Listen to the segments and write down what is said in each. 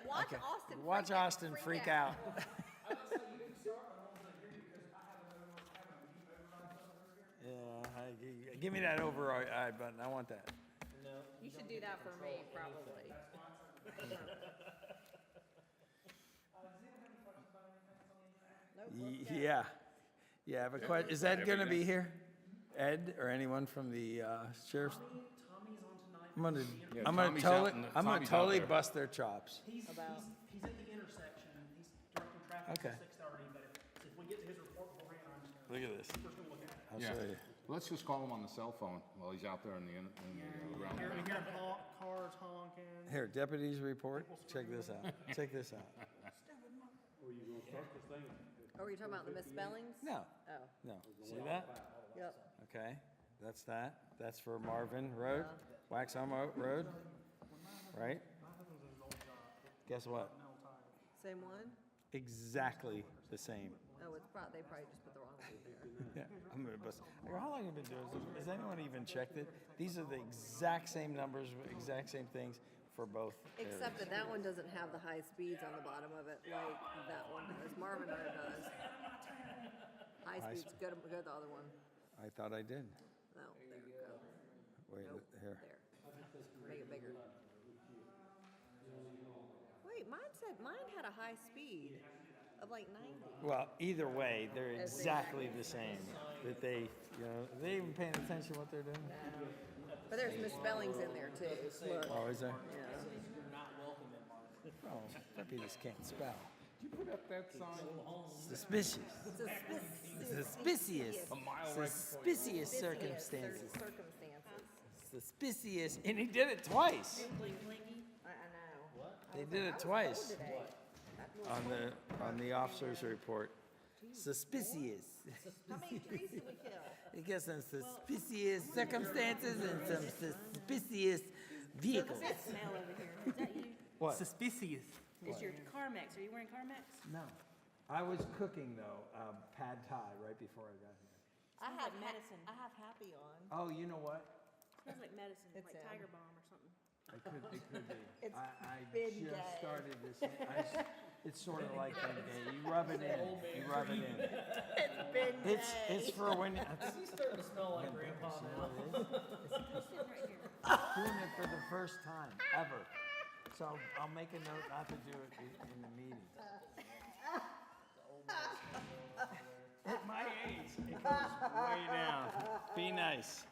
Watch Austin. Watch Austin freak out. Yeah, give me that override button. I want that. You should do that for me, probably. Yeah. Yeah, but is Ed gonna be here? Ed or anyone from the sheriff's? Tommy's on tonight. I'm Tommy's out in the- gonna Tommy's out totally there. bust their chops. He's at the intersection. He's directing traffic Okay. at 6:30, but if we get to his report beforehand, I'm just gonna, Look at this. we're just gonna look at it. I'll Yeah. show you. Let's just call him on the cell phone while he's out there in the ground. Here, we hear cars honking. Here, deputies report. Check this out. Check this out. Oh, were you talking about the misspellings? No, Oh, no. See that? yep. Okay, that's that. That's for Marvin Road, Waxaw Road, right? Guess what? Same one? Exactly the same. Oh, they probably just put the wrong one there. Yeah, I'm gonna bust. I go, how long have you been doing this? Has anyone even checked it? These are the exact same numbers, exact same things for both areas. Except that that one doesn't have the high speeds on the bottom of it like that one does. Marvin Road does. High speeds, go to the other one. I thought I did. No, there you go. Wait, Nope, here. there. Make it bigger. Wait, mine had a high speed of like 90. Well, either way, they're exactly the same. That they even paying attention to what they're doing? But there's misspellings in there too. Look. Oh, is there? Yeah. Oh, deputies can't spell. Did you put up that sign? Suspicious. Suspicious. A mile right before you. Suspicious circumstances. Circumstances. Suspicious. And he did it twice. I know. They did it twice on the officer's report. Suspicious. How many trees did we kill? It gets some suspicious circumstances and some suspicious vehicles. Smell over here. Is that you? What? Suspicious. It's your Carmex. Are you wearing Carmex? No. I was cooking though, pad thai right before I got here. I Smells have like medicine. I have Happy on. Oh, you know what? Smells like medicine, It's like in. Tiger Balm or something. It could be. It's I been just gay. started this. It's sort of like that day. You rub it in. You rub it in. It's been It's for when you He's starting to smell like grandpa now. doing it for the first time ever. So I'll make a note not to do it in the meeting. At my age, it goes way down. Be nice.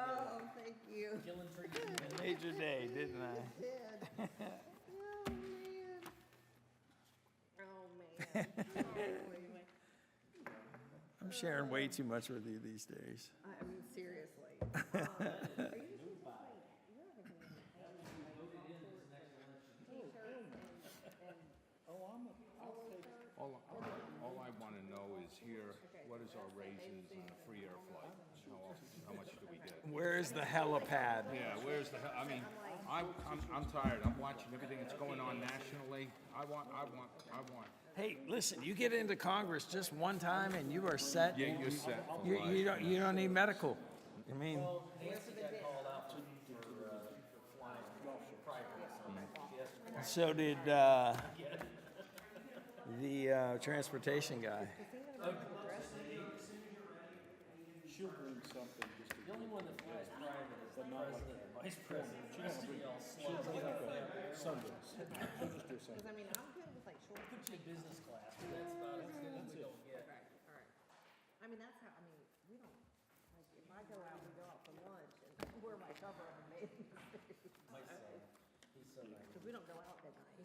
Oh, thank you. I made your day, didn't I? Oh man. I'm sharing way too much with you these days. I mean, seriously. All I want to know is here, what is our raises on a free air flight? How much do we get? Where's the helipad? Yeah, where's the hell? I mean, I'm tired. I'm watching everything that's going on nationally. I want. Hey, listen, you get into Congress just one time and you are set. Yeah, you're set for You, life. you don't need medical. I mean, so did the transportation guy. She'll bring something just to. The only one that flies private is the president, vice president. She'll bring like a Sundays. She'll just do a Sunday. Because I mean, I'm good with like short. Put you in business class, but that's about as good as we gonna get. Right, all right. I mean, that's how, I mean, we don't, like, if I go out, we go out for lunch and wear my cover on the He's so nice. because we don't go out at night.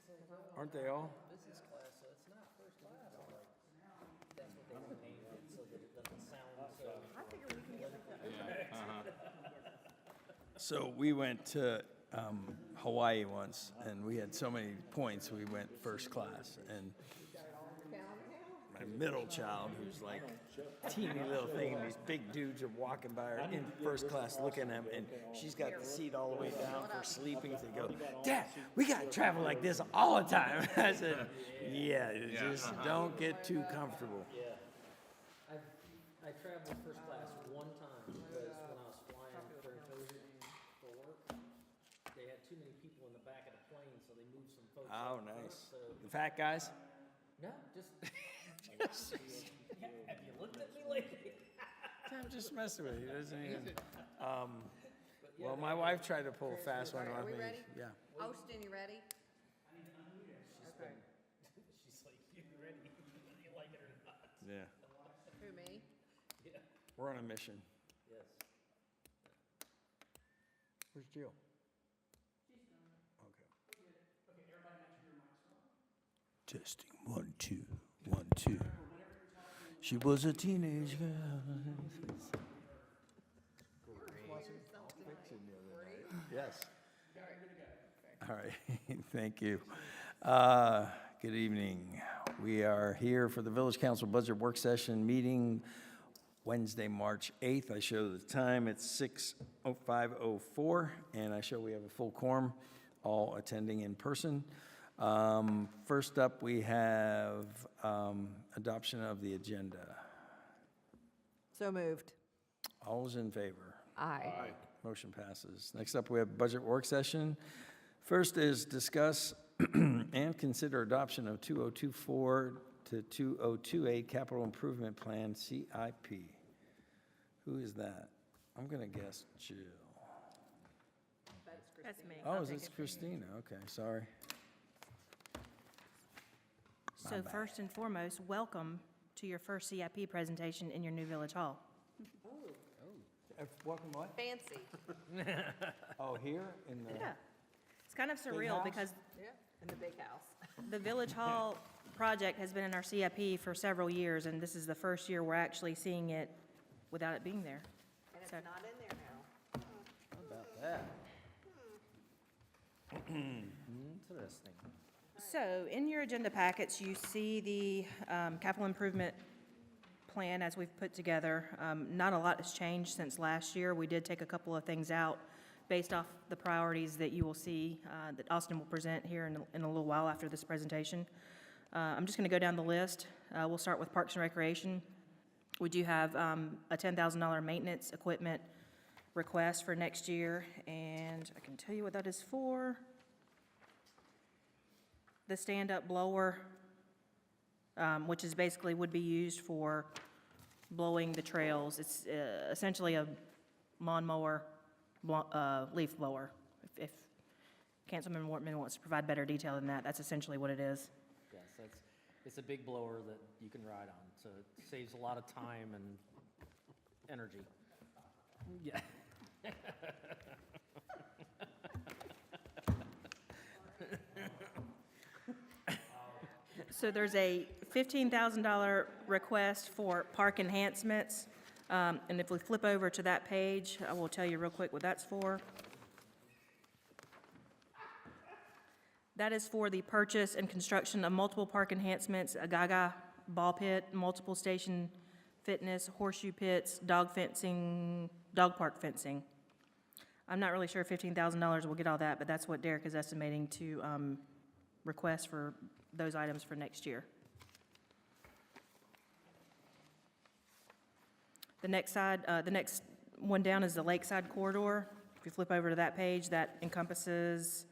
Aren't they all? Business class, so it's not first class. Like, that's what they named it, so that it doesn't sound so. I figure we can get with that. So we went to Hawaii once, and we had so many points. We went first class, and my middle child, who's like teeny little thing, and these big dudes are walking by her in first class, looking at him, and she's got the seat all the way down for sleeping. So they go, "Dad, we gotta travel like this all the time." I said, "Yeah, just don't get too comfortable." Yeah. I traveled first class one time because when I was flying during COVID for work, they had folks. Oh, up nice. first, so- The fat guys? No, just. Have you looked at me lately? I'm just messing with you. He doesn't even. Well, my wife tried to pull a fast one Are on we me. ready? Yeah. Austin, you ready? Okay. She's like, you ready, whether you like it or not. Yeah. Who, me? We're on a mission. Yes. Where's Jill? Okay. Testing 1, 2, 1, 2. She was a teenage girl. Yes. All right, thank you. Good evening. We are here for the Village Council Budget Work Session meeting Wednesday, March 8th. I show the time, it's 6:05:04, and I show we have a full quorum, all attending in person. First up, we have adoption of the agenda. So moved. All's in favor? Aye. Motion passes. Next up, we have budget work session. First is discuss and consider adoption of 2024 to 2028 Capital Improvement Plan, CIP. Who is that? I'm going to guess Jill. That's me. Oh, is this Christina? Okay, sorry. So first and foremost, welcome to your first CIP presentation in your new Village Hall. Welcome what? Fancy. Oh, here in the... Yeah. It's kind of surreal house? because Yeah, in the big house. the Village Hall project has been in our CIP for several years, and this is the first year we're actually seeing it without it being there. And it's So- not in there now. How about that? Interesting. So in your agenda packets, you see the capital improvement plan as we've put together. Not a lot has changed since last year. We did take a couple of things out based off the priorities that you will see that Austin will present here in a little while after this presentation. I'm just going to go down the list. We'll start with Parks and Recreation. We do have a $10,000 maintenance equipment request for next year, and I can tell you what that is for. The stand-up blower, which is basically would be used for blowing the trails. It's essentially a lawnmower, leaf blower. If Councilman Wortman wants to provide better detail than that, that's essentially what it is. Yes, it's a big blower that you can ride on, so it saves a lot of time and energy. Yeah. So there's a $15,000 request for park enhancements. And if we flip over to that page, I will tell you real quick what that's for. That is for the purchase and construction of multiple park enhancements, a Gaga ball pit, multiple station fitness, horseshoe pits, dog fencing, dog park fencing. I'm not really sure if $15,000 will get all that, but that's what Derek is estimating to request for those items for next year. The next one down is the Lakeside Corridor. If you flip over to that page, that encompasses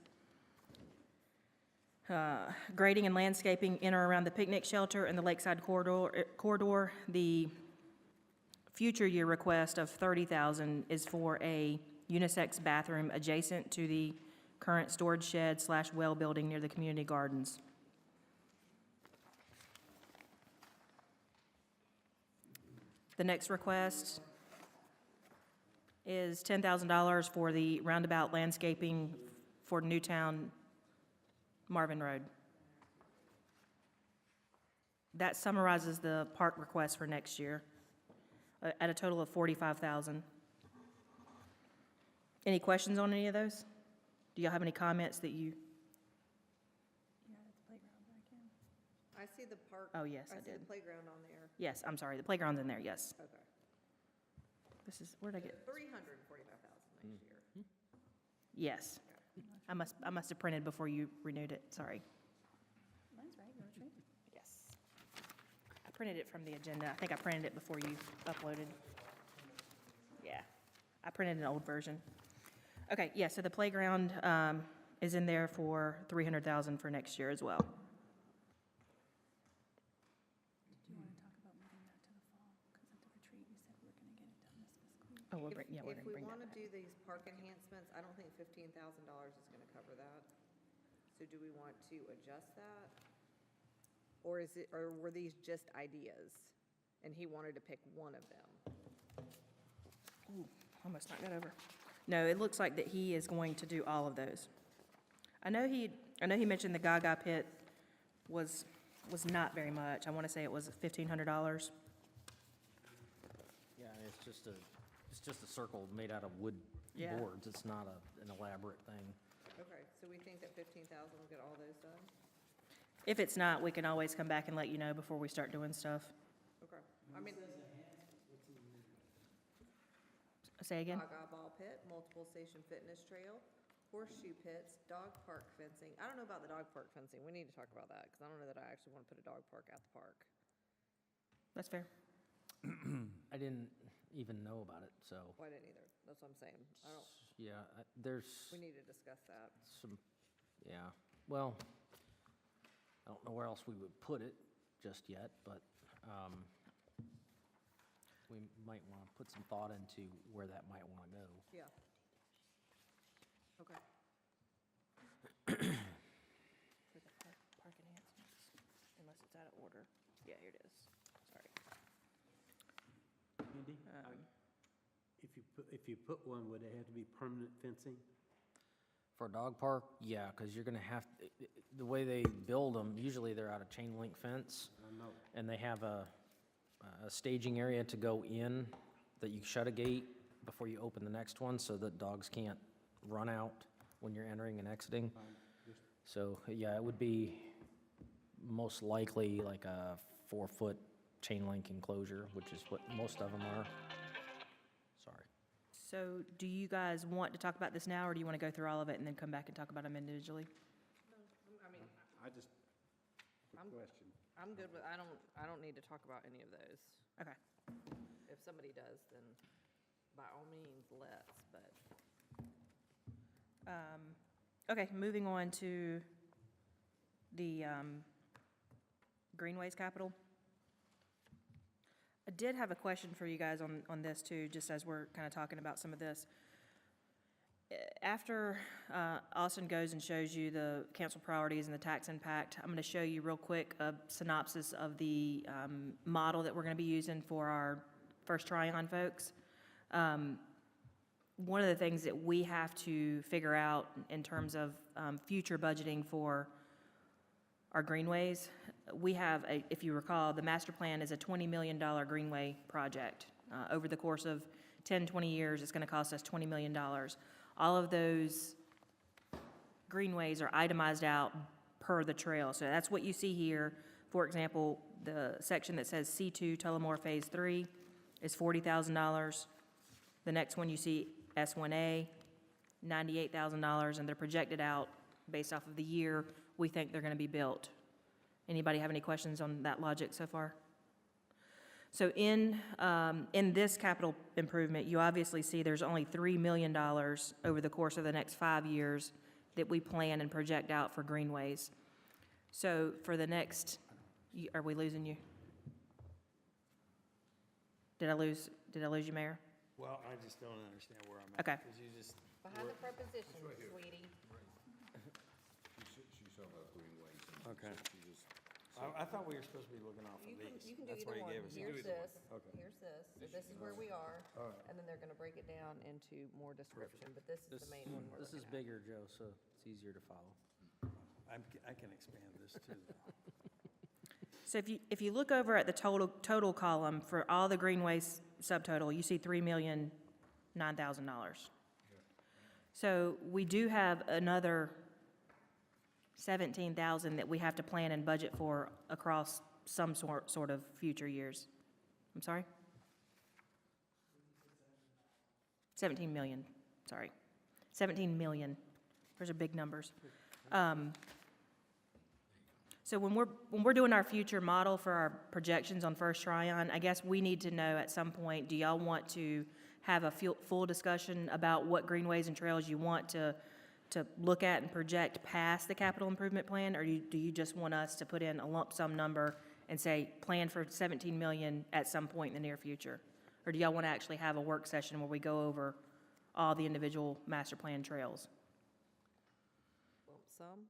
grading and landscaping in or around the picnic shelter and the Lakeside Corridor. The future year request of $30,000 is for a unisex bathroom adjacent to the current storage shed / well building near the community gardens. The next request is $10,000 for the roundabout landscaping for Newtown Marvin Road. That summarizes the park request for next year at a total of $45,000. Any questions on any of those? Do y'all have any comments that you? I see the park. Oh, yes, I I see did. the playground on there. Yes, I'm sorry, the playground's in there, yes. Okay. This is, where'd I get? 345,000 next year. Yes. I must have printed before you renewed it, sorry. Mine's right, yours right? Yes. I printed it from the agenda. I think I printed it before you uploaded. Yeah, I printed an old version. Okay, yeah, so the playground is in there for 300,000 for next year as well. Oh, we're If gonna we bring that want to back. do these park enhancements, I don't think $15,000 is going to cover that. So do we want to adjust that? Or is it, or were these just ideas? And he wanted to pick one of them? Almost knocked that over. No, it looks like that he is going to do all of those. I know he mentioned the Gaga pit was not very much. I want to say it was $1,500. Yeah, it's just a circle made out of wood Yeah. boards. It's not an elaborate thing. Okay, so we think that 15,000 will get all those done? If it's not, we can always come back and let you know before we start doing stuff. Okay. I mean, Say again? Gaga ball pit, multiple station fitness trail, horseshoe pits, dog park fencing. I don't know about the dog park fencing. We need to talk about that, because I don't know that I actually want to put a dog park at the park. That's fair. I didn't even know about it, so, Well, I didn't either. That's what I'm saying. yeah, there's We need to discuss that. some, yeah, well, I don't know where else we would put it just yet, but we might want to put some thought into where that might want to go. Yeah. Okay. For the park enhancements, unless it's out of order. Yeah, here it is. Sorry. Andy, if you put one, would it have to be permanent fencing? For a dog park, yeah, because you're going to have, the way they build them, usually they're out of chain link fence, I know. and they have a staging area to go in, that you shut a gate before you open the next one, so that dogs can't run out when you're entering and exiting. So, yeah, it would be most likely like a 4-foot chain link enclosure, which is what most of them are. Sorry. So do you guys want to talk about this now, or do you want to go through all of it and then come back and talk about them individually? I mean, I just, I'm- question. I'm good with, I don't need to talk about any of those. Okay. If somebody does, then by all means, let's, but. Okay, moving on to the Greenways Capital. I did have a question for you guys on this too, just as we're kind of talking about some of this. After Austin goes and shows you the council priorities and the tax impact, I'm going to show you real quick a synopsis of the model that we're going to be using for our First Tryon folks. One of the things that we have to figure out in terms of future budgeting for our greenways, we have, if you recall, the master plan is a $20 million greenway project. Over the course of 10, 20 years, it's going to cost us $20 million. All of those greenways are itemized out per the trail. So that's what you see here. For example, the section that says C2 Tullamore Phase 3 is $40,000. The next one you see, S1A, $98,000, and they're projected out based off of the year we think they're going to be built. Anybody have any questions on that logic so far? So in this capital improvement, you obviously see there's only $3 million over the course of the next 5 years that we plan and project out for greenways. So for the next, are we losing you? Did I lose you, Mayor? Well, I just don't understand where I'm at. Okay. 'Cause you just, Behind the preposition, sweetie. She's talking about greenways. Okay. She just, I thought we were supposed to be looking off You of can, these. you can do That's either why you one. gave us. Here's this, Okay. here's this, so this is where we are. And then they're gonna break it down into more description, but this is the main one we're This is looking at. bigger, Joe, so it's easier to follow. I can expand this too. So if you look over at the total column for all the greenways subtotal, you see $3,009,000. So we do have another 17,000 that we have to plan and budget for across some sort of future years. I'm sorry? 17 million, sorry. 17 million. Those are big numbers. So when we're doing our future model for our projections on First Tryon, I guess we need to know at some point, do y'all want to have a full discussion about what greenways and trails you want to to look at and project past the capital improvement plan? Or do you just want us to put in a lump sum number and say, plan for 17 million at some point in the near future? Or do y'all want to actually have a work session where we go over all the individual master plan trails? Lump sum?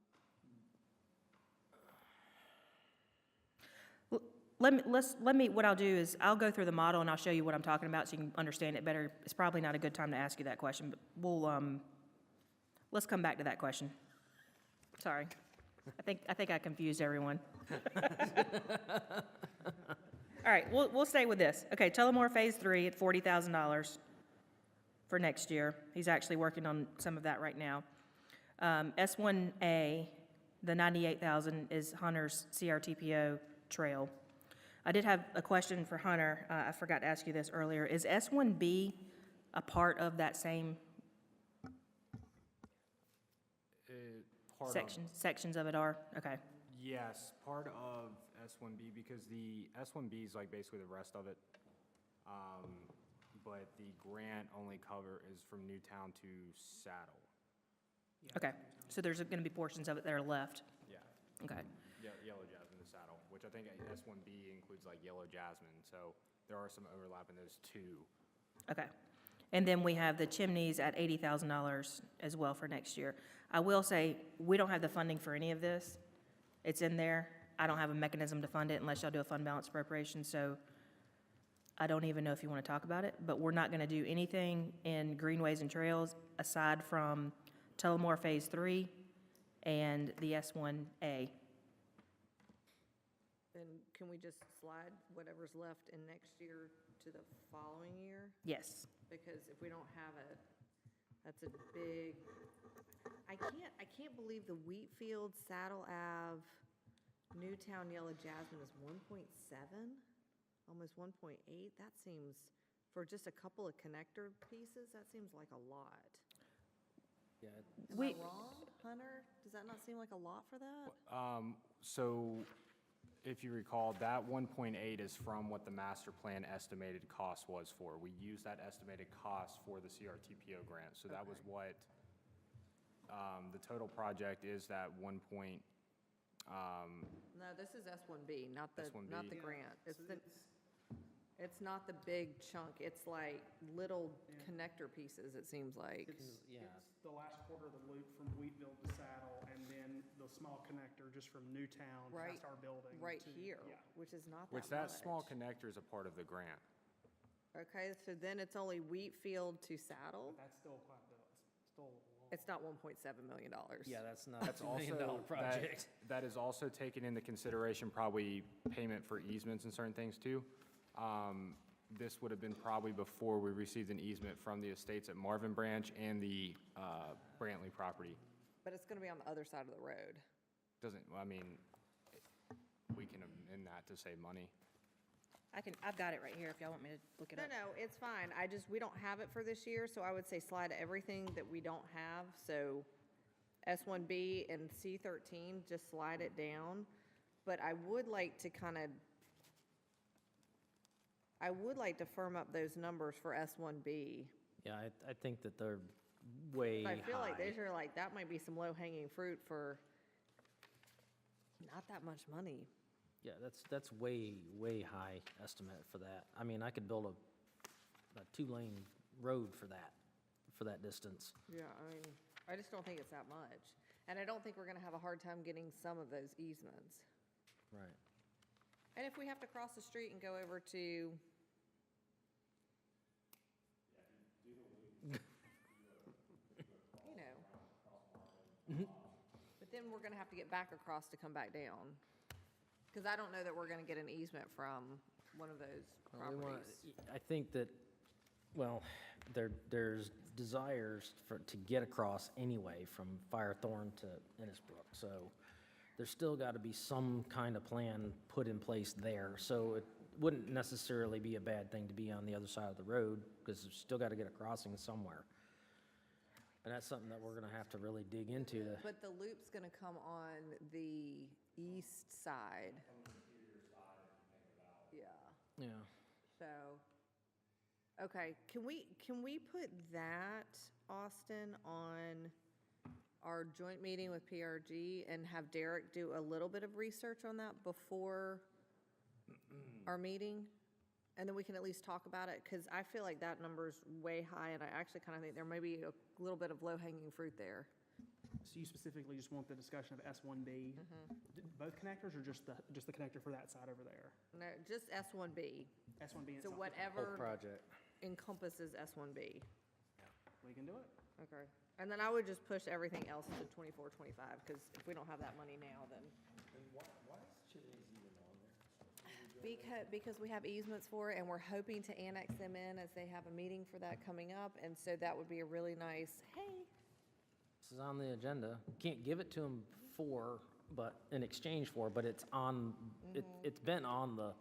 What I'll do is, I'll go through the model and I'll show you what I'm talking about so you can understand it better. It's probably not a good time to ask you that question, but let's come back to that question. Sorry. I think I confused everyone. All right, we'll stay with this. Okay, Tullamore Phase 3 at $40,000 for next year. He's actually working on some of that right now. S1A, the $98,000 is Hunter's CRTPO trail. I did have a question for Hunter. I forgot to ask you this earlier. Is S1B a part of that same sections of it are? Okay. Yes, part of S1B, because the S1B is like basically the rest of it. But the grant only is from Newtown to Saddle. Okay, so there's going to be portions of it that are left. Yeah. Okay. Yellow Jasmine to Saddle, which I think S1B includes like Yellow Jasmine, so there are some overlap in those two. Okay. And then we have the chimneys at $80,000 as well for next year. I will say, we don't have the funding for any of this. It's in there. I don't have a mechanism to fund it unless y'all do a fund balance appropriation, so I don't even know if you want to talk about it, but we're not going to do anything in greenways and trails aside from Tullamore Phase 3 and the S1A. Then can we just slide whatever's left in next year to the following year? Yes. Because if we don't have it, that's a big, I can't believe the Wheatfield, Saddle Ave, Newtown Yellow Jasmine is 1.7, almost 1.8. That seems, for just a couple of connector pieces, that seems like a lot. Yeah, Am I wrong, Hunter? Does that not seem like a lot for that? So if you recall, that 1.8 is from what the master plan estimated cost was for. We used that estimated cost for the CRTPO grant, so that was what the total project is. That 1 point. No, this is S1B, not the S1B. grant. It's not the big chunk. It's like little connector pieces, it seems like. yeah. It's the last quarter of the loop from Wheatville to Saddle, and then the small connector just from Newtown Right- past our building. Right to- here, Yeah. which is not that Which that small much. connector is a part of the grant. Okay, so then it's only Wheatfield to Saddle? That's still quite a bit. It's still a lot. It's not $1.7 million. Yeah, that's not That's a $2 million also, project. that is also taken into consideration probably payment for easements and certain things too. This would have been probably before we received an easement from the estates at Marvin Branch and the Brantley property. But it's gonna be on the other side of the road. We can amend that to save money. I've got it right here if y'all want me to look it No, up. no, it's fine. We don't have it for this year, so I would say slide everything that we don't have. So S1B and C13, just slide it down. But I would like to firm up those numbers for S1B. Yeah, I think that they're way I feel like high. these are like, that might be some low-hanging fruit for not that much money. Yeah, that's way high estimate for that. I mean, I could build a 2-lane road for that distance. Yeah, I just don't think it's that much. And I don't think we're gonna have a hard time getting some of those easements. Right. And if we have to cross the street and go over to. You know. But then we're gonna have to get back across to come back down. Because I don't know that we're gonna get an easement from one of those Well, we wanna- properties. I think that, well, there's desires to get across anyway from Firethorn to Innisbrook. So there's still got to be some kind of plan put in place there. So it wouldn't necessarily be a bad thing to be on the other side of the road because you've still got to get a crossing somewhere. And that's something that we're going to have to really dig into. But the loop's gonna come on the east side. Yeah. Yeah. So, okay, can we put that, Austin, on our joint meeting with PRG and have Derek do a little bit of research on that before our meeting? And then we can at least talk about it, because I feel like that number's way high, and I actually kind of think there may be a little bit of low-hanging fruit there. So you specifically just want the discussion of S1B, both connectors, or just the connector for that side over there? No, just S1B. S1B and So something. whatever Project. encompasses S1B. We can do it. Okay. And then I would just push everything else to 24, 25, because if we don't have that money now, then. And why is Chili's even on there? Because we have easements for it, and we're hoping to annex them in as they have a meeting for that coming up, and so that would be a really nice, hey. This is on the agenda. Can't give it to them but in exchange for, but it's on, it's been on the,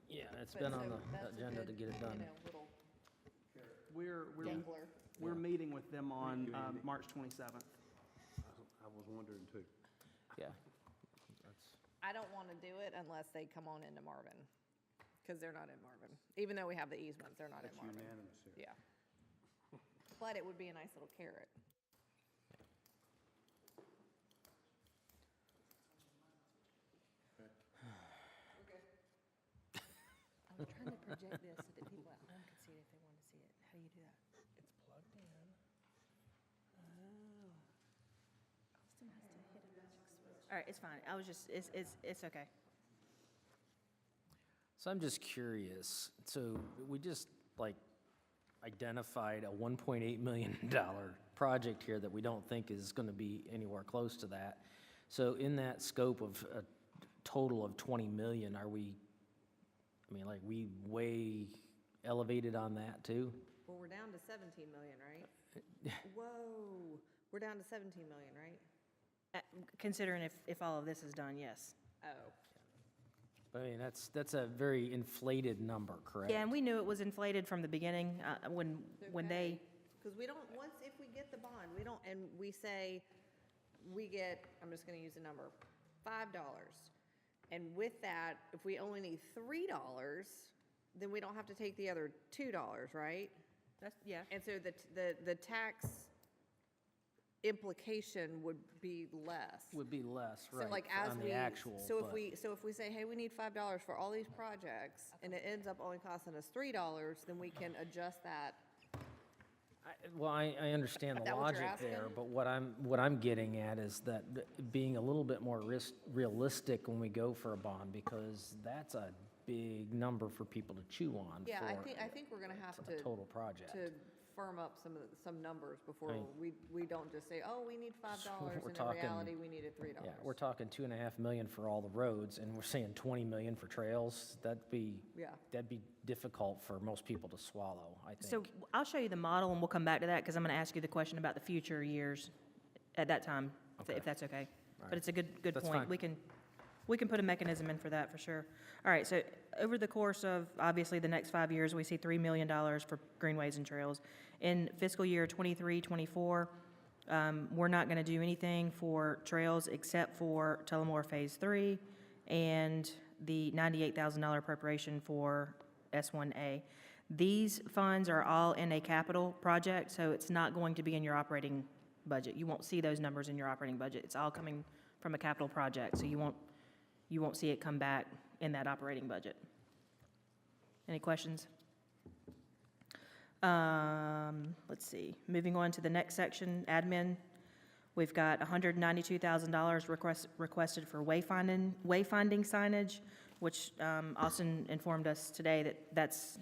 yeah, it's been on the agenda to get it done. Little We're dangler. we're meeting with them on March 27th. I was wondering too. Yeah. I don't want to do it unless they come on into Marvin, because they're not in Marvin. Even though we have the easements, they're not in That's Marvin. unanimous here. Yeah. But it would be a nice little carrot. I'm trying to project this so that people at home can see it if they want to see it. How do you do that? It's plugged in. All right, it's fine. I was just, it's okay. So I'm just curious, so we just like identified a $1.8 million project here that we don't think is gonna be anywhere close to that. So in that scope of a total of 20 million, are we, I mean, like, we way elevated on that too? Well, we're down to 17 million, right? Whoa, we're down to 17 million, right? Considering if all of this is done, yes. Oh, I mean, that's a very inflated number, correct? Yeah, and we knew it was inflated from the beginning, when they, because we don't, once, if we get the bond, we don't, and we say, we get, I'm just gonna use a number, $5. And with that, if we only need $3, then we don't have to take the other $2, right? that's, yeah. And so the tax implication would be less. Would be less, right, So like as on we, the actual. so but- if we say, hey, we need $5 for all these projects, and it ends up only costing us $3, then we can adjust that. Well, I understand Is the that what you're logic there, asking? but what I'm getting at is that being a little bit more realistic when we go for a bond, because that's a big number for people to chew on Yeah, I for think we're gonna have a to, total project. to firm up some numbers before mean- we don't just say, oh, we need $5, we're and in talking- reality, we needed $3. Yeah, we're talking 2.5 million for all the roads, and we're saying 20 million for trails. That'd be difficult for most people to swallow, I think. So I'll show you the model, and we'll come back to that, because I'm going to ask you the question about the future years at that time, if that's okay. But it's a good That's point. fine. We can put a mechanism in for that, for sure. All right, so over the course of, obviously, the next 5 years, we see $3 million for greenways and trails. In fiscal year '23, '24, we're not going to do anything for trails except for Tullamore Phase 3 and the $98,000 appropriation for S1A. These funds are all in a capital project, so it's not going to be in your operating budget. You won't see those numbers in your operating budget. It's all coming from a capital project, so you won't see it come back in that operating budget. Any questions? Let's see, moving on to the next section, admin. We've got $192,000 requested for wayfinding signage, which Austin informed us today that that's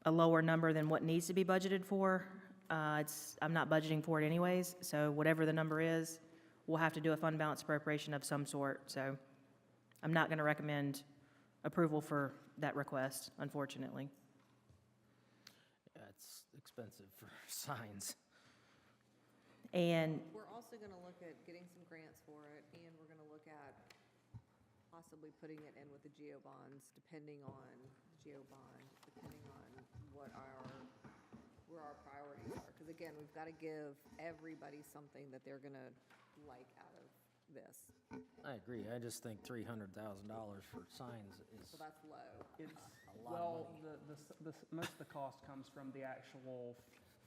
a lower number than what needs to be budgeted for. I'm not budgeting for it anyways, so whatever the number is, we'll have to do a fund balance appropriation of some sort, so I'm not going to recommend approval for that request, unfortunately. Yeah, it's expensive for signs. And We're also gonna look at getting some grants for it, and we're gonna look at possibly putting it in with the GEO bonds, depending on where our priorities are. Because again, we've got to give everybody something that they're gonna like out of this. I agree. I just think $300,000 for signs is So that's low. It's, a lot of well, money. most of the cost comes from the actual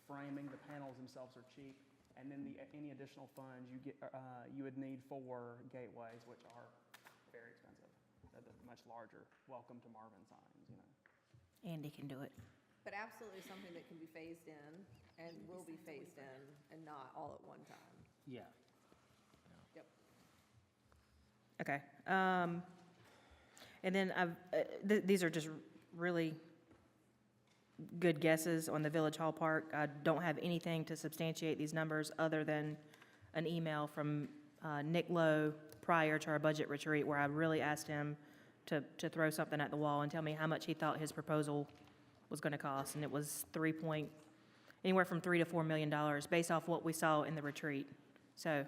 framing, the panels themselves are cheap, and then any additional funds you would need for gateways, which are very expensive. They're much larger. Welcome to Marvin signs, you know. Andy can do it. But absolutely something that can be phased in and will be phased in and not all at one time. Yeah. Yep. Okay. And then these are just really good guesses on the Village Hall Park. I don't have anything to substantiate these numbers other than an email from Nick Lowe prior to our budget retreat where I really asked him to throw something at the wall and tell me how much he thought his proposal was going to cost. And it was anywhere from $3 to $4 million based off what we saw in the retreat. So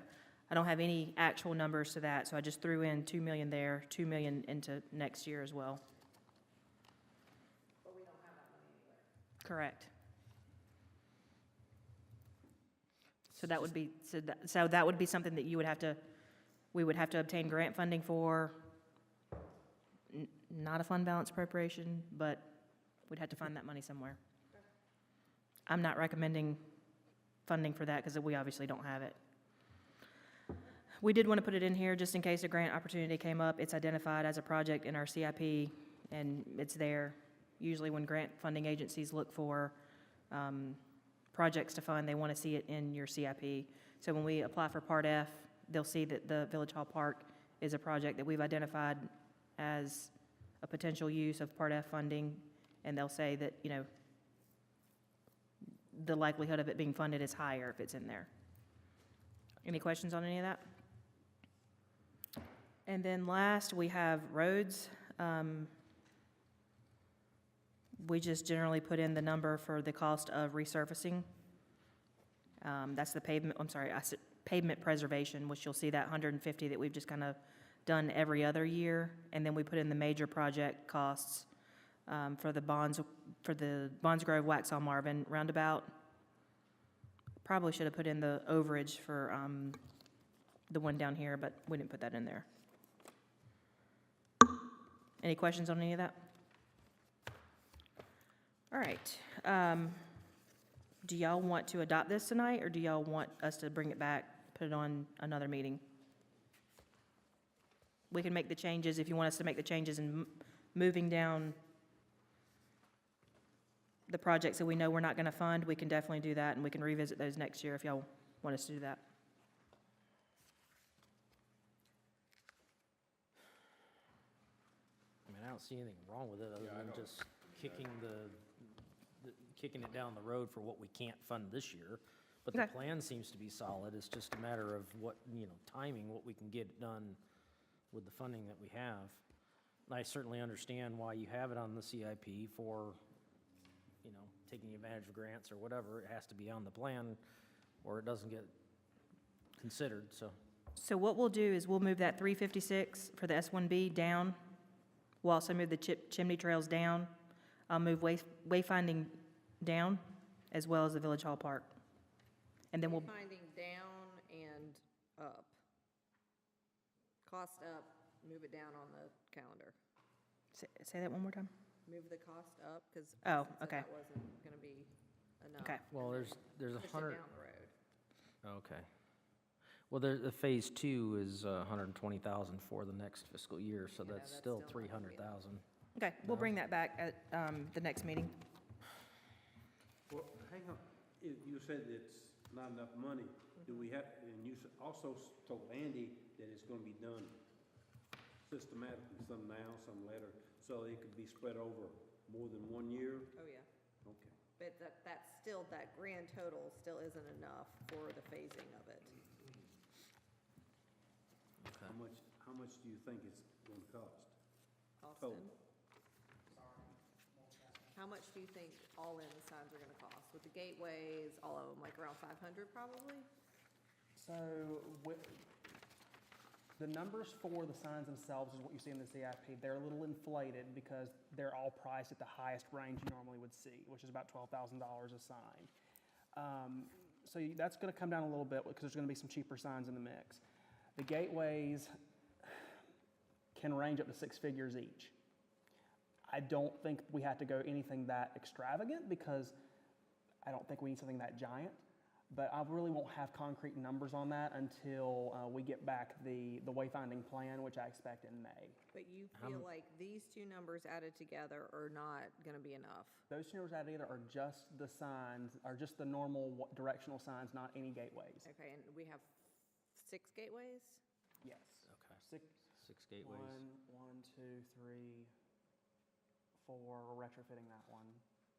I don't have any actual numbers to that, so I just threw in 2 million there, 2 million into next year as well. But we don't have that money anywhere. Correct. So that would be, so that would be something that we would have to obtain grant funding for. Not a fund balance appropriation, but we'd have to find that money somewhere. I'm not recommending funding for that because we obviously don't have it. We did want to put it in here just in case a grant opportunity came up. It's identified as a project in our CIP, and it's there. Usually when grant funding agencies look for projects to fund, they want to see it in your CIP. So when we apply for Part F, they'll see that the Village Hall Park is a project that we've identified as a potential use of Part F funding, and they'll say that, you know, the likelihood of it being funded is higher if it's in there. Any questions on any of that? And then last, we have roads. We just generally put in the number for the cost of resurfacing. That's the pavement, I said pavement preservation, which you'll see that 150 that we've just kind of done every other year. And then we put in the major project costs for the Bonds Grove Waxhaw Marvin roundabout. Probably should have put in the overage for the one down here, but we didn't put that in there. Any questions on any of that? All right. Do y'all want to adopt this tonight, or do y'all want us to bring it back, put it on another meeting? We can make the changes, if you want us to make the changes in moving down the projects that we know we're not going to fund, we can definitely do that, and we can revisit those next year if y'all want us to do that. I mean, I don't see anything wrong with it other than just kicking kicking it down the road for what we can't fund this year. But the Okay. plan seems to be solid. It's just a matter of what, timing, what we can get done with the funding that we have. And I certainly understand why you have it on the CIP for, taking advantage of grants or whatever. It has to be on the plan or it doesn't get considered, so. So what we'll do is we'll move that 356 for the S1B down. We'll also move the chimney trails down. I'll move wayfinding down, as well as the Village Hall Park. And then we'll, Finding down and up. Cost up, move it down on the calendar. say that one more time? Move the cost up, because Oh, okay. that wasn't gonna be enough. Okay. Well, there's Push it 100, down the road. okay. Well, the phase 2 is 120,000 for the next fiscal year, so Yeah, that's that's still still not gonna be 300,000. Okay, we'll bring that back at the next meeting. Well, hang on, you said it's not enough money. Do we have, and you also told Andy that it's gonna be done systematically, some now, some later, so it could be spread over more than 1 year? Oh, yeah. Okay. But that grand total still isn't enough for the phasing of it. How much do you think it's gonna cost? Austin? Total. How much do you think all-in the signs are gonna cost? With the gateways, all of them, like around 500 probably? So the numbers for the signs themselves is what you see in the CIP. They're a little inflated because they're all priced at the highest range you normally would see, which is about $12,000 a sign. So that's going to come down a little bit because there's going to be some cheaper signs in the mix. The gateways can range up to 6 figures each. I don't think we have to go anything that extravagant because I don't think we need something that giant, but I really won't have concrete numbers on that until we get back the wayfinding plan, which I expect in May. But you feel like these two numbers added together are not gonna be enough? Those two numbers added together are just the signs, are just the normal directional signs, not any gateways. Okay, and we have 6 gateways? Yes. Okay. Six gateways. One, two, three, 4, we're retrofitting that one,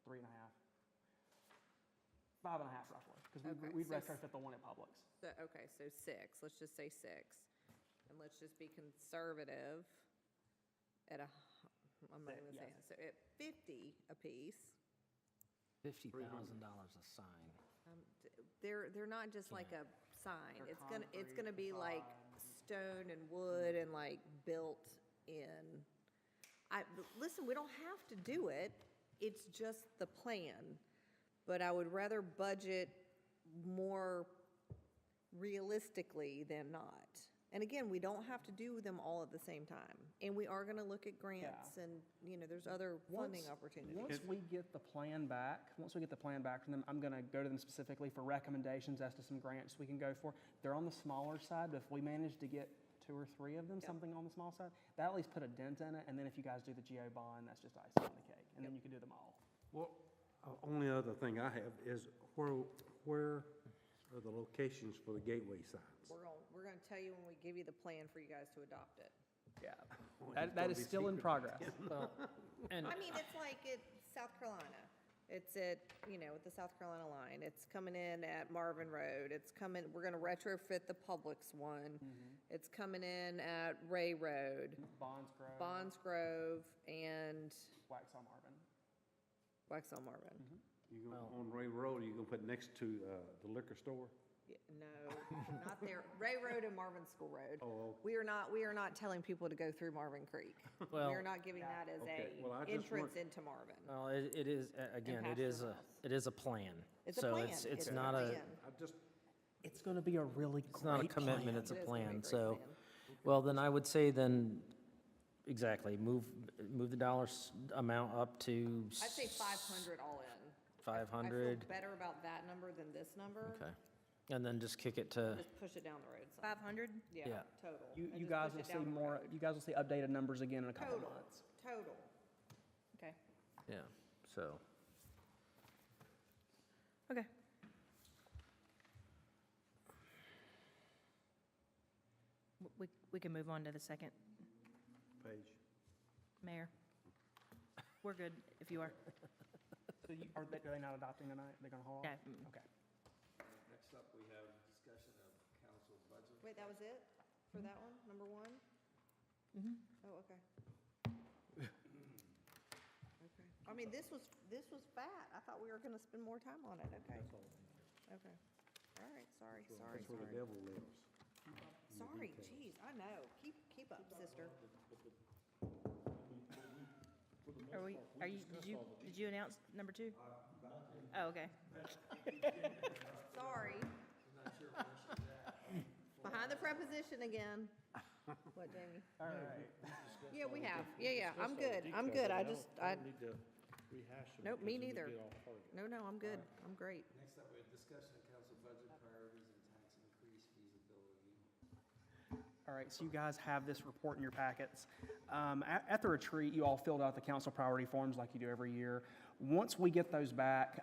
3.5. 5.5 roughly, because Okay, we'd so retrofit the one at Publix. So, okay, so 6, let's just say 6. And let's just be conservative at I'm not gonna say, Yes. so at 50 apiece. $50,000 a sign. They're not just like a sign. They're It's gonna concrete be like facades. stone and wood and like built in. Listen, we don't have to do it. It's just the plan. But I would rather budget more realistically than not. And again, we don't have to do them all at the same time. And we are gonna look at grants and, there's other funding opportunities. Once we get the plan back from them, I'm gonna go to them specifically for recommendations as to some grants we can go for. They're on the smaller side, but if we manage to get 2 or 3 of them, something on the small side, that at least put a dent in it, and then if you guys do the GO bond, that's just icing on the cake, and then you can do them all. Well, only other thing I have is where are the locations for the gateway signs? We're gonna tell you when we give you the plan for you guys to adopt it. Yeah, that is still in progress. And I mean, it's like at South Carolina. It's at, at the South Carolina line. It's coming in at Marvin Road. We're gonna retrofit the Publix one. It's coming in at Ray Road, Bonds Grove, and Waxhaw Marvin. Waxhaw Marvin. You go on Ray Road, you gonna put next to the liquor store? Yeah, no, not there. Ray Road and Marvin School Road. Oh, We are not telling people to go through Marvin Creek. We Well- are not giving that as Okay, well, I a just entrance into Marvin. Well, it is, again, it is Pasture a, House. it is a plan. It's a So plan. it's not a, plan. I just, It's gonna be a really it's not a great commitment, plan. it's a It is gonna be a plan. great So, plan. well, then I would say then, exactly, move the dollars amount up to I'd say 500 all in. 500. I feel better about that number than this number. Okay. And then just kick it to, Just push it down the road some. 500? Yeah, Yeah. total. You And just guys push will it see down the more, road. you guys will see updated numbers again in a couple Total, months. total. Okay. yeah, so. Okay. We can move on to the second, Paige. Mayor. We're good if you are. So are they not adopting tonight? They're gonna hold No. off? Okay. Next up, we have discussion of council budget. Wait, that was it for that one, number 1? Oh, okay. Okay. I mean, this was fat. I thought we were gonna spend more time on it. Okay. Okay. All right, sorry. That's where the devil lives. Sorry, geez, I know. Keep up, sister. Did you announce number 2? Oh, okay. Sorry. Behind the preposition again. What, Jamie? All right. Yeah, we have. Yeah, I'm good. I need to rehash them. Nope, me because then we neither. get off target. No, I'm good. I'm great. Next up, we have discussion of council budget priorities and tax increase feasibility. All right, so you guys have this report in your packets. At the retreat, you all filled out the council priority forms like you do every year. Once we get those back,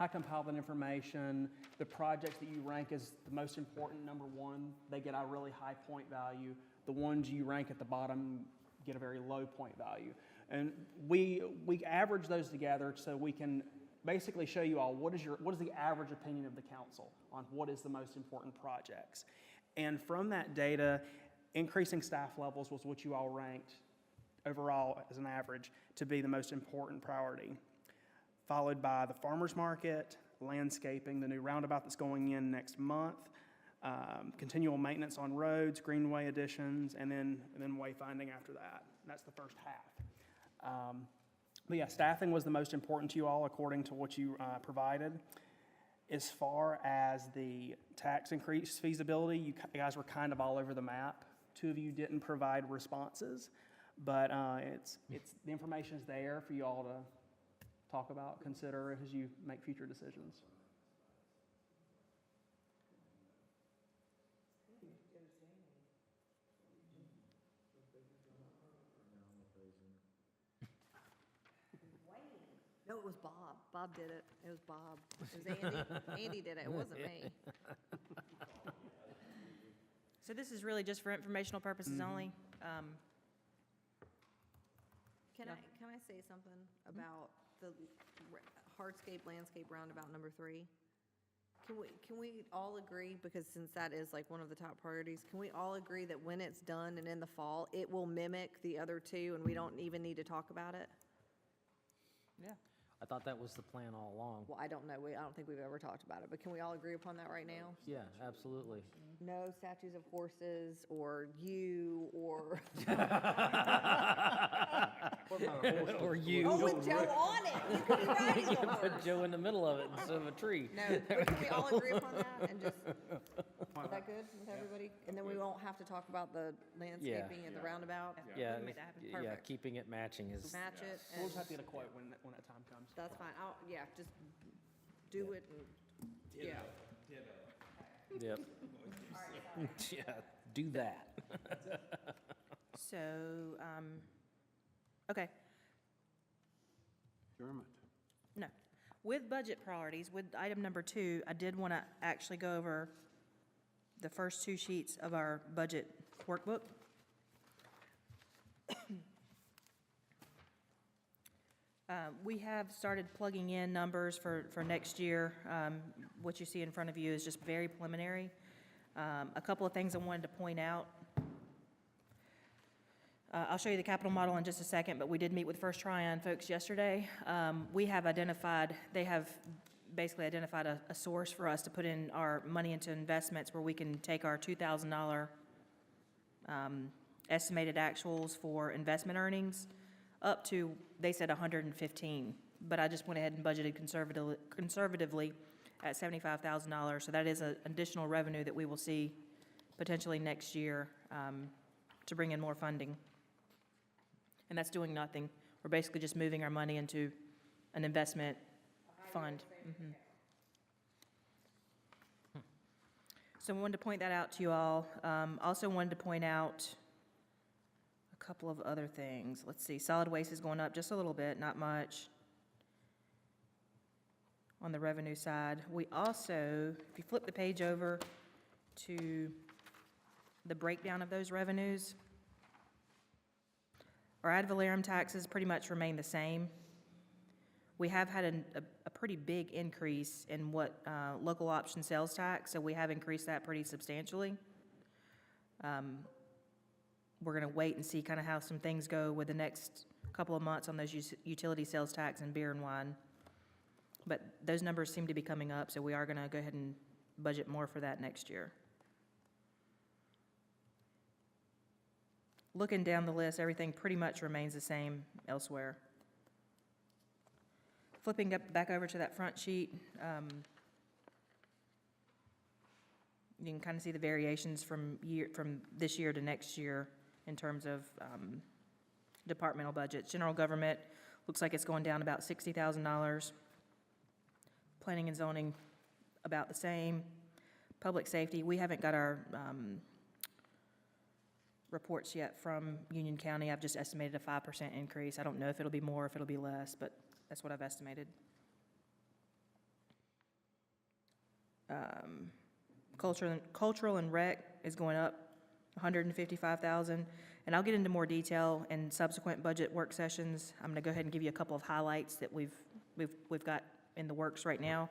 I compile that information. The projects that you rank as the most important, number 1, they get a really high point value. The ones you rank at the bottom get a very low point value. And we average those together so we can basically show you all what is the average opinion of the council on what is the most important projects. And from that data, increasing staff levels was what you all ranked overall as an average to be the most important priority, followed by the farmer's market, landscaping, the new roundabout that's going in next month, continual maintenance on roads, greenway additions, and then wayfinding after that. That's the first half. But yeah, staffing was the most important to you all according to what you provided. As far as the tax increase feasibility, you guys were kind of all over the map. 2 of you didn't provide responses, but the information's there for you all to talk about, consider as you make future decisions. No, it was Bob. Bob did it. It was Bob. It was Andy. Andy did it. It wasn't me. So this is really just for informational purposes only. Can I say something about the hardscape landscape roundabout number 3? Can we all agree, because since that is like one of the top priorities, can we all agree that when it's done and in the fall, it will mimic the other two and we don't even need to talk about it? Yeah. I thought that was the plan all along. Well, I don't know. I don't think we've ever talked about it, but can we all agree upon that right now? Yeah, absolutely. No statues of horses or you or. Or you. Oh, with Joe on it. You could be riding the horse. Put Joe in the middle of it instead of a tree. No, but can we all agree upon that and just, is that good with everybody? And then we won't have to talk about the landscaping and the roundabout? Yeah, We can make that happen. yeah, Perfect. keeping it matching is, Match it We'll and, just have to get a quote when that time comes. that's fine. Just do it and, yeah. yep. Yeah, do that. So, okay, Dermot. no. With budget priorities, with item number 2, I did want to actually go over the first 2 sheets of our budget workbook. We have started plugging in numbers for next year. What you see in front of you is just very preliminary. A couple of things I wanted to point out. I'll show you the capital model in just a second, but we did meet with First Tryon folks yesterday. They have basically identified a source for us to put in our money into investments where we can take our $2,000 estimated actuals for investment earnings up to, they said 115, but I just went ahead and budgeted conservatively at $75,000. So that is an additional revenue that we will see potentially next year to bring in more funding. And that's doing nothing. We're basically just moving our money into an investment fund. So I wanted to point that out to you all. Also wanted to point out a couple of other things. Let's see, solid waste is going up just a little bit, not much on the revenue side. We also, if you flip the page over to the breakdown of those revenues, our ad valorem taxes pretty much remain the same. We have had a pretty big increase in what local option sales tax, so we have increased that pretty substantially. We're going to wait and see kind of how some things go with the next couple of months on those utility sales tax and beer and wine. But those numbers seem to be coming up, so we are going to go ahead and budget more for that next year. Looking down the list, everything pretty much remains the same elsewhere. Flipping back over to that front sheet, you can kind of see the variations from this year to next year in terms of departmental budgets. General government looks like it's going down about $60,000. Planning and zoning, about the same. Public safety, we haven't got our reports yet from Union County. I've just estimated a 5% increase. I don't know if it'll be more, if it'll be less, but that's what I've estimated. Cultural and rec is going up $155,000, and I'll get into more detail in subsequent budget work sessions. I'm going to go ahead and give you a couple of highlights that we've got in the works right now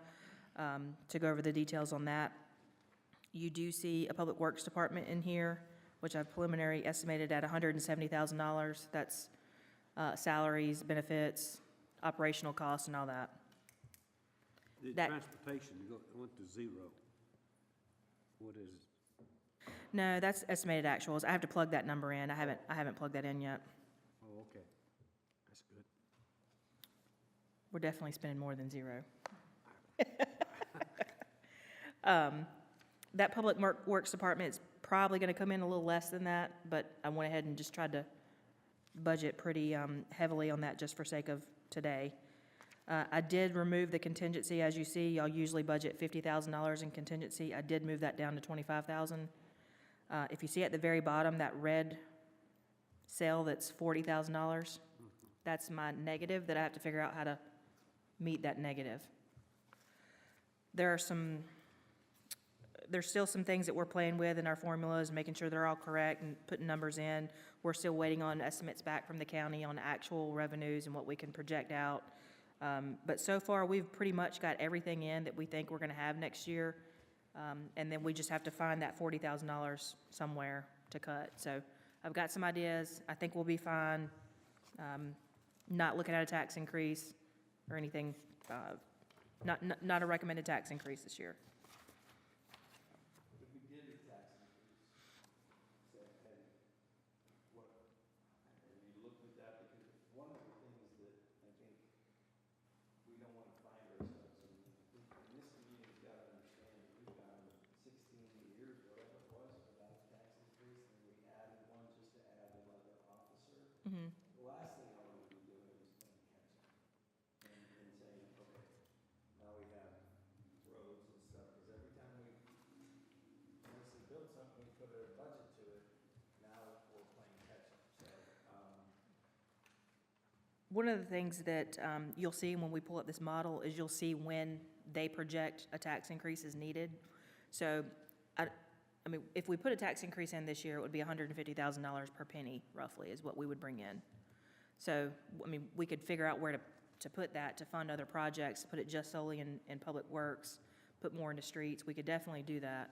to go over the details on that. You do see a public works department in here, which I've preliminary estimated at $170,000. That's salaries, benefits, operational costs, and all that. The That- transportation went to 0. What is it? No, that's estimated actuals. I have to plug that number in. I haven't plugged that in yet. Oh, okay. That's good. We're definitely spending more than 0. That public works department is probably going to come in a little less than that, but I went ahead and just tried to budget pretty heavily on that just for sake of today. I did remove the contingency, as you see, y'all usually budget $50,000 in contingency. I did move that down to $25,000. If you see at the very bottom, that red cell that's $40,000, that's my negative that I have to figure out how to meet that negative. There's still some things that we're playing with in our formulas, making sure they're all correct and putting numbers in. We're still waiting on estimates back from the county on actual revenues and what we can project out. But so far, we've pretty much got everything in that we think we're gonna have next year. And then we just have to find that $40,000 somewhere to cut. So I've got some ideas. I think we'll be fine. Not looking at a tax increase or anything, not a recommended tax increase this year. If we did a tax increase, say, hey, what, have you looked at that? Because one of the things that I think we don't want to find ourselves in, and this community's got to understand that we've gone 16 years, whatever it was, without a tax increase, and we added one just to add another officer. The last thing I want to be doing is playing catch up and saying, okay, now we have roads and stuff, because every time we build something, we put a budget to it, now we're playing catch up, so, One of the things that you'll see when we pull up this model is you'll see when they project a tax increase is needed. So, I mean, if we put a tax increase in this year, it would be $150,000 per penny, roughly, is what we would bring in. So, I mean, we could figure out where to put that, to fund other projects, put it just solely in public works, put more into streets. We could definitely do that.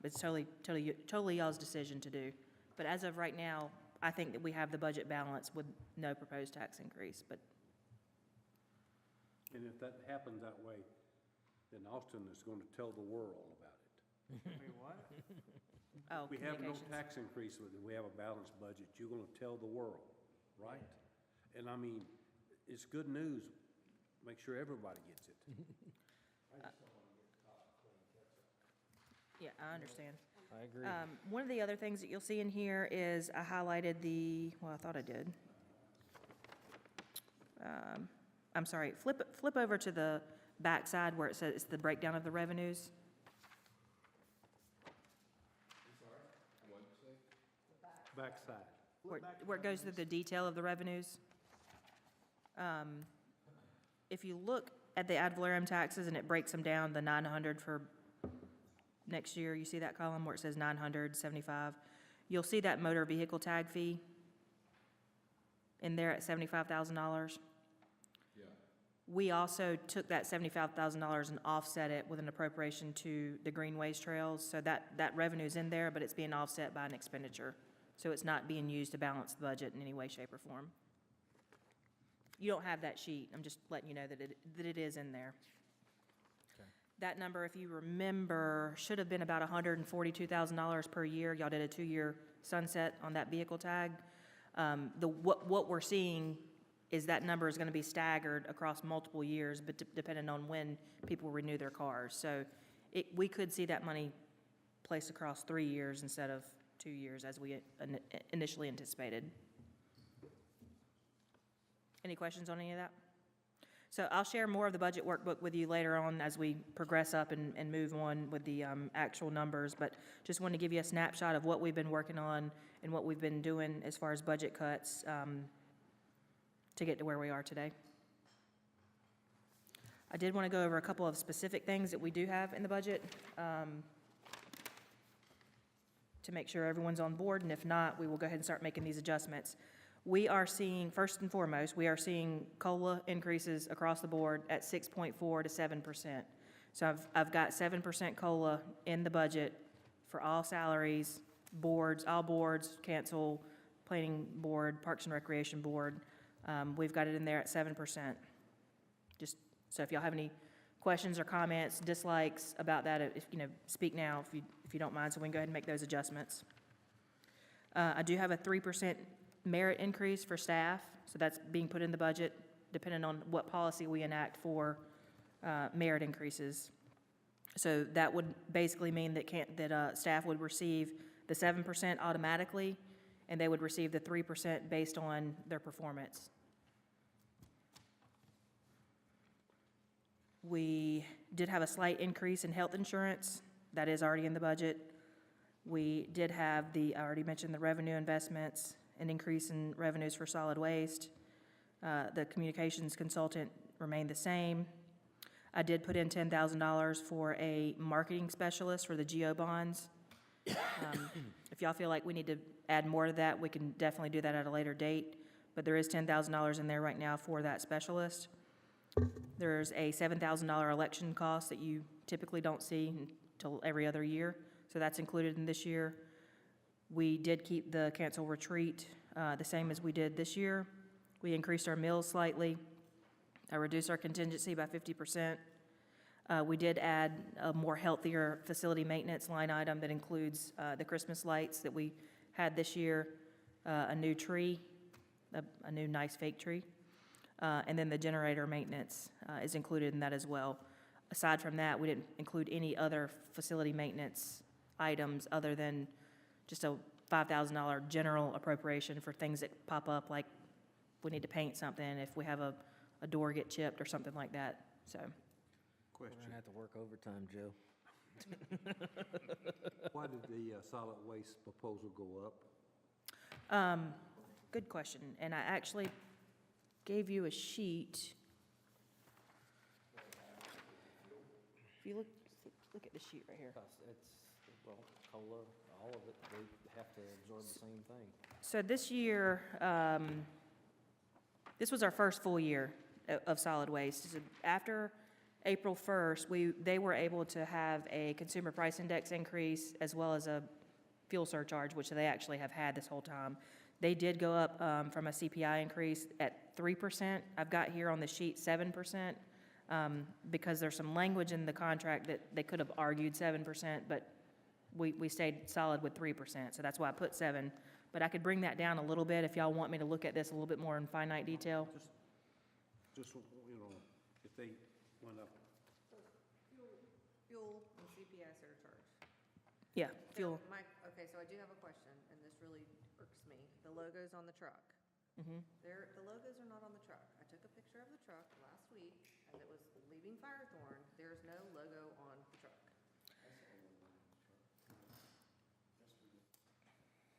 It's totally y'all's decision to do. But as of right now, I think that we have the budget balance with no proposed tax increase, but And if that happens that way, then Austin is gonna tell the world about it. oh, We have no communications. tax increase, we have a balanced budget, you're gonna tell the world, right? And I mean, it's good news, make sure everybody gets it. Yeah, I understand. I agree. One of the other things that you'll see in here is I highlighted I thought I did. I'm sorry, flip over to the backside where it says it's the breakdown of the revenues. Backside. Where it goes through the detail of the revenues. If you look at the ad valorem taxes and it breaks them down, the 900 for next year, you see that column where it says 975. You'll see that motor vehicle tag fee in there at $75,000. Yeah. We also took that $75,000 and offset it with an appropriation to the greenways trails. So that revenue's in there, but it's being offset by an expenditure. So it's not being used to balance the budget in any way, shape, or form. You don't have that sheet. I'm just letting you know that it is in there. That number, if you remember, should have been about $142,000 per year. Y'all did a 2-year sunset on that vehicle tag. What we're seeing is that number is going to be staggered across multiple years, but depending on when people renew their cars. So we could see that money placed across 3 years instead of 2 years as we initially anticipated. Any questions on any of that? So I'll share more of the budget workbook with you later on as we progress up and move on with the actual numbers, but just wanted to give you a snapshot of what we've been working on and what we've been doing as far as budget cuts to get to where we are today. I did want to go over a couple of specific things that we do have in the budget to make sure everyone's on board, and if not, we will go ahead and start making these adjustments. We are seeing, first and foremost, we are seeing COLA increases across the board at 6.4 to 7%. So I've got 7% COLA in the budget for all salaries, boards, all boards, council, planning board, Parks and Recreation Board. We've got it in there at 7%. Just, so if y'all have any questions or comments, dislikes about that, if, speak now if you don't mind, so we can go ahead and make those adjustments. I do have a 3% merit increase for staff, so that's being put in the budget, depending on what policy we enact for merit increases. So that would basically mean that staff would receive the 7% automatically, and they would receive the 3% based on their performance. We did have a slight increase in health insurance. That is already in the budget. We did have I already mentioned the revenue investments, an increase in revenues for solid waste. The communications consultant remained the same. I did put in $10,000 for a marketing specialist for the GEO bonds. If y'all feel like we need to add more to that, we can definitely do that at a later date, but there is $10,000 in there right now for that specialist. There's a $7,000 election cost that you typically don't see until every other year, so that's included in this year. We did keep the cancel retreat the same as we did this year. We increased our mills slightly. I reduced our contingency by 50%. We did add a more healthier facility maintenance line item that includes the Christmas lights that we had this year, a new tree, a new nice fake tree, and then the generator maintenance is included in that as well. Aside from that, we didn't include any other facility maintenance items other than just a $5,000 general appropriation for things that pop up, like we need to paint something, if we have a door get chipped or something like that, so. We're gonna have to work overtime, Joe. Why did the solid waste proposal go up? Good question, and I actually gave you a sheet. If you look at the sheet right here. Well, COLA, all of it, they have to absorb the same thing. So this year, this was our first full year of solid waste. So after April 1st, they were able to have a consumer price index increase as well as a fuel surcharge, which they actually have had this whole time. They did go up from a CPI increase at 3%. I've got here on the sheet 7%, because there's some language in the contract that they could have argued 7%, but we stayed solid with 3%, so that's why I put 7. But I could bring that down a little bit if y'all want me to look at this a little bit more in finite detail. Just, if they went up. Fuel and CPI surcharge. Yeah, fuel. Okay, so I do have a question, and this really irks me. The logo's on the truck. The logos are not on the truck. I took a picture of the truck last week as it was leaving Firethorn. There's no logo on the truck.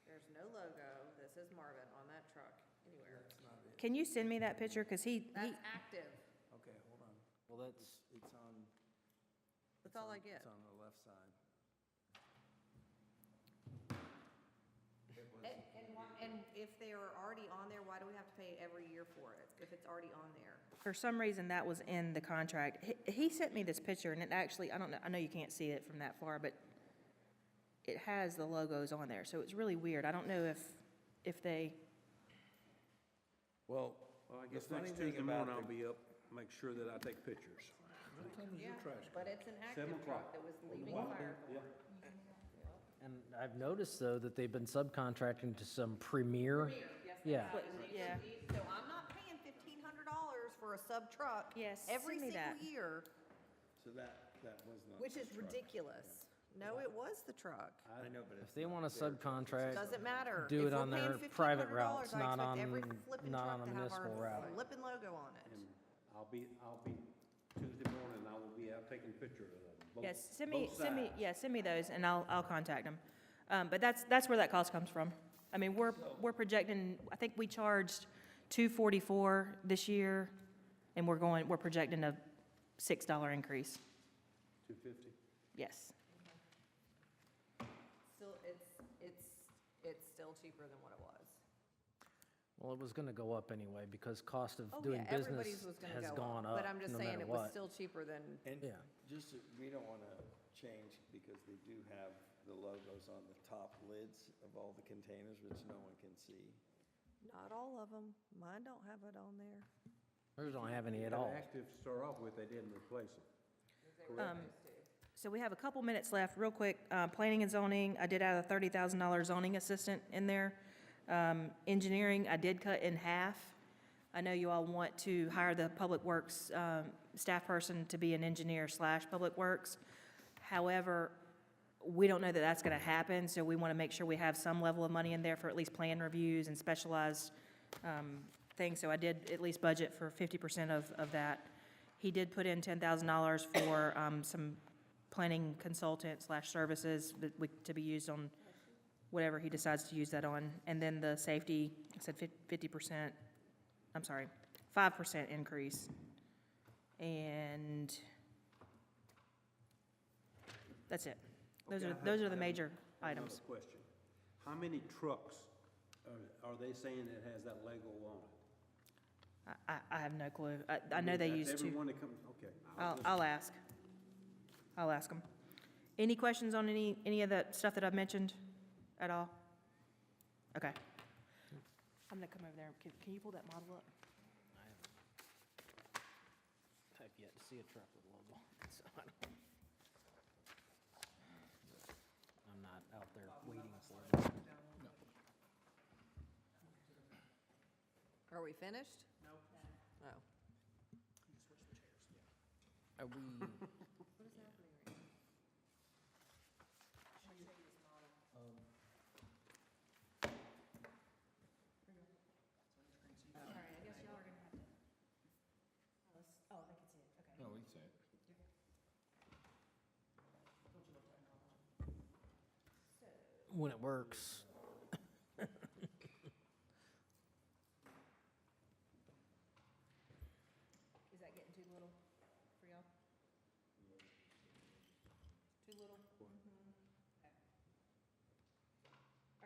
There's no logo that says Marvin on that truck anywhere. Can you send me that picture? Because That's active. Okay, hold on. Well, that's, It's on. That's all I get. It's on the left side. And if they are already on there, why do we have to pay every year for it if it's already on there? For some reason, that was in the contract. He sent me this picture, and it actually, I don't know, I know you can't see it from that far, but it has the logos on there, so it's really weird. I don't know if they, Well, Well, I the guess funny next thing Tuesday morning about I'll be up, make sure that I take pictures. Yeah, but it's an active 7 o'clock. truck that was leaving Firethorn. and I've noticed, though, that they've been subcontracting to some premier. Yeah. yeah. So I'm not paying $1,500 for a sub truck. Yes, Every send me single that. year, So that was not. which the is truck. ridiculous. No, it was the truck. I know, but If they want to subcontract, Doesn't matter. do If it we're on paying their private $1,500, routes, I not expect on, every flipping not truck on a to have our municipal route. flipping logo on it. And I'll be Tuesday morning, I will be out taking pictures of them. both- Yes, send me those, and I'll contact them. But that's where that cost comes from. I mean, we're projecting, I think we charged $244 this year, and we're projecting a $6 increase. 250. Yes. Still, it's still cheaper than what it was. Well, it was going to go up anyway because cost of Oh, doing yeah, everybody's business was gonna has go gone up, up, but I'm just no saying matter it was what. still cheaper than, And Yeah. just, we don't want to change because they do have the logos on the top lids of all the containers, which no one can see. not all of them. Mine don't have it on there. Hers don't have any at Had all. active to start off with, they didn't replace them. So we have a couple minutes left, real quick. Planning and zoning, I did add a $30,000 zoning assistant in there. Engineering, I did cut in half. I know you all want to hire the Public Works staff person to be an engineer / Public Works. However, we don't know that that's going to happen, so we want to make sure we have some level of money in there for at least plan reviews and specialized things. So I did at least budget for 50% of that. He did put in $10,000 for some planning consultant / services to be used on whatever he decides to use that on. And then the safety, I said 50%, I'm sorry, 5% increase. And that's it. Those are the major items. Another question. How many trucks are they saying that has that Lego on it? I have no clue. I know they use That's two. everyone that comes, okay. I'll ask. I'll ask them. Any questions on any of the stuff that I've mentioned at all? Okay. I'm gonna come over there. Can you pull that model up? I haven't typed yet to see a truck with logo, so I don't. I'm not out there waiting for it. Are we finished? No. Oh. Are we? No, we can say it. When it works. Is that getting too little for y'all? Too little? Okay.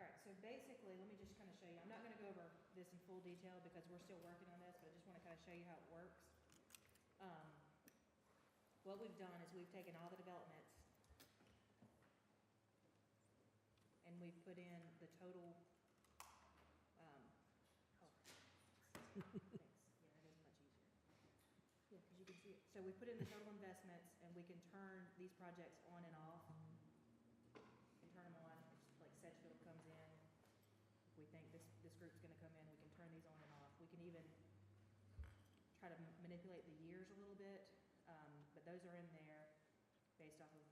All right, so basically, let me just kind of show you. I'm not going to go over this in full detail because we're still working on this, but I just want to kind of show you how it works. What we've done is we've taken all the developments and we've put in the total, thanks, yeah, that is much easier. Yeah, because you can see it. So we put in the total investments and we can turn these projects on and off. We can turn them on, it's like Sedgefield comes in. If we think this group's gonna come in, we can turn these on and off. We can even try to manipulate the years a little bit. But those are in there based off of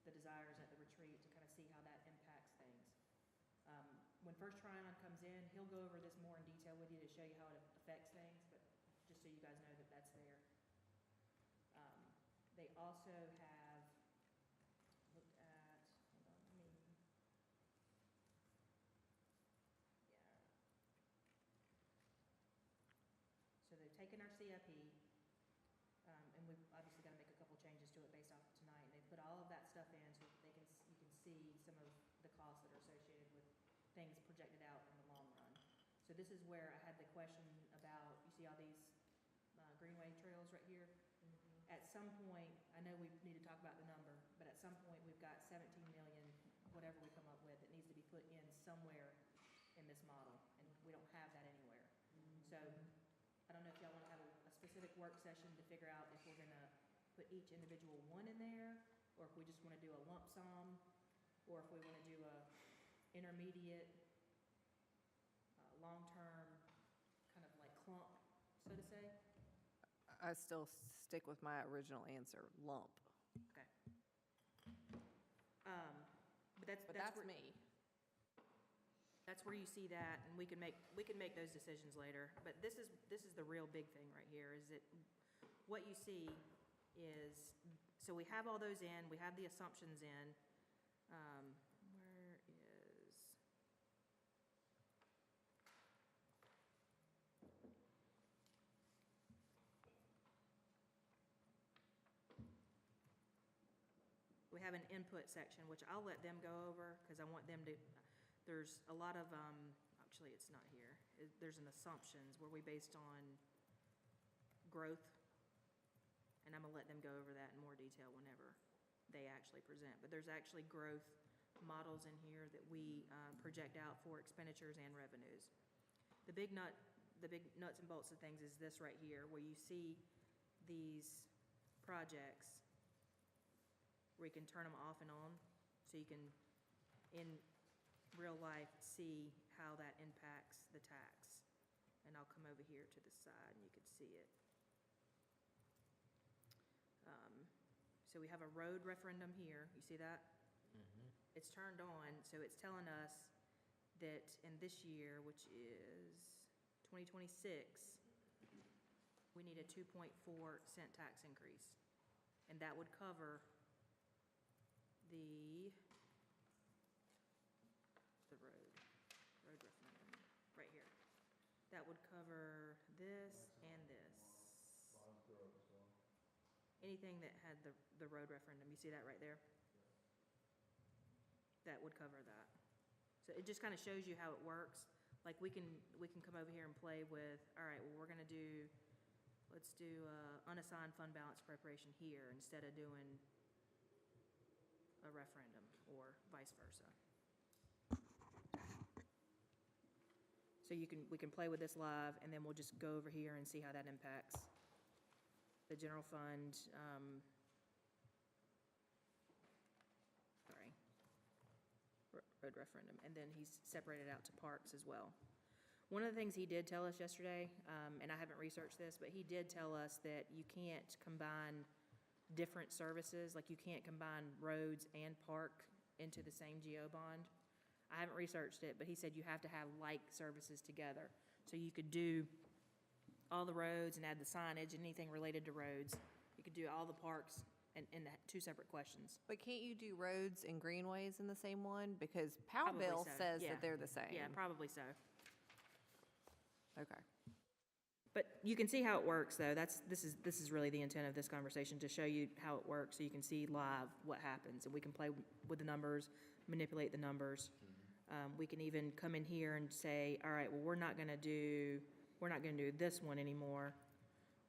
the desires at the retreat to kind of see how that impacts things. When First Tryon comes in, he'll go over this more in detail with you to show you how it affects things, but just so you guys know that that's there. They also have looked at, hold on, let me, yeah. So they've taken our CIP, and we've obviously got to make a couple changes to it based off of tonight. And they put all of that stuff in so that you can see some of the costs that are associated with things projected out in the long run. So this is where I had the question about, you see all these greenway trails right here? At some point, I know we need to talk about the number, but at some point, we've got 17 million, whatever we come up with, that needs to be put in somewhere in this model, and we don't have that anywhere. So I don't know if y'all want to have a specific work session to figure out if we're gonna put each individual one in there, or if we just wanna do a lump sum, or if we wanna do a intermediate, long-term, kind of like clump, so to say. I still stick with my original answer, lump. Okay. But that's That's where, me. that's where you see that, and we can make those decisions later. But this is the real big thing right here, is that what you see is, so we have all those in, we have the assumptions in. Where is, we have an input section, which I'll let them go over, because I want them to, there's a lot of, actually, it's not here. There's an assumptions where we based on growth, and I'm gonna let them go over that in more detail whenever they actually present. But there's actually growth models in here that we project out for expenditures and revenues. The big nuts and bolts of things is this right here, where you see these projects where you can turn them off and on, so you can, in real life, see how that impacts the tax. And I'll come over here to the side and you can see it. So we have a road referendum here, you see that? It's turned on, so it's telling us that in this year, which is 2026, we need a 2.4 cent tax increase. And that would cover the road referendum, right here. That would cover this and this. Anything that had the road referendum, you see that right there? That would cover that. So it just kind of shows you how it works. Like, we can come over here and play with, all right, well, let's do unassigned fund balance preparation here instead of doing a referendum, or vice versa. So we can play with this live, and then we'll just go over here and see how that impacts the general fund, road referendum, and then he's separated out to parks as well. One of the things he did tell us yesterday, and I haven't researched this, but he did tell us that you can't combine different services, like you can't combine roads and park into the same GO bond. I haven't researched it, but he said you have to have like services together. So you could do all the roads and add the signage, anything related to roads. You could do all the parks in the two separate questions. But can't you do roads and greenways in the same one? Because Powell Probably Bill so, says yeah. that they're the same. Yeah, probably so. Okay. But you can see how it works, though. This is really the intent of this conversation, to show you how it works, so you can see live what happens, and we can play with the numbers, manipulate the numbers. We can even come in here and say, all right, well, we're not gonna do this one anymore.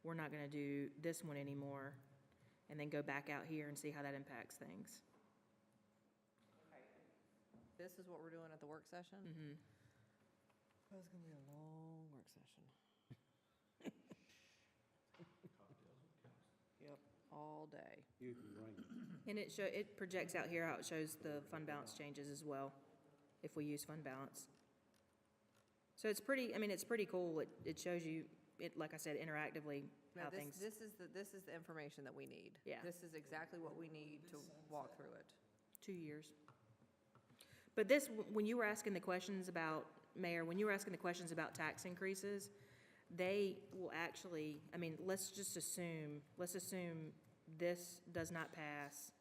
We're not gonna do this one anymore, and then go back out here and see how that impacts things. This is what we're doing at the work session? Mm-hmm. It's gonna be a long work session. Yep, all day. You can bring it. And it projects out here how it shows the fund balance changes as well, if we use fund balance. So it's pretty cool. It shows you, like I said, interactively No, how things. this is the information that we need. Yeah. This is exactly what we need to walk through it. 2 years. But this, when you were asking the questions about, Mayor, when you were asking the questions about tax increases, they will actually, let's assume this does not pass,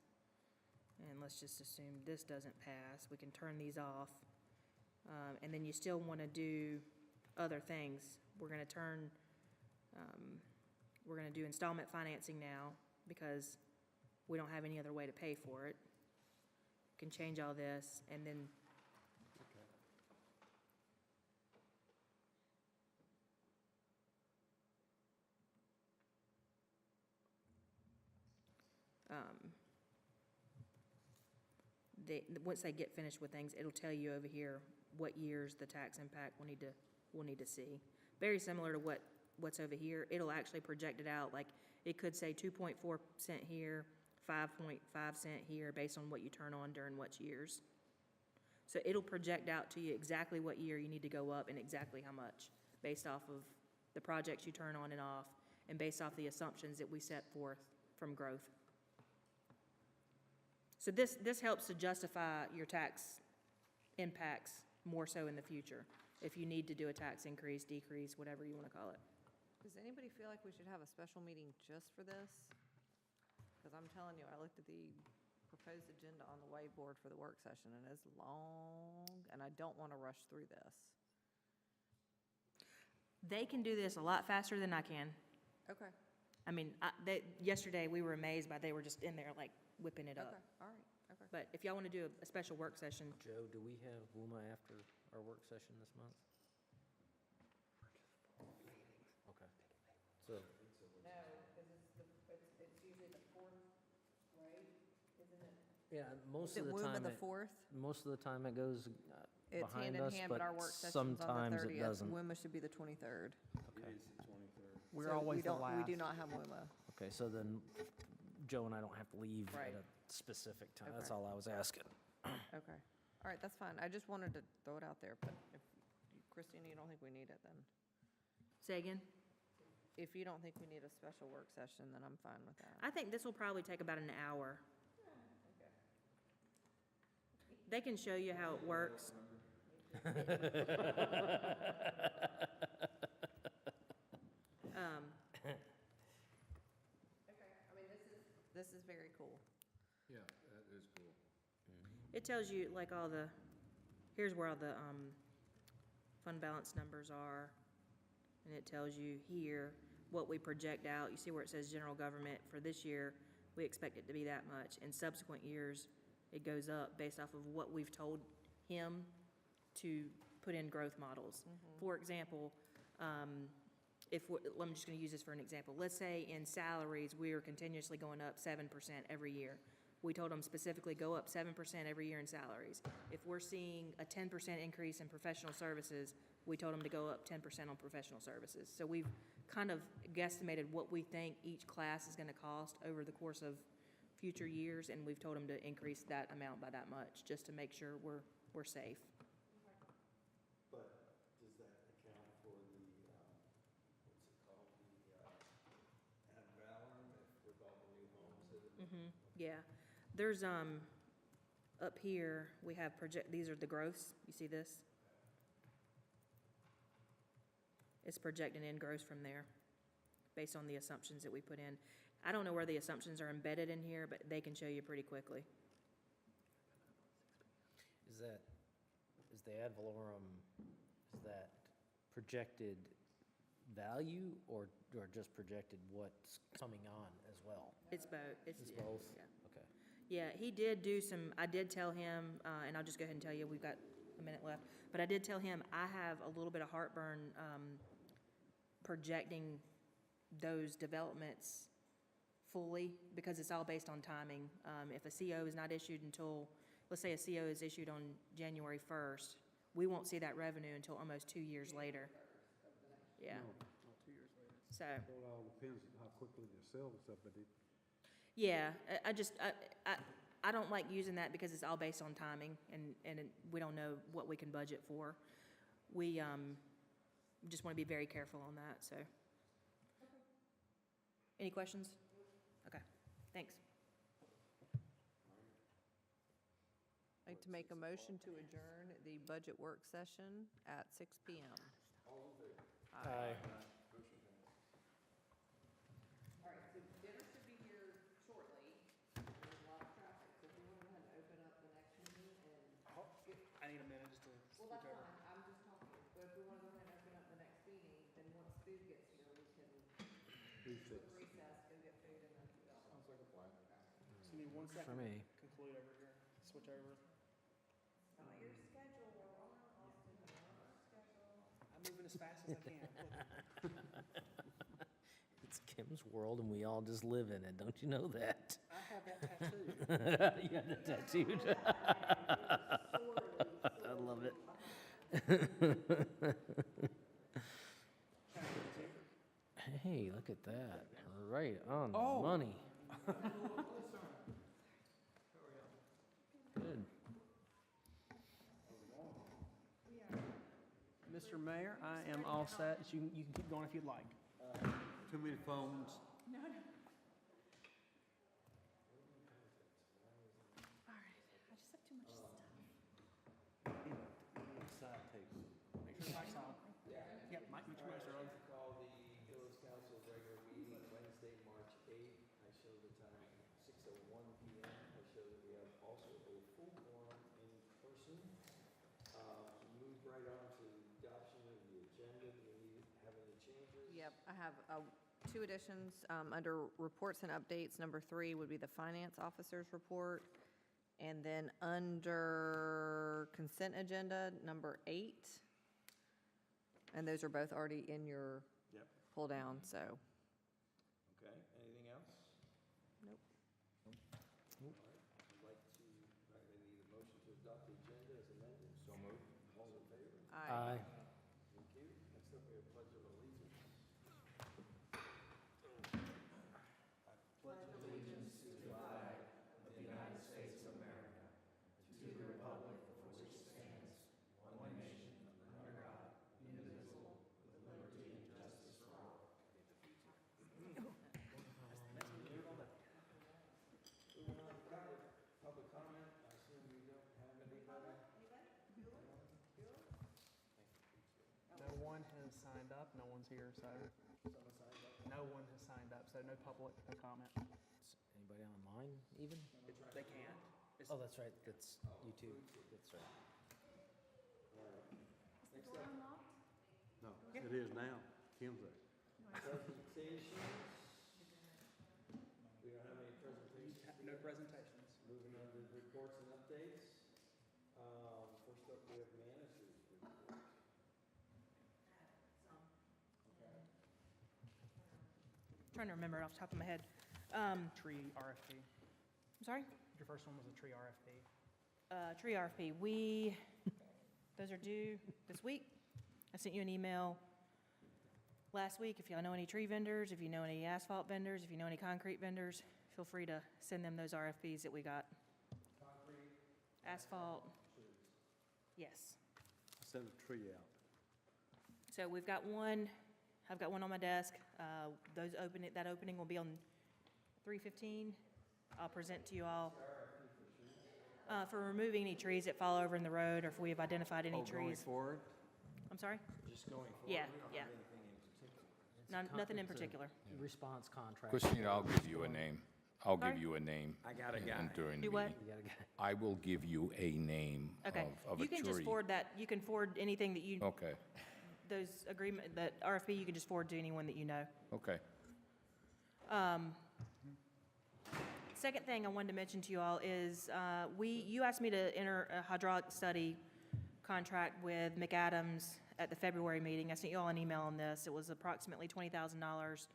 and let's just assume this doesn't pass. We can turn these off. And then you still want to do other things. We're going to do installment financing now because we don't have any other way to pay for it. Can change all this, and then once they get finished with things, it'll tell you over here what years the tax impact we'll need to see. Very similar to what's over here. It'll actually project it out, like it could say 2.4% here, 5.5 cent here, based on what you turn on during which years. So it'll project out to you exactly what year you need to go up and exactly how much, based off of the projects you turn on and off, and based off the assumptions that we set forth from growth. So this helps to justify your tax impacts more so in the future, if you need to do a tax increase, decrease, whatever you want to call it. Does anybody feel like we should have a special meeting just for this? Because I'm telling you, I looked at the proposed agenda on the whiteboard for the work session, and it's long, and I don't want to rush through this. They can do this a lot faster than I can. Okay, Yesterday, we were amazed by, they were just in there like whipping it okay, up. all right, okay. But if y'all want to do a special work session, Joe, do we have WUMA after our work session this month? Okay. So, No, because it's usually the fourth, right? Isn't it? yeah, most Is of it the WUMA time, the fourth? most of the time it goes It's hand behind in us, hand, but but our work session's on the sometimes 30th. it doesn't. WUMA should be the 23rd. Okay. It is the 23rd. We're So always the last. We do not have WUMA. Okay, so then Joe and I don't have to leave Right. at a specific time. That's Okay. all I was asking. Okay, all right, that's fine. I just wanted to throw it out there, but if, Christina, you don't think we need it, then, say again. if you don't think we need a special work session, then I'm fine with that. I think this will probably take about an hour. They can show you how it works. This is very cool. Yeah, that is cool. It tells you like all the, here's where all the, fund balance numbers are. And it tells you here what we project out. You see where it says general government for this year, we expect it to be that much. In subsequent years, it goes up based off of what we've told him to put in growth models. For example, I'm just gonna use this for an example. Let's say in salaries, we are continuously going up 7% every year. We told them specifically, go up 7% every year in salaries. If we're seeing a 10% increase in professional services, we told them to go up 10% on professional services. So we've kind of guesstimated what we think each class is gonna cost over the course of future years, and we've told them to increase that amount by that much, just to make sure we're safe. But does that account for the, what's it called, the ad valorem, with all the new homes that have Yeah, there's, up here, we have these are the growths, you see this? It's projecting in growth from there, based on the assumptions that we put in. I don't know where the assumptions are embedded in here, but they can show you pretty quickly. Is the ad valorem, is that projected value or just projected what's coming on as well? It's both. It's both? Yeah. Okay. Yeah, he did do some, I did tell him, and I'll just go ahead and tell you, we've got a minute left, but I did tell him I have a little bit of heartburn projecting those developments fully, because it's all based on timing. If a CO is not issued until, let's say a CO is issued on January 1st, we won't see that revenue until almost 2 years later. Yeah, No, not 2 years later. so. Well, it all depends on how quickly they sell and stuff, but it, Yeah, I don't like using that because it's all based on timing, and we don't know what we can budget for. We just want to be very careful on that, so. Any questions? Okay, thanks. I'd like to make a motion to adjourn the budget work session at 6 PM. Aye. All right, so dinner should be here shortly. There's a lot of traffic, so if you want to go ahead and open up the next meeting and I need a minute just to well, that's fine, I'm just talking, but if we want to go ahead and open up the next meeting, then once food gets here, we can recess. recess, go get food, and then go. Sounds like a plan. Just give me 1 second. For me. Conclude over here, switch over. Not your schedule, we're on Austin, we're on our schedule. I'm moving as fast as I can. It's Kim's world and we all just live in it, don't you know that? I have that tattoo. You have it tattooed. I love it. Hey, look at that. Right on the money. Good. Mr. Mayor, I am all set. You can keep going if you'd like. Too many phones. Side table. Make sure the mic's on. Yep, mic, make sure the mic's on. Call the village council regular meeting Wednesday, March 8th. I show the time 6:01 PM. I show that we have also a full quorum in person. Move right on to adoption of the agenda. Do we need, have any changes? Yep, I have two additions. Under reports and updates, number 3 would be the finance officer's report. And then under consent agenda, number 8. And those are both already in your Yep. pull down, so. Okay, anything else? Nope. All right, I'd like to, I need a motion to adopt the agenda as amended. So moved. All in favor? Aye. Thank you. Next up, we have pledge of allegiance. Public comment, I assume we don't have anybody? No one has signed up, no one's here, so. Someone signed up? No no one has signed up, so no public comment. Anybody online even? They can't. Oh, that's right, that's YouTube, that's right. No, it is now. Kim's there. Presentations. We don't have any presentations. No presentations. Moving on to reports and updates. First up, we have managers report. Trying to remember it off the top of my head. Tree RFP. I'm sorry? Your first one was a tree RFP. Tree RFP, those are due this week. I sent you an email last week. If y'all know any tree vendors, if you know any asphalt vendors, if you know any concrete vendors, feel free to send them those RFPs that we got. Asphalt, yes. Send a tree out. So we've got one, I've got one on my desk. That opening will be on 3/15. I'll present to you all. For removing any trees that fall over in the road, or if we have identified any Oh, going trees. forward? I'm sorry? Just going forward? Yeah, We don't yeah. have anything in particular. Nothing in It's a particular. Response contract. Christina, I'll give you a name. I'll Sorry? give you a name. I got a and- guy. and during the Do what? meeting. You gotta get, I will give you a name Okay. of a You can just tree. forward that, you can forward anything that you, Okay, those agreement, that RFP, you can just forward to anyone that you know. okay. Second thing I wanted to mention to you all is, you asked me to enter a hydraulic study contract with McAdams at the February meeting. I sent you all an email on this. It was approximately $20,000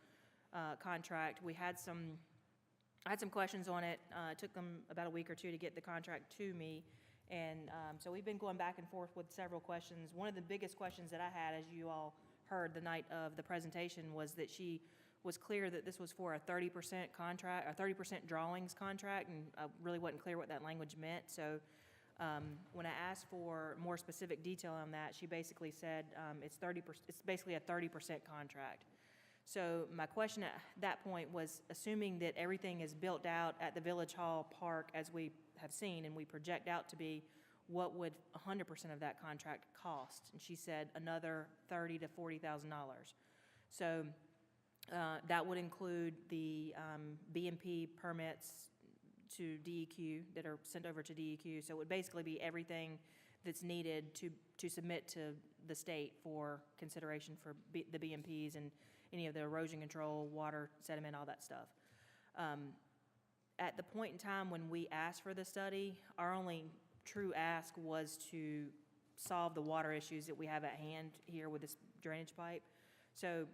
contract. I had some questions on it. It took them about a week or two to get the contract to me. And so we've been going back and forth with several questions. One of the biggest questions that I had, as you all heard the night of the presentation, was that she was clear that this was for a 30% contract, a 30% drawings contract, and I really wasn't clear what that language meant. So when I asked for more specific detail on that, she basically said it's basically a 30% contract. So my question at that point was, assuming that everything is built out at the Village Hall Park as we have seen and we project out to be, what would 100% of that contract cost? And she said another $30,000 to $40,000. So that would include the BMP permits to DEQ that are sent over to DEQ. So it would basically be everything that's needed to submit to the state for consideration for the BMPs and any of the erosion control, water, sediment, all that stuff. At the point in time when we asked for the study, our only true ask was to solve the water issues that we have at hand here with this drainage pipe. So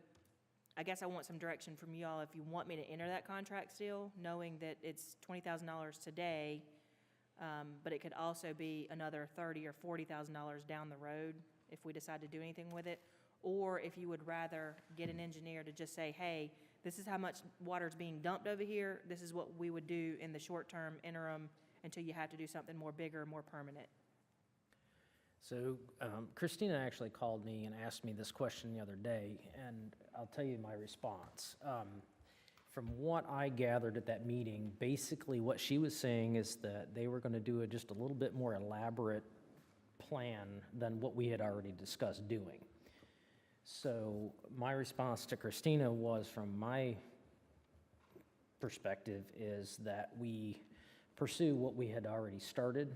I guess I want some direction from y'all if you want me to enter that contract still, knowing that it's $20,000 today, but it could also be another $30,000 or $40,000 down the road if we decide to do anything with it. Or if you would rather get an engineer to just say, hey, this is how much water is being dumped over here. This is what we would do in the short-term interim until you have to do something more bigger, more permanent. so Christina actually called me and asked me this question the other day, and I'll tell you my response. From what I gathered at that meeting, basically what she was saying is that they were going to do just a little bit more elaborate plan than what we had already discussed doing. So my response to Christina was, from my perspective, is that we pursue what we had already started.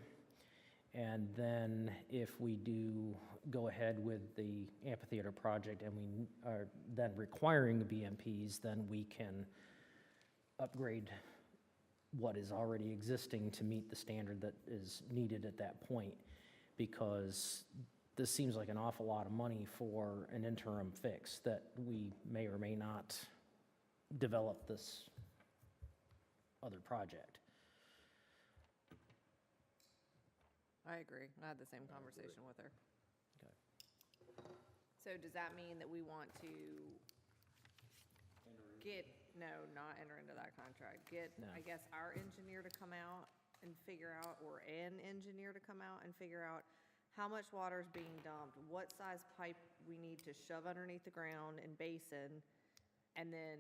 And then if we do go ahead with the amphitheater project and we are then requiring the BMPs, then we can upgrade what is already existing to meet the standard that is needed at that point. Because this seems like an awful lot of money for an interim fix that we may or may not develop this other project. I agree. I had the same conversation with her. Okay. So does that mean that we want to not enter into that contract? No. I guess, our engineer to come out and figure out, or an engineer to come out and figure out how much water is being dumped, what size pipe we need to shove underneath the ground and basin, and then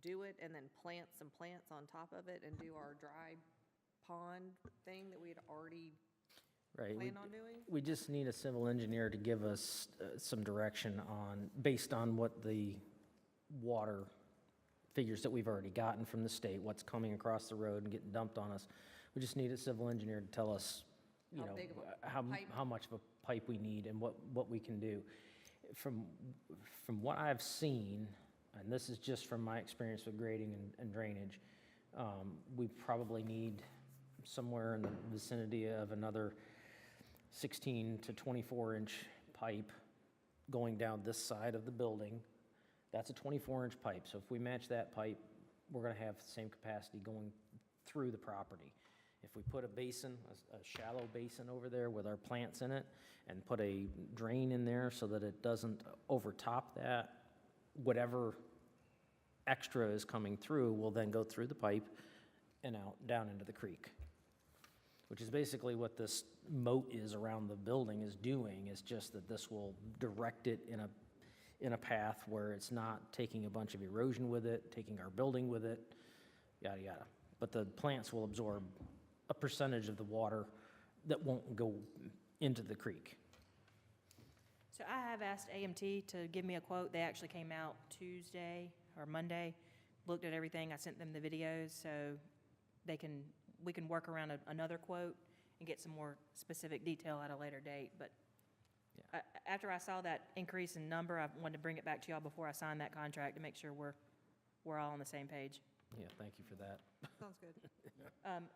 do it, and then plant some plants on top of it and do our dry pond thing that we had already Right. planned on doing? We just need a civil engineer to give us some direction on, based on what the water figures that we've already gotten from the state, what's coming across the road and getting dumped on us. We just need a civil engineer to tell us, you How know, big of a pipe? how much of a pipe we need and what we can do. From what I've seen, and this is just from my experience with grading and drainage, we probably need somewhere in the vicinity of another 16 to 24-inch pipe going down this side of the building. That's a 24-inch pipe, so if we match that pipe, we're gonna have the same capacity going through the property. If we put a basin, a shallow basin over there with our plants in it, and put a drain in there so that it doesn't overtop that, whatever extra is coming through will then go through the pipe and out, down into the creek. Which is basically what this moat is around the building is doing, is just that this will direct it in a path where it's not taking a bunch of erosion with it, taking our building with it, yada, yada. But the plants will absorb a percentage of the water that won't go into the creek. So I have asked AMT to give me a quote. They actually came out Tuesday or Monday, looked at everything. I sent them the videos, so we can work around another quote and get some more specific detail at a later date. But after I saw that increase in number, I wanted to bring it back to y'all before I signed that contract to make sure we're all on the same page. Yeah, thank you for that. Sounds good.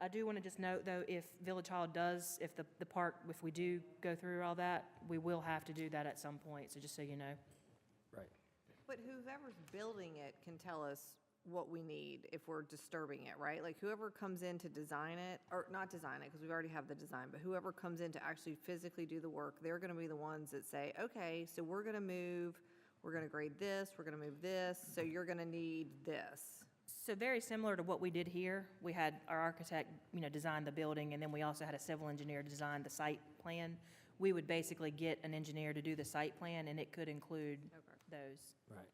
I do want to just note, though, if Village Hall does, if the park, if we do go through all that, we will have to do that at some point, so just so you know. Right. But whoever's building it can tell us what we need if we're disturbing it, right? Like whoever comes in to design it, or not design it, because we already have the design, but whoever comes in to actually physically do the work, they're gonna be the ones that say, okay, so we're gonna move, we're gonna grade this, we're gonna move this, so you're gonna need this. So very similar to what we did here, we had our architect, design the building, and then we also had a civil engineer design the site plan. We would basically get an engineer to do the site plan, and it could include those. Right.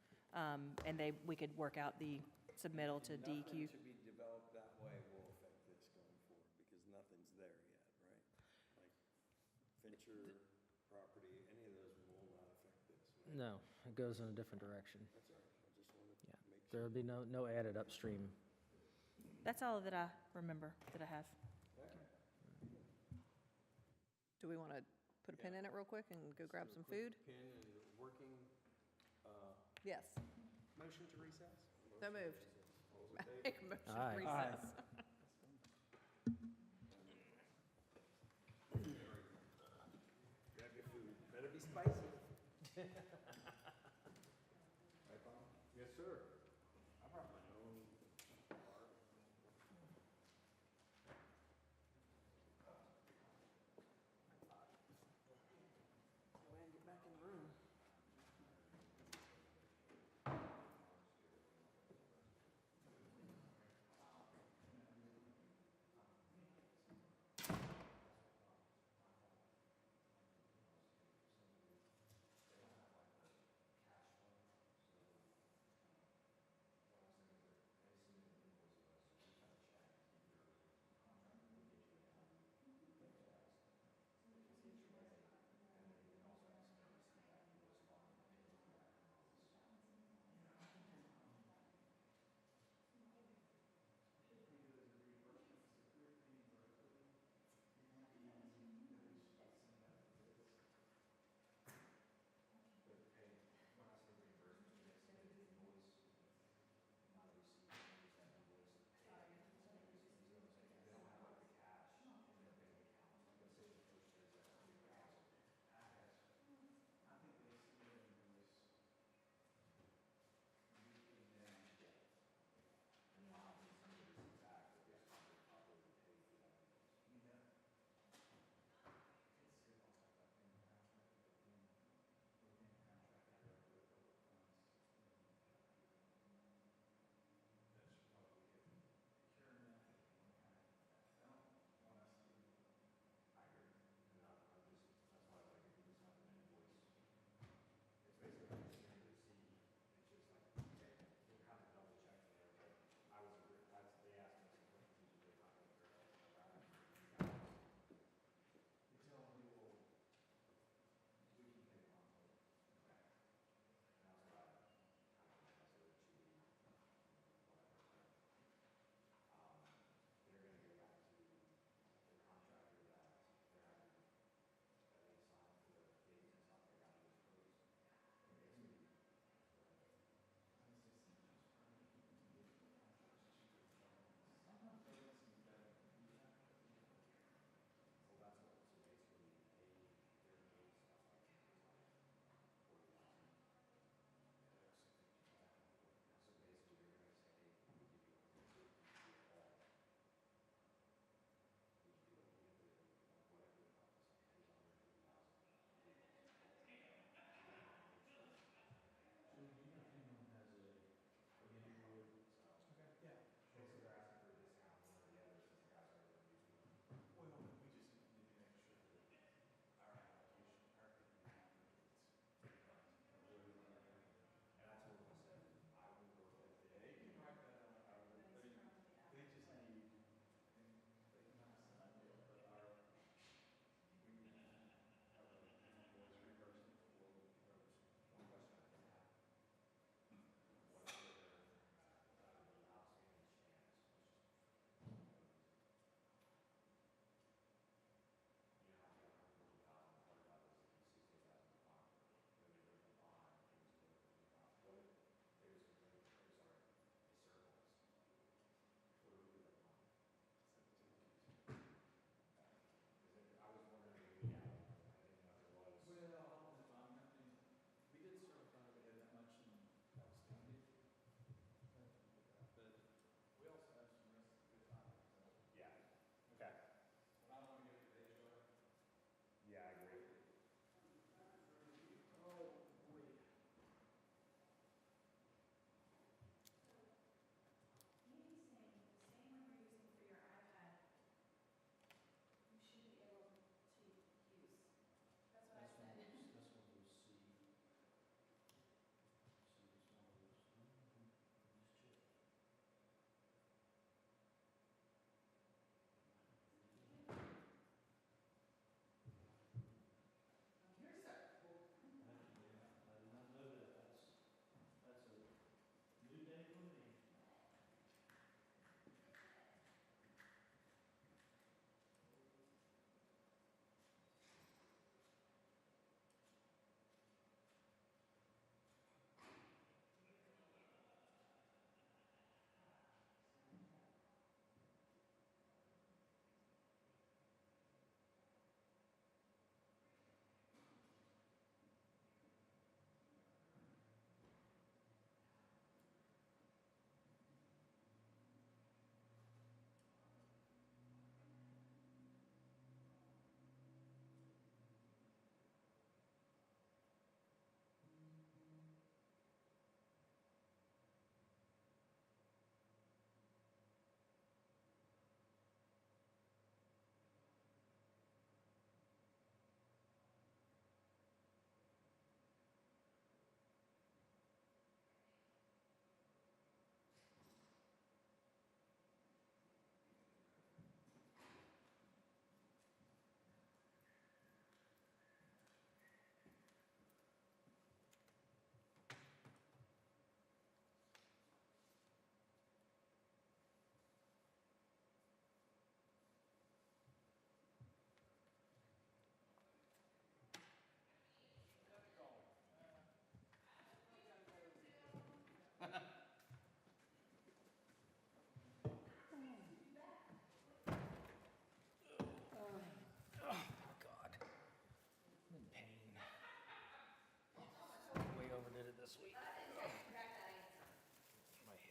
And we could work out the submittal to DEQ. Nothing to be developed that way will affect this going forward, because nothing's there yet, right? Like Fincher property, any of those will not affect this, right? No, it goes in a different direction. That's all right, I just wanted to Yeah, make sure. there'll be no added upstream. That's all that I remember that I have. Do we wanna put a pin in it real quick and go grab some food? Pin and working, Yes. Motion to recess? So moved. Make a motion to Aye. recess. grab your food, better be spicy. Yes, sir. I brought my own. Get back in the room.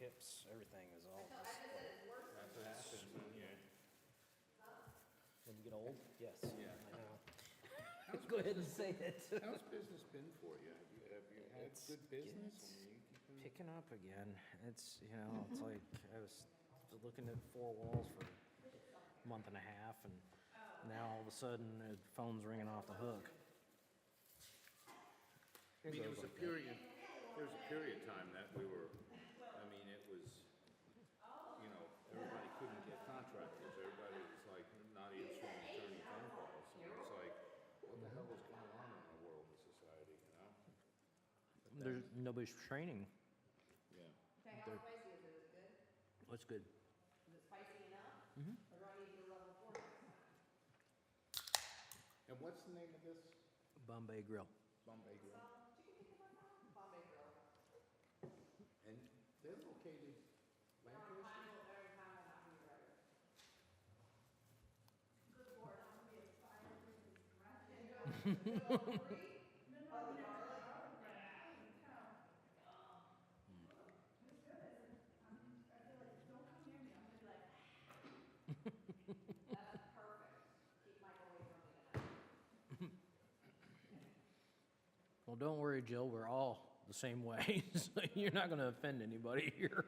hips, everything is all just, That's what happens when you, when you get old, yes, I know. Go ahead and say it. how's business been for you? Have you had It's good business? it's I mean, you keeping- Picking up again. It's, you know, it's like I was looking at four walls for a month and a half, and now all of a sudden the phone's ringing off the hook. I mean, there was a period of time that we were, I mean, it was, you know, everybody couldn't get contractors. Everybody was like not answering returning phone calls. And it was like, what the hell is going on in our world and society, you know? There's nobody's training. Yeah. Okay, how spicy is it? Is it good? What's good? Is it spicy enough? Or do I need to do level 4 next time? And what's the name of this? Bombay Grill. Bombay Grill. Bombay Grill. And they're located Lancaster? Well, don't worry, Jill, we're all the same way, so you're not gonna offend anybody here.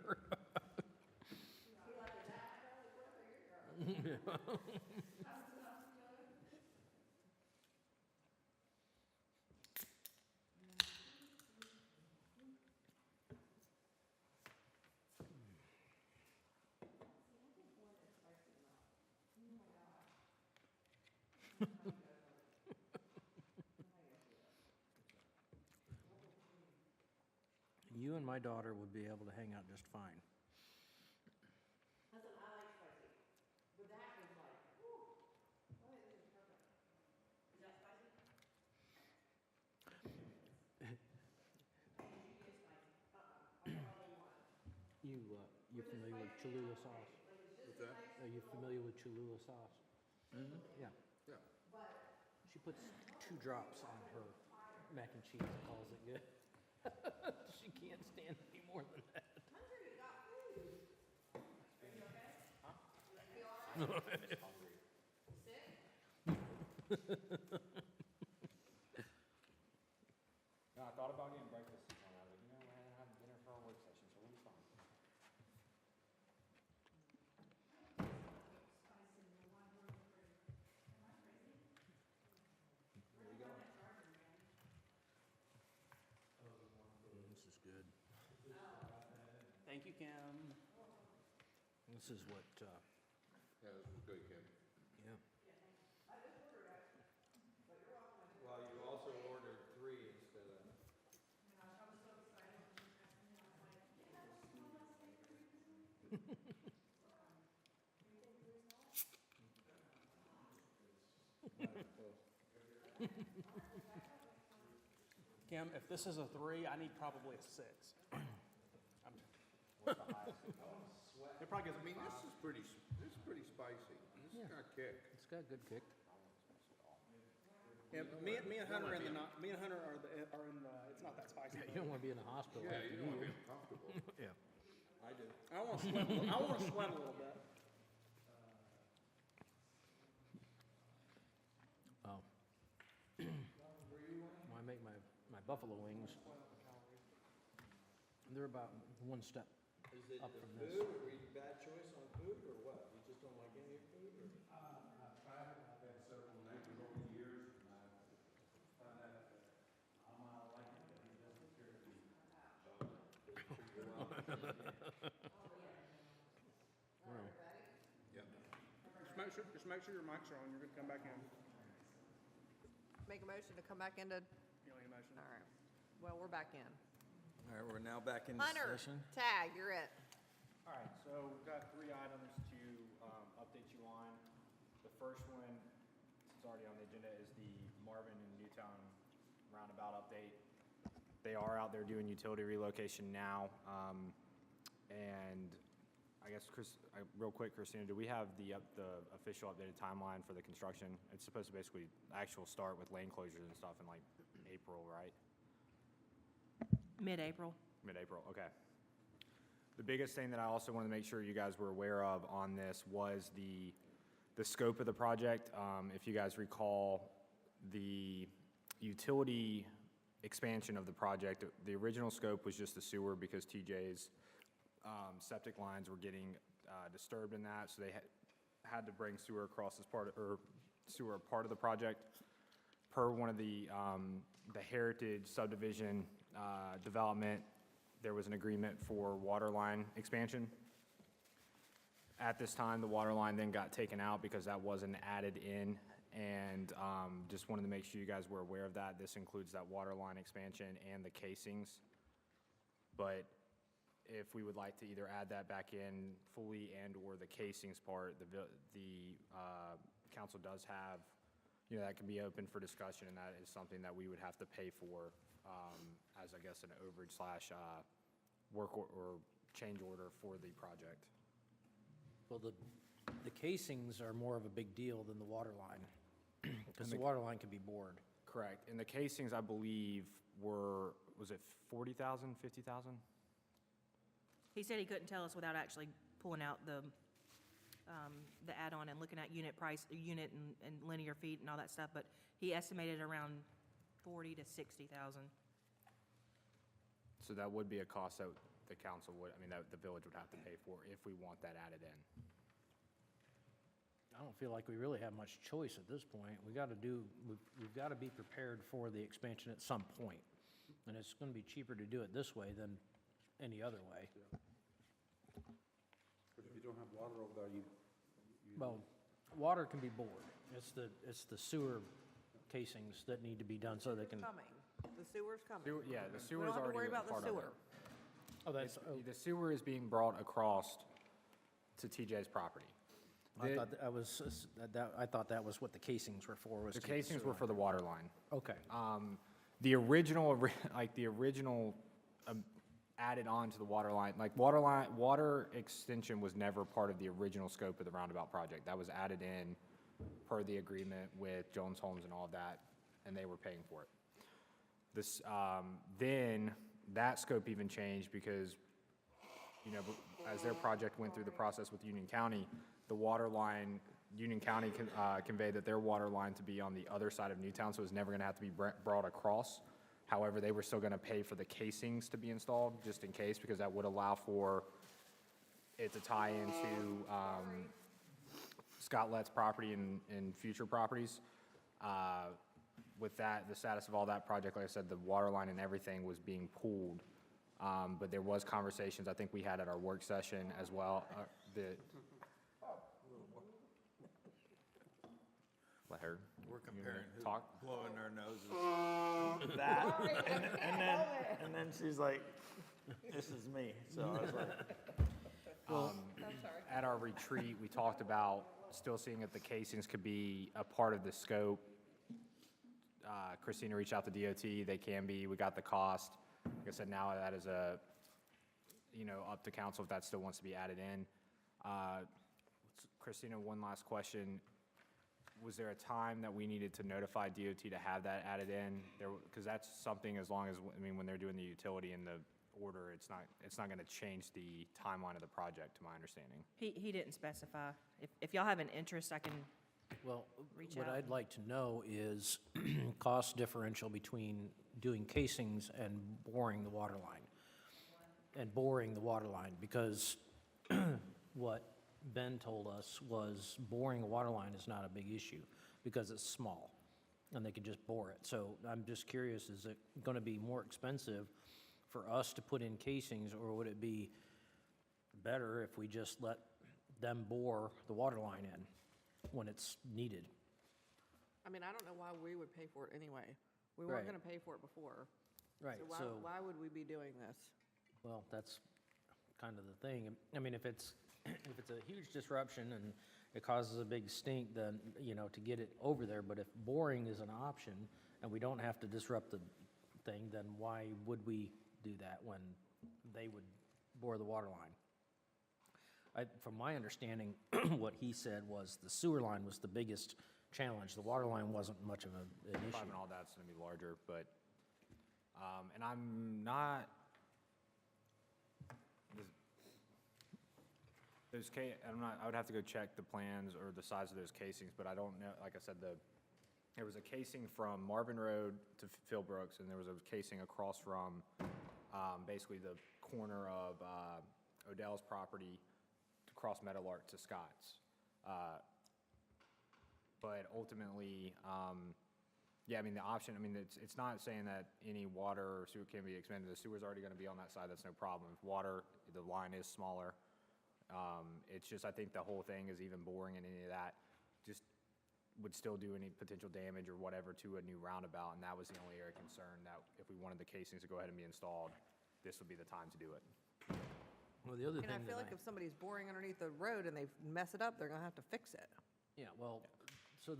You and my daughter would be able to hang out just fine. Listen, I like spicy. But that was like, whew. Boy, this is perfect. Is that spicy? You're familiar with Cholula sauce? What's that? Are you familiar with Cholula sauce? Mm-hmm. Yeah. Yeah. She puts 2 drops on her mac and cheese and calls it good. She can't stand any more than that. No, I thought about getting breakfast this morning. I was like, you know, we're gonna have dinner for our work session, so we'll be fine. This is good. Thank you, Kim. This is what, Yeah, this was good, Kim. yeah. Well, you also ordered 3 instead of. Kim, if this is a 3, I need probably a 6. It probably gives I me mean, 5. this is pretty spicy. This has got kick. It's got good kick. Yeah, me and Hunter are in the, me and Hunter are in the, it's not that spicy. You don't want to be in the hospital. Yeah, after you don't want to eat. be uncomfortable. Yeah. I do. I want to sweat, I want to sweat a little bit. Oh. When I make my buffalo wings, they're about 1 step Is it up the from this. food? Were you bad choice on food or what? You just don't like any of food or? I've tried it, I've had several neighbors over the years, and I found out that I might like it, but he doesn't care to eat. Well, Yeah. Just make sure your mics are on, you're good to come back in. Make a motion to come back into, You don't need a motion. all right. Well, we're back in. All right, we're now back in Hunter, session. tag, you're it. All right, so we've got 3 items to update you on. The first one, it's already on the agenda, is the Marvin and Newtown roundabout update. They are out there doing utility relocation now. And I guess, real quick, Christina, do we have the official updated timeline for the construction? It's supposed to basically actual start with lane closures and stuff in like April, right? Mid-April. Mid-April, okay. The biggest thing that I also wanted to make sure you guys were aware of on this was the scope of the project. If you guys recall, the utility expansion of the project, the original scope was just the sewer because TJ's septic lines were getting disturbed in that, so they had to bring sewer across as part of the project. Per one of the Heritage subdivision development, there was an agreement for water line expansion. At this time, the water line then got taken out because that wasn't added in, and just wanted to make sure you guys were aware of that. This includes that water line expansion and the casings. But if we would like to either add that back in fully and/or the casings part, the council does have, that can be open for discussion, and that is something that we would have to pay for as, I guess, an overage / work or change order for the project. Well, the casings are more of a big deal than the water line, because the water line can be bored. Correct. And the casings, I believe, was it 40,000, 50,000? He said he couldn't tell us without actually pulling out the add-on and looking at unit price, unit and linear feet and all that stuff, but he estimated around 40 to 60,000. So that would be a cost that the council would, that the village would have to pay for if we want that added in. I don't feel like we really have much choice at this point. We've got to be prepared for the expansion at some point. And it's going to be cheaper to do it this way than any other way. But if you don't have water over there, Well, water can be bored. It's the sewer casings that need to be done so they can. Coming. The sewer's coming. Yeah, the We sewer don't is have to already worry a about part the of it. sewer. Oh, that's, The sewer is being brought across to TJ's property. I thought that was what the casings were for, was The to get casings sewer were for the water line. Okay. The original, added on to the water line, water extension was never part of the original scope of the roundabout project. That was added in per the agreement with Jones Homes and all of that, and they were paying for it. Then that scope even changed because, as their project went through the process with Union County, the water line, Union County conveyed that their water line to be on the other side of Newtown, so it was never going to have to be brought across. However, they were still going to pay for the casings to be installed, just in case, because that would allow for it to tie into Scott Lett's property and future properties. With that, the status of all that project, like I said, the water line and everything was being pulled. But there was conversations I think we had at our work session as well. Let her. We're comparing who's talk. blowing their noses. That, and then she's like, this is me. So I was like, At our retreat, we talked about still seeing if the casings could be a part of the scope. Christina reached out to DOT, they can be, we got the cost. Like I said, now that is up to council if that still wants to be added in. Christina, one last question. Was there a time that we needed to notify DOT to have that added in? Because that's something, as long as, when they're doing the utility and the order, it's not going to change the timeline of the project, to my understanding. He didn't specify. If y'all have an interest, I can, Well, Reach what out. I'd like to know is cost differential between doing casings and boring the water line. Because what Ben told us was boring a water line is not a big issue because it's small and they can just bore it. So I'm just curious, is it going to be more expensive for us to put in casings, or would it be better if we just let them bore the water line in when it's needed? I don't know why we would pay for it anyway. We Right. weren't gonna pay for it before. Right, So why would we be doing this? Well, that's kind of the thing. If it's a huge disruption and it causes a big stink, then, to get it over there, but if boring is an option and we don't have to disrupt the thing, then why would we do that when they would bore the water line? From my understanding, what he said was the sewer line was the biggest challenge. The water line wasn't much of an issue. Five and all that's going to be larger, but, and I'm not, I would have to go check the plans or the size of those casings, but I don't know, like I said, there was a casing from Marvin Road to Philbrooks, and there was a casing across from, basically the corner of, Odell's property across Meadowlark to Scott's. But ultimately, yeah, I mean, the option, I mean, it's not saying that any water or sewer can be expended. The sewer's already gonna be on that side, that's no problem. If water, the line is smaller. It's just, I think the whole thing is even boring and any of that, just would still do any potential damage or whatever to a new roundabout, and that was the only area of concern, that if we wanted the casings to go ahead and be installed, this would be the time to do it. Well, the other And I thing feel that like if somebody's boring underneath the road and they mess it up, they're gonna have to fix it. Yeah, well, so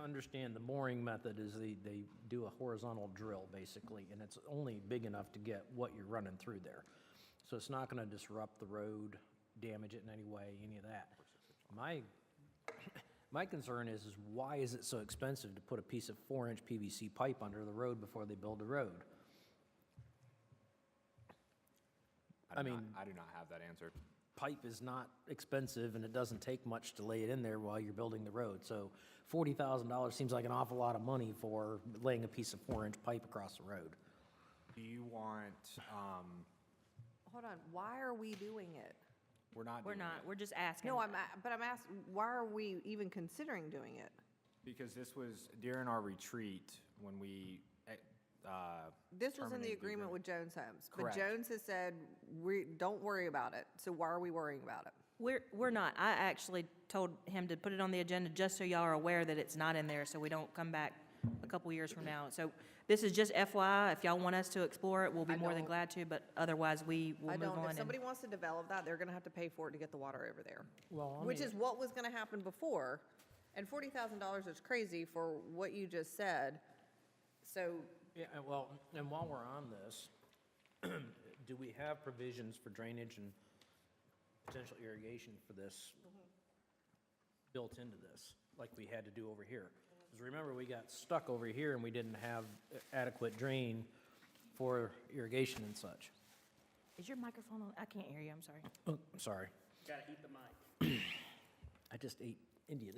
understand the mooring method is they do a horizontal drill, basically, and it's only big enough to get what you're running through there. So it's not gonna disrupt the road, damage it in any way, any of that. My concern is why is it so expensive to put a piece of 4-inch PVC pipe under the road before they build the road? I mean, I do not have that answer. pipe is not expensive, and it doesn't take much to lay it in there while you're building the road. So $40,000 seems like an awful lot of money for laying a piece of 4-inch pipe across the road. Do you want, Hold on, why are we doing it? we're not We're doing not, it. we're just asking. No, but I'm asking, why are we even considering doing it? Because this was during our retreat when we, This was in the terminated agreement with Jones Homes. But Correct. Jones has said, don't worry about it. So why are we worrying about it? We're not. I actually told him to put it on the agenda just so y'all are aware that it's not in there, so we don't come back a couple years from now. So this is just FYI. If y'all want us to explore it, we'll be I more than don't- glad to, but otherwise, we will I move don't, on. if and- somebody wants to develop that, they're gonna have to pay for it to get the water over there. Well, Which is what was gonna happen before, and $40,000 is crazy for what you just said. So, Yeah, well, and while we're on this, do we have provisions for drainage and potential irrigation for this built into this, like we had to do over here? Because remember, we got stuck over here and we didn't have adequate drain for irrigation and such. Is your microphone on? I can't hear you, I'm sorry. Oh, sorry. Gotta eat the mic. I just ate Indian.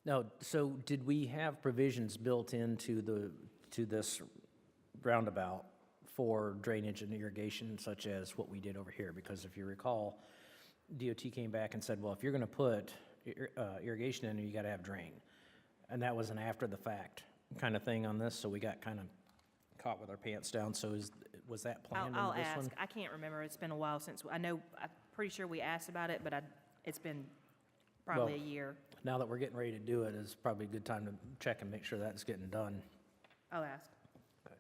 No, so did we have provisions built into this roundabout for drainage and irrigation such as what we did over here? Because if you recall, DOT came back and said, well, if you're gonna put irrigation in, you gotta have drain. And that was an after the fact kind of thing on this, so we got kind of caught with our pants down. So was that planned I'll into this one? ask. I can't remember. It's been a while since, I know, I'm pretty sure we asked about it, but it's been probably a Well- year. Now that we're getting ready to do it, is probably a good time to check and make sure that's getting done. I'll ask. Okay.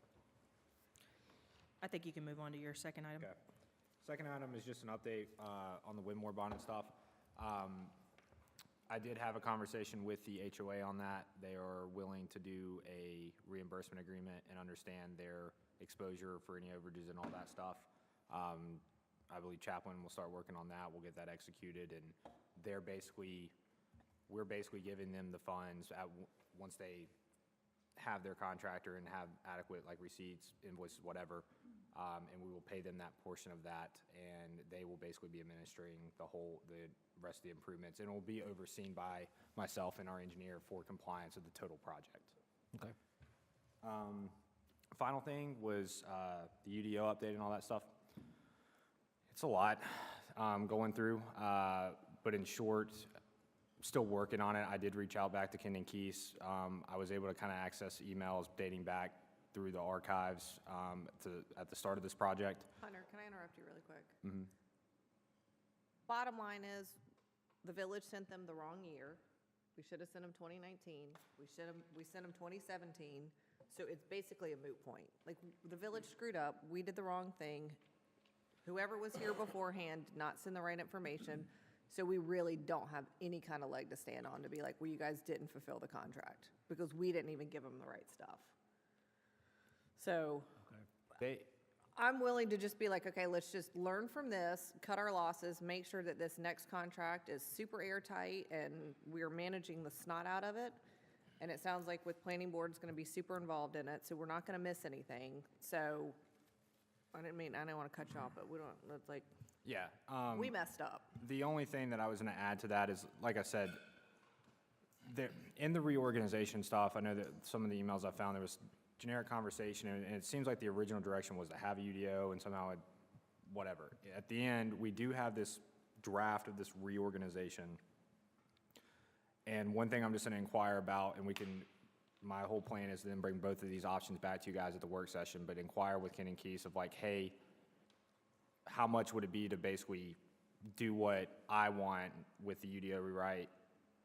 I think you can move on to your second item. Okay. Second item is just an update on the Winmore bond and stuff. I did have a conversation with the HOA on that. They are willing to do a reimbursement agreement and understand their exposure for any overages and all that stuff. I believe Chaplin will start working on that. We'll get that executed, and we're basically giving them the funds once they have their contractor and have adequate, like, receipts, invoices, whatever, and we will pay them that portion of that, and they will basically be administering the rest of the improvements, and it will be overseen by myself and our engineer for compliance of the total project. Okay. Final thing was the UDO update and all that stuff. It's a lot going through, but in short, still working on it. I did reach out back to Kendon Keys. I was able to kind of access emails dating back through the archives at the start of this project. Hunter, can I interrupt you really quick? Bottom line is, the village sent them the wrong year. We should have sent them 2019. We sent them 2017. So it's basically a moot point. Like, the village screwed up. We did the wrong thing. Whoever was here beforehand did not send the right information. So we really don't have any kind of leg to stand on to be like, well, you guys didn't fulfill the contract because we didn't even give them the right stuff. So I'm willing to just be like, okay, let's just learn from this, cut our losses, make sure that this next contract is super airtight and we're managing the snot out of it. And it sounds like with planning board's gonna be super involved in it, so we're not gonna miss anything. So, I didn't want to cut you off, but we don't, it's like, Yeah. We messed up. The only thing that I was going to add to that is, like I said, in the reorganization stuff, I know that some of the emails I found, there was generic conversation, and it seems like the original direction was to have a UDO, and somehow whatever. At the end, we do have this draft of this reorganization. And one thing I'm just going to inquire about, and my whole plan is to then bring both of these options back to you guys at the work session, but inquire with Ken and Keese of like, hey, how much would it be to basically do what I want with the UDO rewrite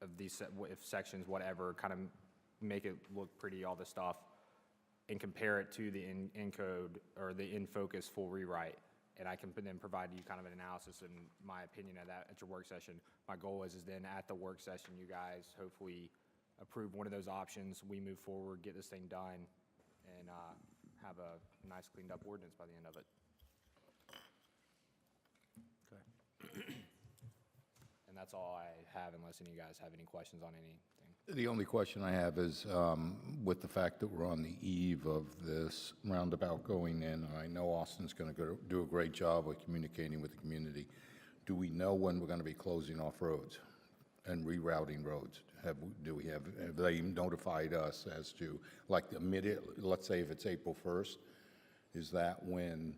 of these if sections, whatever, kind of make it look pretty, all this stuff, and compare it to the in code or the in focus full rewrite. And I can then provide you kind of an analysis and my opinion of that at your work session. My goal is then at the work session, you guys hopefully approve one of those options, we move forward, get this thing done, and have a nice cleaned up ordinance by the end of it. And that's all I have, unless any of you guys have any questions on anything. The only question I have is, with the fact that we're on the eve of this roundabout going in, and I know Austin's going to do a great job with communicating with the community, do we know when we're going to be closing off roads and rerouting roads? Have they notified us as to, like, the immediate, let's say if it's April 1st, is that when,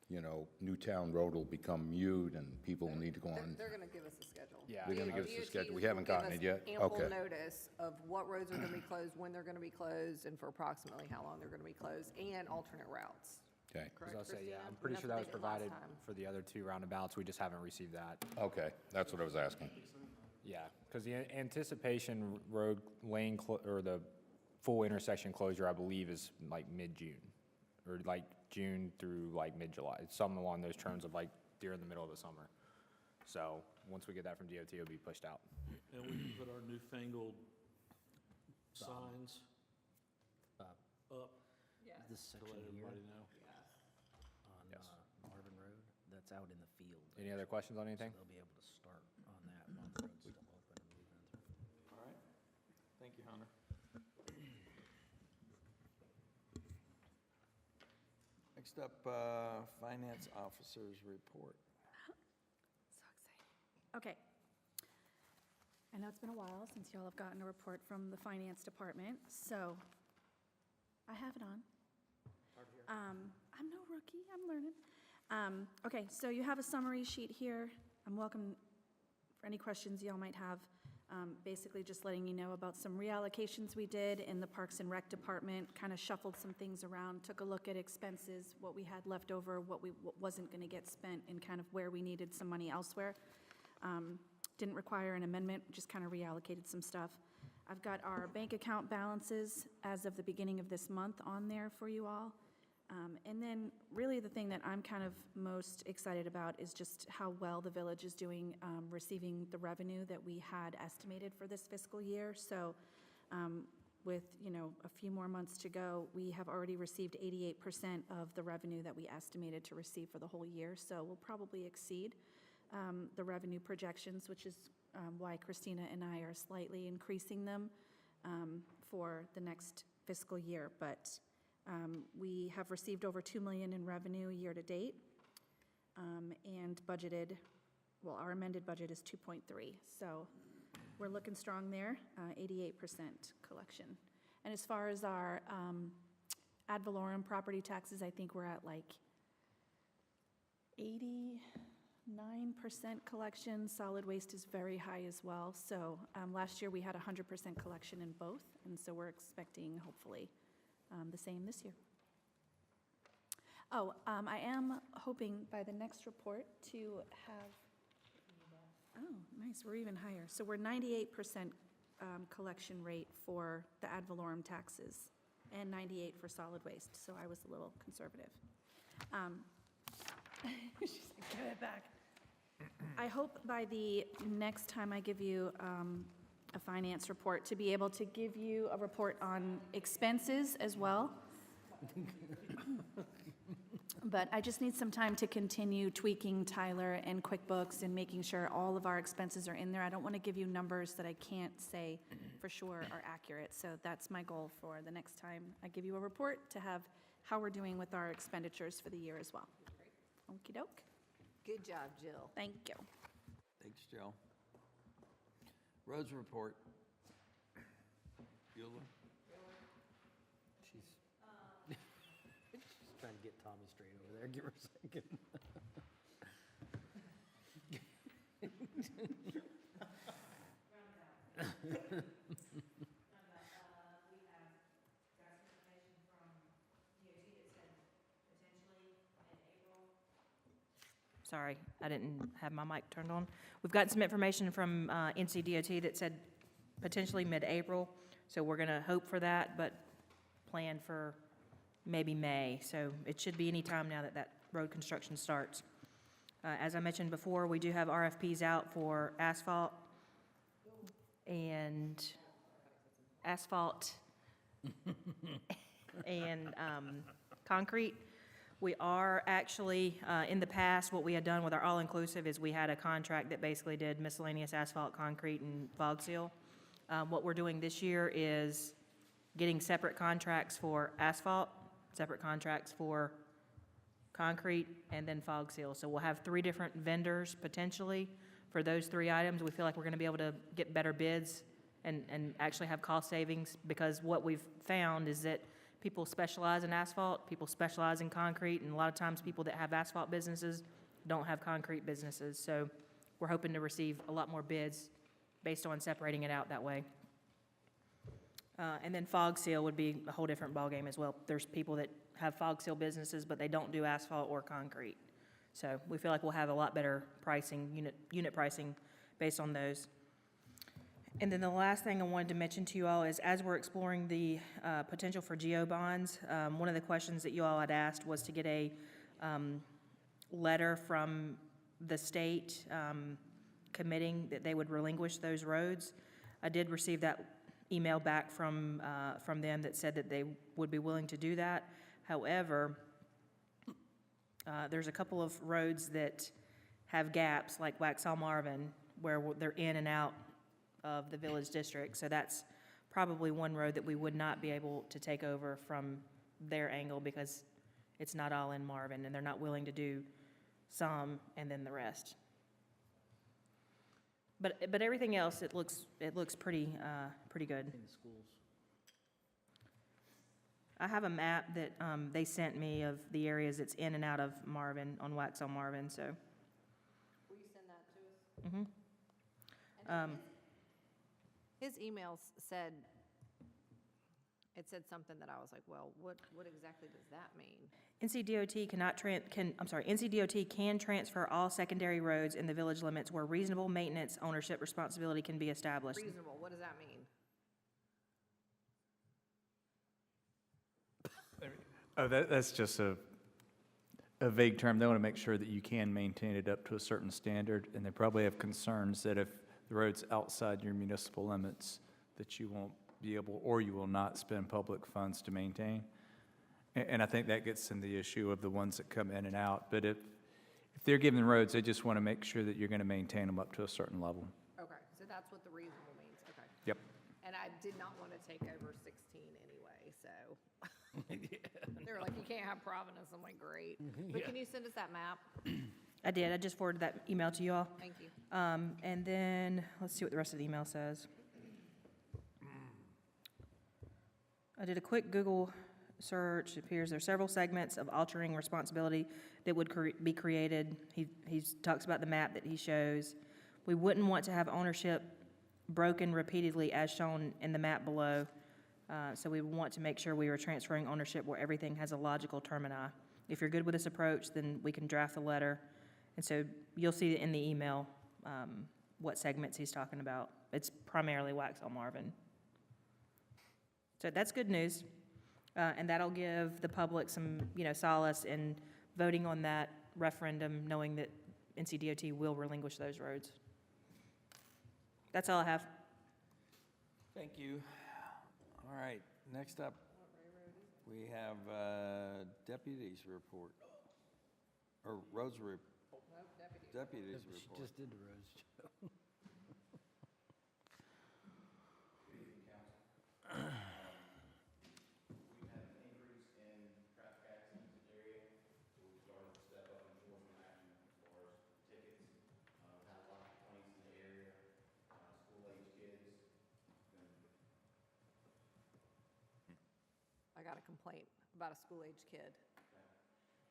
you know, Newtown Road will become mute and people will need to go on? They're gonna give us a schedule. Yeah. They're gonna give us a DOT schedule. We will haven't give gotten us it yet? Ample Okay. notice of what roads are gonna be closed, when they're gonna be closed, and for approximately how long they're gonna be closed, and alternate routes. Okay, As I'll say, yeah, Christina? I'm We pretty have sure to that was make it last provided time. for the other two roundabouts, we just haven't received that. okay, that's what I was asking. Yeah, because the anticipation road lane, or the full intersection closure, I believe, is like mid-June, or like June through like mid-July. It's something along those terms of like during the middle of the summer. So, once we get that from DOT, it'll be pushed out. And we can put our newfangled signs up This to section let here everybody know. on Marvin Road, that's out in the field. Any other questions on anything? They'll be able to start on that while the road's still open and move in through. All right. Thank you, Hunter. Next up, Finance Officer's Report. So exciting. Okay. I know it's been a while since y'all have gotten a report from the Finance Department, so I have it on. I'm no rookie, I'm learning. Okay, so you have a summary sheet here. I'm welcome for any questions y'all might have. Basically just letting you know about some reallocations we did in the Parks and Rec Department, kind of shuffled some things around, took a look at expenses, what we had left over, what wasn't going to get spent, and kind of where we needed some money elsewhere. Didn't require an amendment, just kind of reallocated some stuff. I've got our bank account balances as of the beginning of this month on there for you all. And then really the thing that I'm kind of most excited about is just how well the village is doing receiving the revenue that we had estimated for this fiscal year. So with, you know, a few more months to go, we have already received 88% of the revenue that we estimated to receive for the whole year. So we'll probably exceed the revenue projections, which is why Christina and I are slightly increasing them for the next fiscal year. But we have received over $2 million in revenue year to date, and budgeted, well, our amended budget is 2.3. So we're looking strong there, 88% collection. And as far as our ad valorem property taxes, I think we're at like 89% collection. Solid waste is very high as well. So last year we had 100% collection in both, and so we're expecting hopefully the same this year. Oh, I am hoping by the next report to have, oh, nice, we're even higher. So we're 98% collection rate for the ad valorem taxes and 98 for solid waste, so I was a little conservative. She's like, give it back. I hope by the next time I give you a finance report to be able to give you a report on expenses as well. But I just need some time to continue tweaking Tyler and QuickBooks and making sure all of our expenses are in there. I don't want to give you numbers that I can't say for sure are accurate. So that's my goal for the next time I give you a report, to have how we're doing with our expenditures for the year as well. Okey doke. Good job, Jill. Thank you. Thanks, Joe. Roads report. Bueller? She's trying to get Tommy straight over there. Give her a second. Sorry, I didn't have my mic turned on. We've got some information from NCDOT that said potentially mid-April, so we're going to hope for that, but plan for maybe May. So it should be any time now that that road construction starts. As I mentioned before, we do have RFPs out for asphalt and concrete. We are actually, in the past, what we had done with our all-inclusive is we had a contract that basically did miscellaneous asphalt, concrete, and fog seal. What we're doing this year is getting separate contracts for asphalt, separate contracts for concrete, and then fog seal. So we'll have 3 different vendors potentially for those 3 items. We feel like we're going to be able to get better bids and actually have cost savings, because what we've found is that people specialize in asphalt, people specialize in concrete, and a lot of times people that have asphalt businesses don't have concrete businesses. So we're hoping to receive a lot more bids based on separating it out that way. And then fog seal would be a whole different ballgame as well. There's people that have fog seal businesses, but they don't do asphalt or concrete. So we feel like we'll have a lot better pricing, unit pricing based on those. And then the last thing I wanted to mention to you all is, as we're exploring the potential for GEO bonds, one of the questions that you all had asked was to get a letter from the state committing that they would relinquish those roads. I did receive that email back from them that said that they would be willing to do that. However, there's a couple of roads that have gaps, like Waxhaw Marvin, where they're in and out of the village district. So that's probably one road that we would not be able to take over from their angle, because it's not all in Marvin, and they're not willing to do some and then the rest. But everything else, it looks pretty good. In the schools. I have a map that they sent me of the areas that's in and out of Marvin, on Waxhaw Marvin, so. Will you send that to us? Mm-hmm. His emails said, it said something that I was like, well, what exactly does that mean? NCDOT NCDOT can transfer all secondary roads in the village limits where reasonable maintenance ownership responsibility can be established. Reasonable, what does that mean? Oh, that's just a vague term. They want to make sure that you can maintain it up to a certain standard, and they probably have concerns that if the road's outside your municipal limits, that you won't be able, or you will not spend public funds to maintain. And I think that gets in the issue of the ones that come in and out. But if they're given roads, they just want to make sure that you're going to maintain them up to a certain level. Okay, so that's what the reasonable means, okay. Yep. And I did not want to take over 16 anyway, so. They were like, you can't have Providence. I'm like, great. But can you send us that map? I did, I just forwarded that email to you all. Thank you. And then, let's see what the rest of the email says. I did a quick Google search. It appears there are several segments of altering responsibility that would be created. He talks about the map that he shows. We wouldn't want to have ownership broken repeatedly as shown in the map below. So we want to make sure we are transferring ownership where everything has a logical termini. If you're good with this approach, then we can draft a letter. And so you'll see in the email what segments he's talking about. It's primarily Waxhaw Marvin. So that's good news. And that'll give the public some, solace in voting on that referendum, knowing that NCDOT will relinquish those roads. That's all I have. Thank you. All right, next up, we have deputies report, or roads report. Deputies She report. just did the roads, Joe. got a complaint about a school-age kid.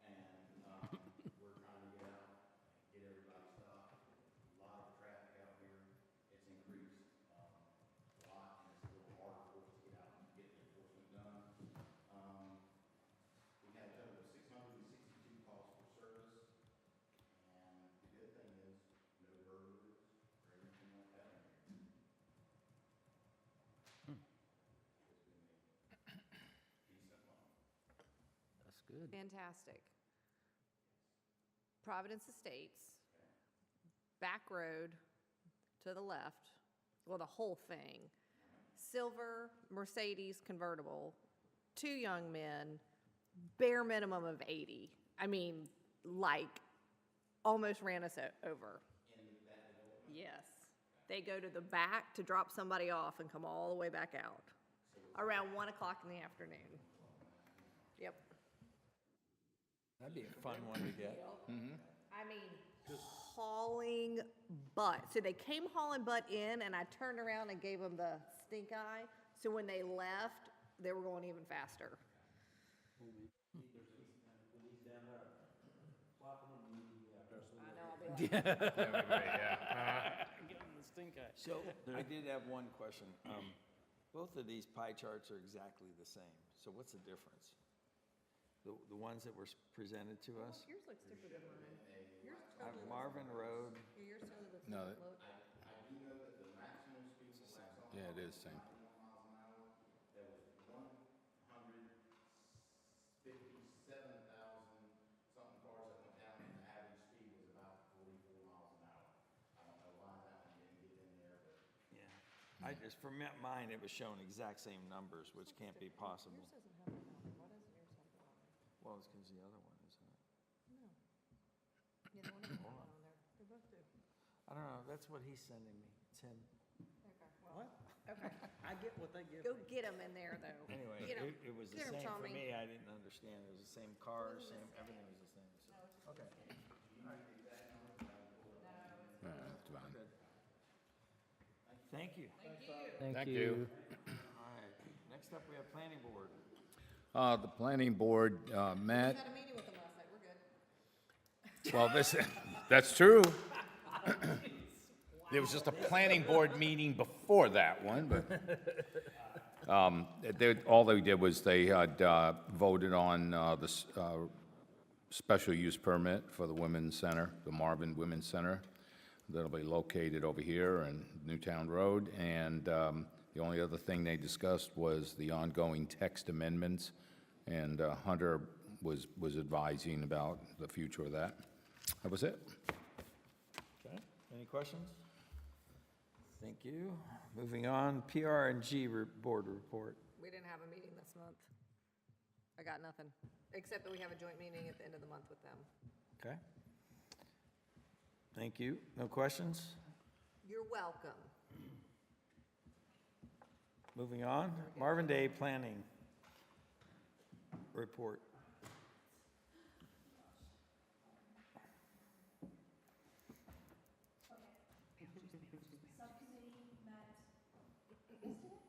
And we're trying to get out, get everybody stopped. A lot of traffic out here, it's increased a lot, and it's a little harder for us to get out and get the enforcement done. We had a total of 662 calls for service, and the good thing is, no burglaries or anything like that in here. It's been a decent month. That's good. Fantastic. Providence Estates, back road to the left, well, the whole thing. Silver Mercedes convertible, 2 young men, bare minimum of 80. I mean, like, almost ran us over. Yes. They go to the back to drop somebody off and come all the way back out around 1 o'clock in the afternoon. Yep. That'd be a fun one to get. I mean, hauling butt. So they came hauling butt in, and I turned around and gave them the stink eye. So when they left, they were going even faster. I know, I'll be like, Give them the stink eye. So I did have one question. Both of these pie charts are exactly the same. So what's the difference? The ones that were presented to us? yours looks different than mine. Yours I have totally Marvin Road. Yours totally looks No, different. Look. I do know that the maximum speed limit on Yeah, it is same. 91 miles an hour, there was 157,000 something cars that went down, and the average speed was about 44 miles an hour. I don't know why that one didn't get in there, but Yeah. I just, for mine, it was showing exact same numbers, which can't be possible. Yours doesn't have it on there. Why doesn't yours have it on there? Well, it's because the other one isn't it? No. Neither one of them have it on there. They both do. I don't know, that's what he's sending me. It's him. Okay, well, What? okay. I get what they give Go me. get them in there, though. Anyway, Get 'em. it was the Get 'em, same for Tommy. me. I didn't understand. It was the same cars, same, everything was the same. So, okay. That's fine. Good. Thank you. Thank you. All right. Next up, we have planning board. The planning board met. Had a meeting with them last night. We're good. Well, that's true. There was just a planning board meeting before that one, but all they did was they had voted on the special use permit for the Women's Center, the Marvin Women's Center, that'll be located over here in Newtown Road. And the only other thing they discussed was the ongoing text amendments, and Hunter was advising about the future of that. That was it. Okay. Any questions? Thank you. Moving on, PR&G board report. We didn't have a meeting this month. I got nothing, except that we have a joint meeting at the end of the month with them. Okay. Thank you. No questions? You're welcome. Moving on, Marvin Day planning report.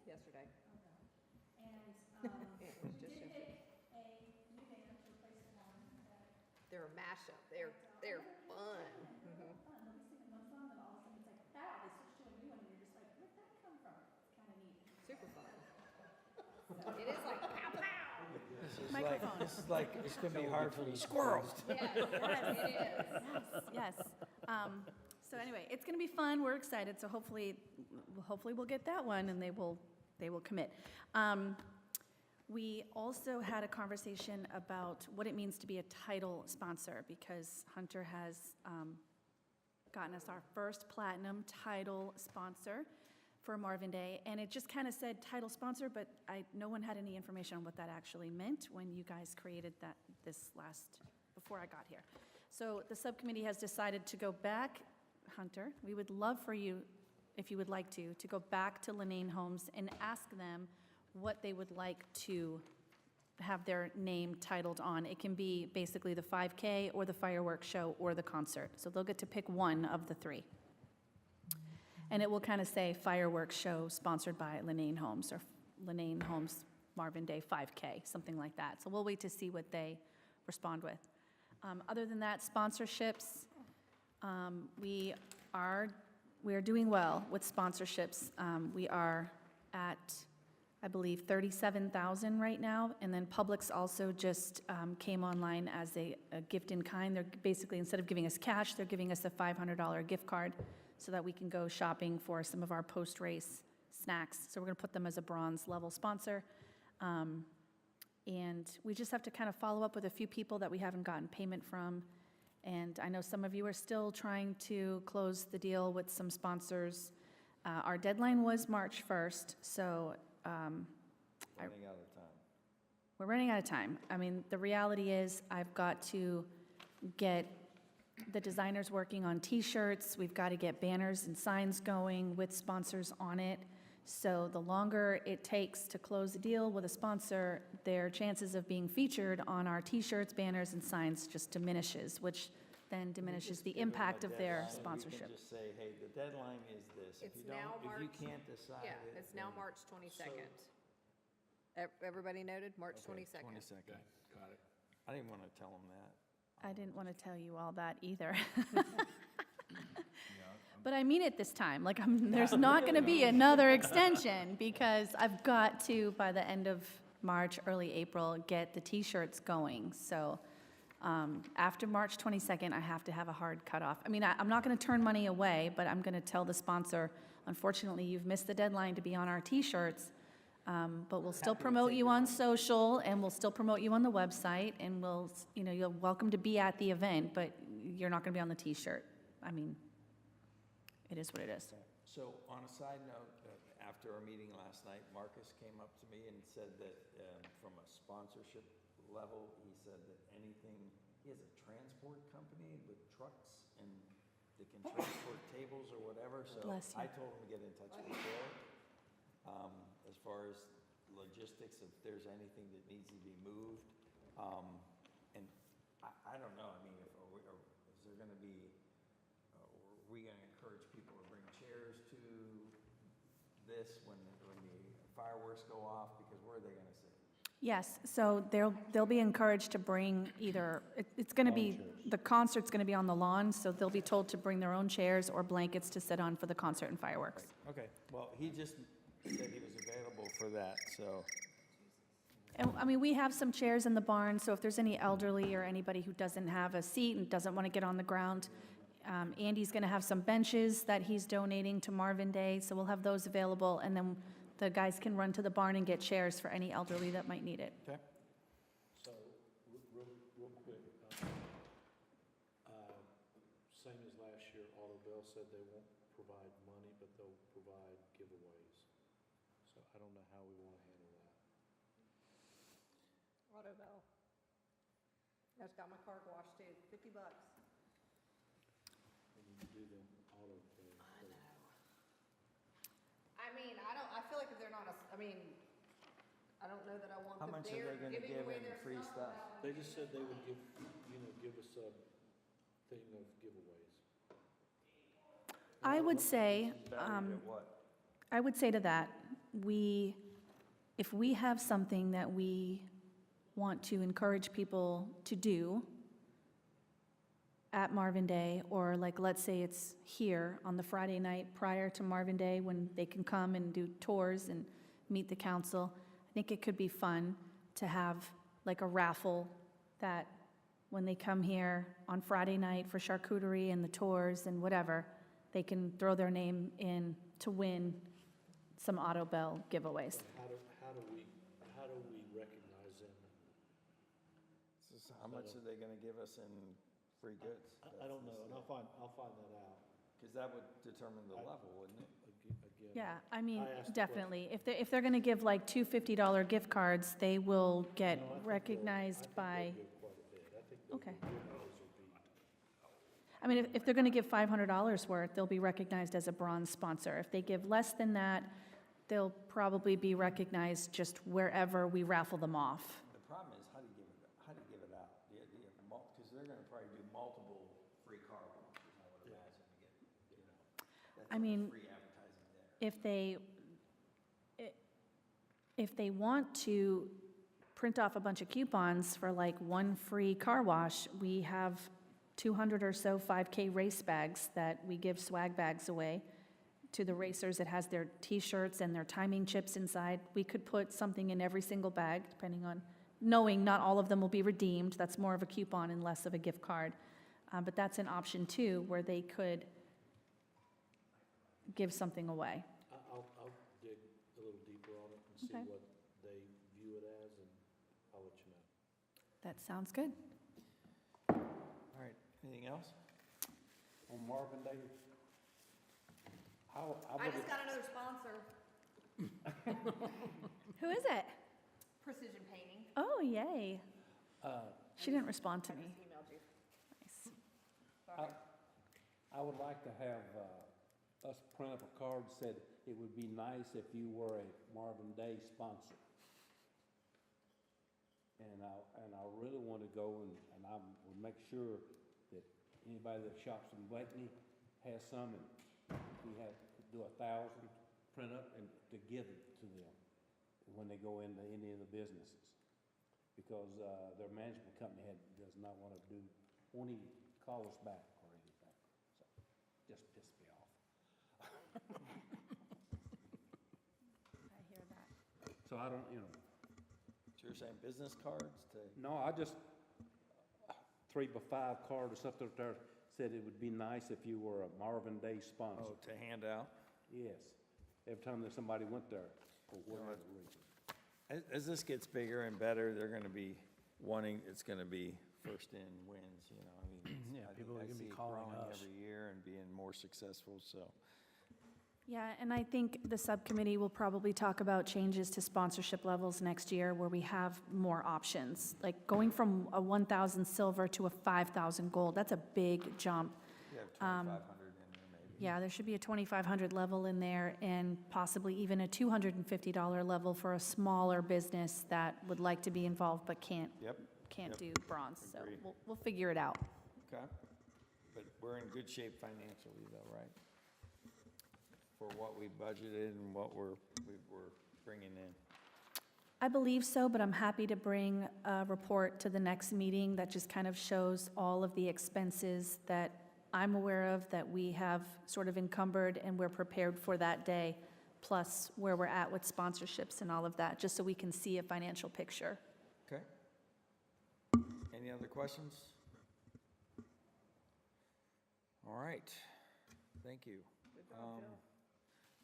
Yesterday. They're a mashup. They're fun. Super fun. It is like pow pow. This is like, it's gonna be hard for me. Squirrels. Yes, it is. Yes. So anyway, it's going to be fun. We're excited. So hopefully we'll get that one, and they will commit. We also had a conversation about what it means to be a title sponsor, because Hunter has gotten us our first platinum title sponsor for Marvin Day, and it just kind of said title sponsor, but no one had any information on what that actually meant when you guys created that before I got here. So the subcommittee has decided to go back, Hunter, we would love for you, if you would like to go back to Lenane Homes and ask them what they would like to have their name titled on. It can be basically the 5K or the fireworks show or the concert. So they'll get to pick one of the three. And it will kind of say fireworks show sponsored by Lenane Homes or Lenane Homes Marvin Day 5K, something like that. So we'll wait to see what they respond with. Other than that, sponsorships, we are doing well with sponsorships. We are at, I believe, 37,000 right now, and then Publix also just came online as a gift in kind. They're basically, instead of giving us cash, they're giving us a $500 gift card so that we can go shopping for some of our post-race snacks. So we're going to put them as a bronze level sponsor. And we just have to kind of follow up with a few people that we haven't gotten payment from. And I know some of you are still trying to close the deal with some sponsors. Our deadline was March 1st, so Running out of time. we're running out of time. I mean, the reality is I've got to get the designers working on T-shirts. We've got to get banners and signs going with sponsors on it. So the longer it takes to close a deal with a sponsor, their chances of being featured on our T-shirts, banners, and signs just diminishes, which then diminishes the impact of their We sponsorship. can just say, hey, the deadline is this. If It's you now don't, if you March- can't decide Yeah, it, it's now then- March 22nd. Everybody noted, March 22nd. 22nd. Got it. I didn't want to tell them that. I didn't want to tell you all that either. But I mean it this time, like, there's not going to be another extension, because I've got to, by the end of March, early April, get the T-shirts going. So after March 22nd, I have to have a hard cutoff. I mean, I'm not going to turn money away, but I'm going to tell the sponsor, unfortunately, you've missed the deadline to be on our T-shirts, but we'll still promote you on social, and we'll still promote you on the website, and we'll, you're welcome to be at the event, but you're not going to be on the T-shirt. I mean, it is what it is. So on a side note, after our meeting last night, Marcus came up to me and said that from a sponsorship level, he said that anything, he has a transport company with trucks and they can transport tables or whatever, so Bless you. I told him to get in touch with Derek. As far as logistics, if there's anything that needs to be moved. And I don't know, I mean, is there gonna be, are we gonna encourage people to bring chairs to this when the fireworks go off, because where are they gonna sit? Yes, so they'll be encouraged to bring either, it's going to be, the concert's going to be on the lawn, so they'll be told to bring their own chairs or blankets to sit on for the concert and fireworks. Okay, well, he just said he was available for that, so. And, I mean, we have some chairs in the barn, so if there's any elderly or anybody who doesn't have a seat and doesn't want to get on the ground, Andy's going to have some benches that he's donating to Marvin Day, so we'll have those available, and then the guys can run to the barn and get chairs for any elderly that might need it. Okay. So, real quick, same as last year, Autobell said they won't provide money, but they'll provide giveaways. So I don't know how we want to handle that. Autobell. I just got my car washed too, $50. When you do the auto pay. I mean, I feel like if they're not, I mean, I don't know that I want How them much are there they gonna giving give away in their free stuff? They just said they would give us a thing of giveaways. I would say, Valued at what? I would say to that, if we have something that we want to encourage people to do at Marvin Day, or like, let's say it's here on the Friday night prior to Marvin Day when they can come and do tours and meet the council, I think it could be fun to have like a raffle that when they come here on Friday night for charcuterie and the tours and whatever, they can throw their name in to win some Autobell giveaways. How do we recognize them? How much are they gonna give us in free goods? I don't know, and I'll find that out. Because that would determine the level, wouldn't it? Again. Yeah, I mean, I asked the definitely. If they're going to give like two $50 gift cards, they will get recognized by, okay. I mean, if they're going to give $500 worth, they'll be recognized as a bronze sponsor. If they give less than that, they'll probably be recognized just wherever we raffle them off. The problem is, how do you give it out? Because they're gonna probably do multiple free car washes, I would imagine, to get, that's I mean, free advertising there. if they, if they want to print off a bunch of coupons for like one free car wash, we have 200 or so 5K race bags that we give swag bags away to the racers. It has their T-shirts and their timing chips inside. We could put something in every single bag, depending on, knowing not all of them will be redeemed. That's more of a coupon and less of a gift card. But that's an option too, where they could give something away. I'll dig a little deeper on it and see Okay. what they view it as, and I'll let you know. That sounds good. All right, anything else? On Marvin Day, I I would, just got another sponsor, Who is it? Precision Painting. Oh, yay. She didn't respond to me. Emailed you. Nice. I would like to have us print up a card that said, it would be nice if you were a Marvin Day sponsor. And I really want to go and I will make sure that anybody that shops in Blakeney has some, and we have to do 1,000 print up and to give it to them when they go into any of the businesses. Because their management company does not want to won't even call us back or anything. So, just piss me off. I hear that. So I don't, So you're saying business cards to, no, I just, 3x5 card or something there said it would be nice if you were a Marvin Day sponsor. oh, to hand out? Yes, every time that somebody went there, for whatever reason. As this gets bigger and better, they're gonna be wanting, it's gonna be first in wins, you know, I mean. Yeah, I think people are I gonna be see it calling growing us. every year and being more successful, so. Yeah, and I think the subcommittee will probably talk about changes to sponsorship levels next year where we have more options. Like going from a 1,000 silver to a 5,000 gold, that's a big jump. You have 2,500 in there maybe. Yeah, there should be a 2,500 level in there and possibly even a $250 level for a smaller business that would like to be involved but can't Yep, do bronze. So Agreed. we'll figure it out. okay. But we're in good shape financially though, right? For what we budgeted and what we're bringing in. I believe so, but I'm happy to bring a report to the next meeting that just kind of shows all of the expenses that I'm aware of, that we have sort of encumbered and we're prepared for that day, plus where we're at with sponsorships and all of that, just so we can see a financial picture. Okay. Any other questions? All right, thank you.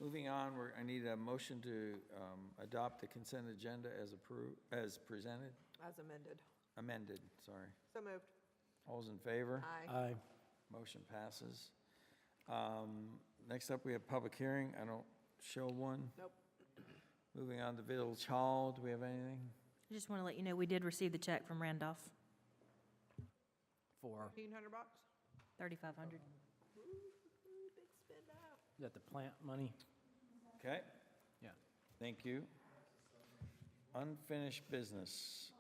Moving on, I need a motion to adopt the consent agenda as presented, As amended, sorry. So moved. All's in favor? Aye. Motion passes. Next up, we have public hearing. I don't show one. Nope. Moving on to Village Hall, do we have anything? I just want to let you know, we did receive the check from Randolph, For, $1,500? 3,500. Big spend out. is that the plant money? Okay, Yeah. thank you. Unfinished business.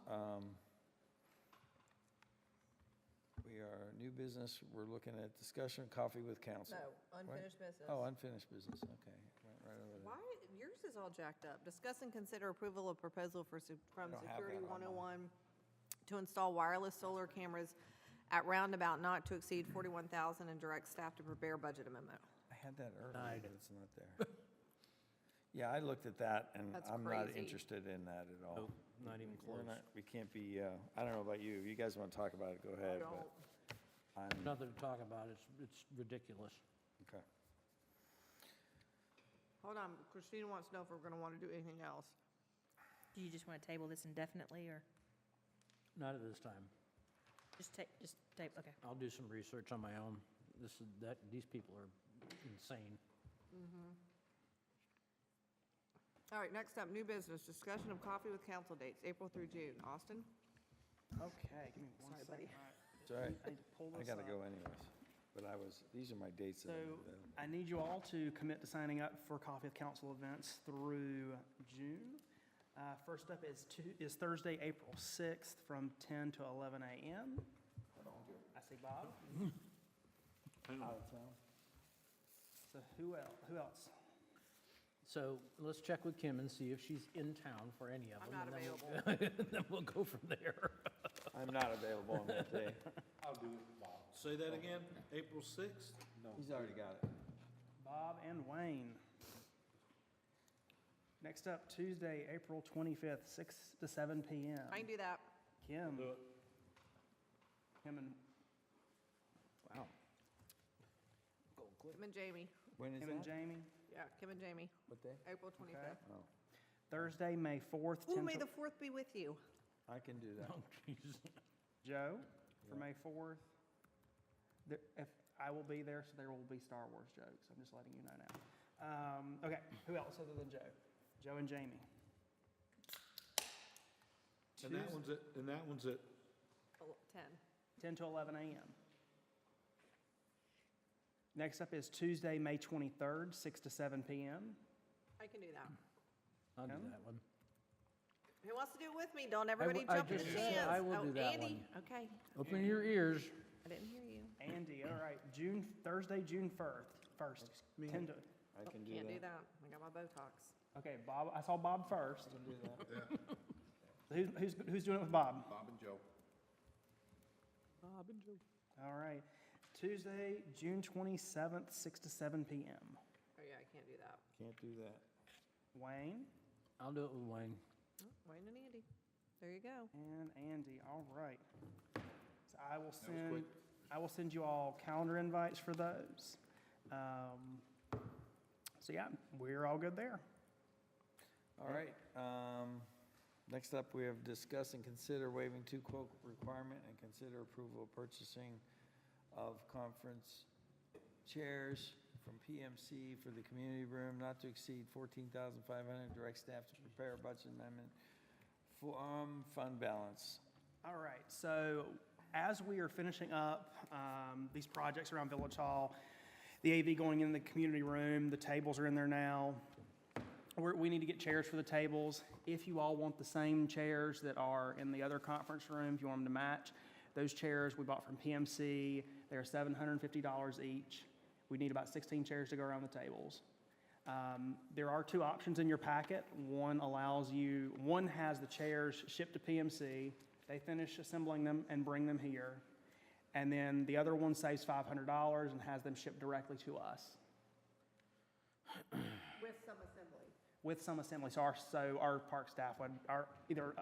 We are new business. We're looking at discussion, coffee with council. No, unfinished business. Oh, unfinished business, okay. Went right over there. Why, yours is all jacked up. Discuss and consider approval of proposal from I don't have Security that on 101 to install wireless solar cameras at roundabout not to exceed 41,000 and direct staff to prepare budget amendment. I had that earlier, but it's not there. Yeah, I looked at that, and That's I'm not crazy. interested in that at all. Nope, not even We're close. not, we can't be, I don't know about you, you guys want to talk about it, go ahead, but I'm, Nothing to talk about, it's ridiculous. okay. Hold on, Christina wants to know if we're going to want to do anything else. Do you just want to table this indefinitely, or Not at this time. just tape, okay. I'll do some research on my own. These people are insane. All right, next up, new business, discussion of coffee with council dates, April through June. Austin? Okay, give me one Sorry, second. buddy. It's all right, I need to pull I this gotta up. go anyways, but these are my dates. that So I- I need you all to commit to signing up for Coffee with Council events through June. First up is Thursday, April 6th from 10 to 11 a.m. I see Bob. Out of town. So who else? So let's check with Kim and see if she's in town for any of I'm them. not and then we'll- available. Then we'll go from there. I'm not available on that day. I'll do it, Bob. Say that again, April 6th? He's already got it. Bob and Wayne. Next up, Tuesday, April 25th, 6 to 7 p.m. I can do that. Kim. Do it. Kim and, Wow. Kim and Jamie. When is Kim and that? Jamie. Yeah, Kim and Jamie, What day? April 25th. Thursday, May 4th, Ooh, 10 may to... the 4th be with you. I can do that. Joe, for May 4th. If, I will be there, so there will be Star Wars jokes. I'm just letting you know now. Okay, who else other than Joe? Joe and Jamie. And that one's at, 10. 10 to 11 a.m. Next up is Tuesday, May 23rd, 6 to 7 p.m. I can do that. I'll do Kim? that one. Who wants to do it with me? Don't everybody I jump in the just said chance. I will Oh, do that Andy, one. okay. Open your ears. I didn't hear you. Andy, all right, Thursday, June 1st, 10 to, I can do Can't do that. that. I got my Botox. okay, Bob, I saw Bob first. I can do that. Who's doing it with Bob? Bob and Joe. Bob and Joe. All right, Tuesday, June 27th, 6 to 7 p.m. Oh, yeah, I can't do that. Can't do that. Wayne I'll do it with Wayne. Oh, Wayne and Andy. There you go. and Andy, all right. So I will was send, quick. I will send you all calendar invites for those. So yeah, we're all good there. All right, next up, we have discuss and consider waiving two-quote requirement and consider approval of purchasing of conference chairs from PMC for the community room, not to exceed $14,500. Direct staff to prepare a budget amendment from fund balance. All right, so as we are finishing up these projects around Village Hall, the AV going in the community room, the tables are in there now. We need to get chairs for the tables. If you all want the same chairs that are in the other conference room, if you want them to match, those chairs we bought from PMC, they're $750 each. We need about 16 chairs to go around the tables. There are two options in your packet. One has the chairs shipped to PMC. They finish assembling them and bring them here. And then the other one saves $500 and has them shipped directly to us With some assembly. with some assembly. So our park staff would, either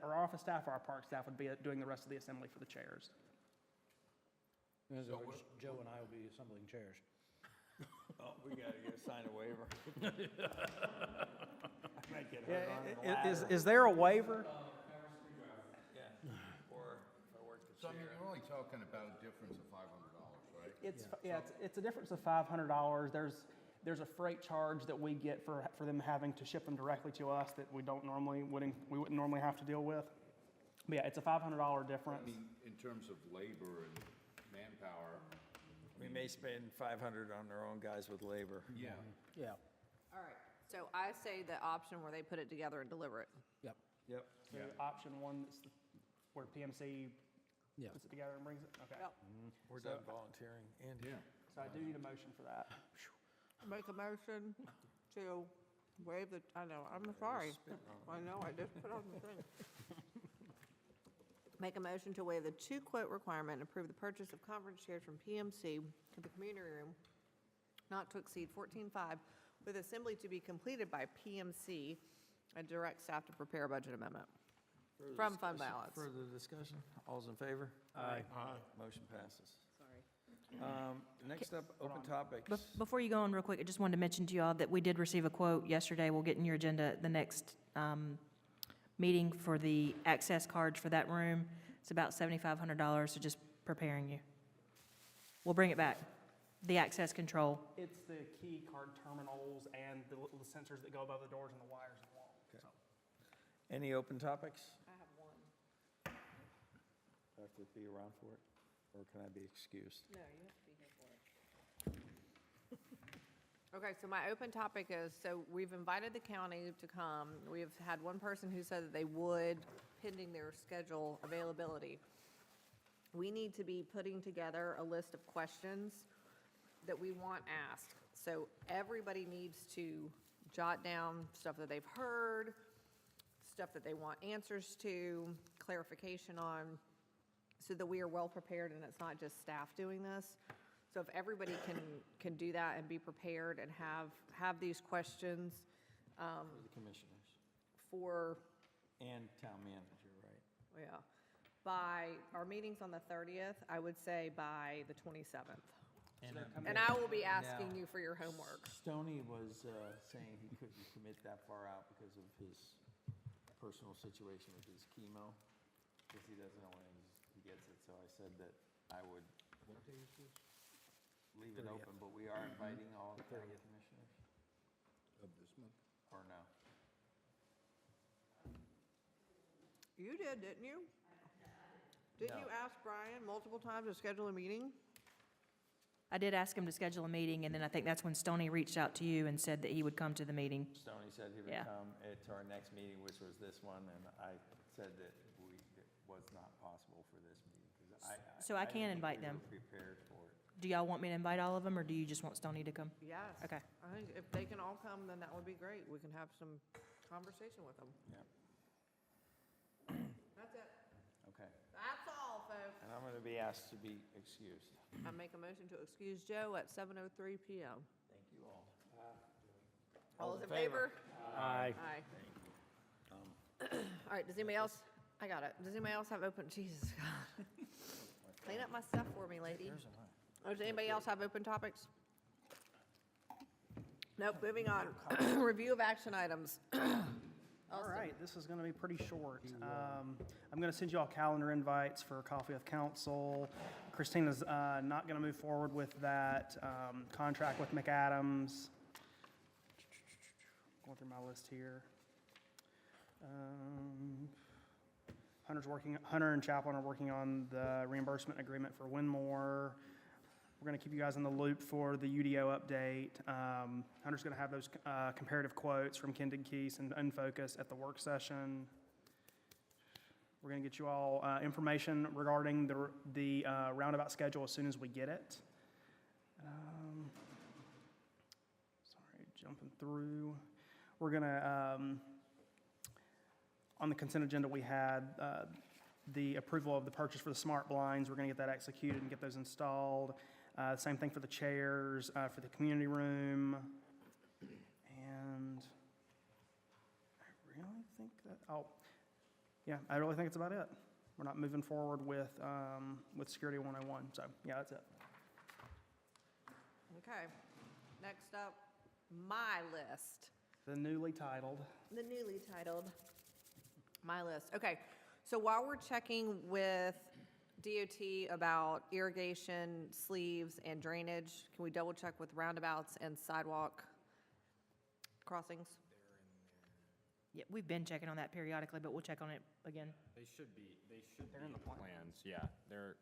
our office staff or our park staff would be doing the rest of the assembly for the chairs. In other words, Joe and I will be assembling chairs. Oh, we gotta sign a waiver. Is there a waiver? Yeah, or if I work the So I mean, chair. you're only talking about a difference of $500, right? It's a difference of $500. There's a freight charge that we get for them having to ship them directly to us that we wouldn't normally have to deal with. But yeah, it's a $500 I difference. mean, in terms of labor and manpower, We may spend $500 on their own guys with labor. yeah. Yeah, All right. So I say the option where they put it together and deliver it. yep, Yep. So option one, where PMC yeah. puts it together and brings it, okay. Yep. We're done volunteering. Andy? So I do need a motion for that. Make a motion to waive the, I know, I'm sorry. I know, I just put on the thing. Make a motion to waive the two-quote requirement and approve the purchase of conference chairs from PMC for the community room, not to exceed $14,500, with assembly to be completed by PMC and direct staff to prepare a budget amendment Further from fund discussion- balance. Further discussion? All's in favor? Aye. Motion passes. Sorry. Next up, open topics. Before you go on real quick, I just wanted to mention to you all that we did receive a quote yesterday. We'll get in your agenda at the next meeting for the access cards for that room. It's about $7,500, so just preparing you. We'll bring it back. The access control. It's the key card terminals and the little sensors that go above the doors and the wires in the wall. So, Any open topics? I have one. Do I have to be around for it, or can I be excused? No, you have to be here for it. Okay, so my open topic is, so we've invited the county to come. We've had one person who said that they would, pending their schedule availability. We need to be putting together a list of questions that we want asked. So everybody needs to jot down stuff that they've heard, stuff that they want answers to, clarification on, so that we are well prepared and it's not just staff doing this. So if everybody can do that and be prepared and have these questions The commissioners for, and town manager, right? yeah, by our meetings on the 30th, I would say by the 27th. And I will be asking you for your homework. Stoney was saying he couldn't commit that far out because of his personal situation with his chemo, because he doesn't know when he gets it. So I said that I would leave it open, but we are inviting all the county commissioners, Of this month? or no? You did, didn't you? Didn't you ask Brian multiple times to schedule a meeting? I did ask him to schedule a meeting, and then I think that's when Stoney reached out to you and said that he would come to the meeting. Stoney said he would Yeah. come to our next meeting, which was this one, and I said that it was not possible for this meeting. 'Cause So I didn't can think invite we were them. prepared for it. Do y'all want me to invite all of them, or do you just want Stoney to come? Yes. Okay. I think if they can all come, then that would be great. We can have some conversation with them. Yep. That's it. Okay. That's all, folks. And I'm going to be asked to be excused. I make a motion to excuse Joe at 7:03 PM. Thank you all. All those in favor? Aye. Aye. All right, does anybody else, I got it. Does anybody else have open, Jesus, God. Clean up my stuff for me, lady. Does anybody else have open topics? Nope, moving on. Review of action items. All right, this is going to be pretty short. I'm going to send you all calendar invites for coffee with council. Christina's not going to move forward with that contract with McAdams. Going through my list here. Hunter and Chaplin are working on the reimbursement agreement for Winmore. We're going to keep you guys in the loop for the UDO update. Hunter's going to have those comparative quotes from Kendon Keys and Unfocus at the work session. We're going to get you all information regarding the roundabout schedule as soon as we get it. Sorry, jumping through. We're going to, on the consent agenda, we had the approval of the purchase for the smart blinds. We're going to get that executed and get those installed. Same thing for the chairs, for the community room. And I really think that, yeah, I really think it's about it. We're not moving forward with Security 101, so yeah, that's it. Okay, next up, my list. The newly titled. The newly titled, my list. Okay, so while we're checking with DOT about irrigation, sleeves, and drainage, can we double check with roundabouts and sidewalk crossings? Yeah, we've been checking on that periodically, but we'll check on it again. They should be in the plans, yeah, they're,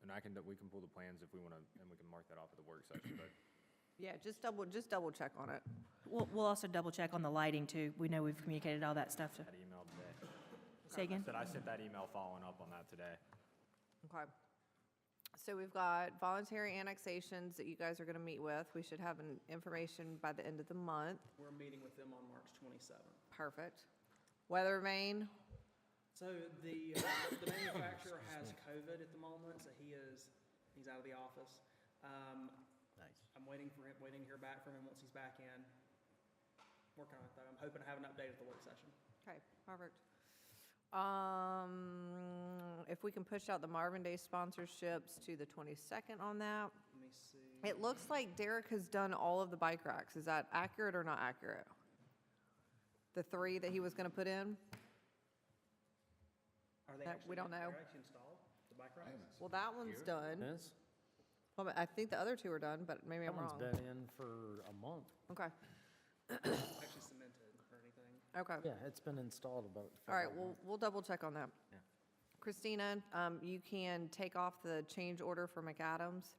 and we can pull the plans if we want to, and we can mark that off at the work session, but Yeah, just double check on it. We'll also double check on the lighting too. We know we've communicated all that stuff to, that email today. say again? Said I sent that email following up on that today. Okay. So we've got voluntary annexations that you guys are going to meet with. We should have information by the end of the month. We're meeting with them on March 27th. Perfect. Weather vane, So the manufacturer has COVID at the moment, so he's out of the office. Nice. I'm waiting to hear back from him once he's back in. Working on it though. I'm hoping to have an update at the work session. okay, perfect. If we can push out the Marvin Day sponsorships to the 22nd on that. Let me see. It looks like Derek has done all of the bike racks. Is that accurate or not accurate? The 3 that he was going to put in? Are they That we don't know. They're actually installed, the bike racks? Well, that one's done. Is? Well, but I think the other 2 are done, but maybe That I'm one's wrong. been in for a month. Okay, Actually cemented or anything. okay. Yeah, it's been installed about. All right, we'll double check on that. Yeah. Christina, you can take off the change order for McAdams,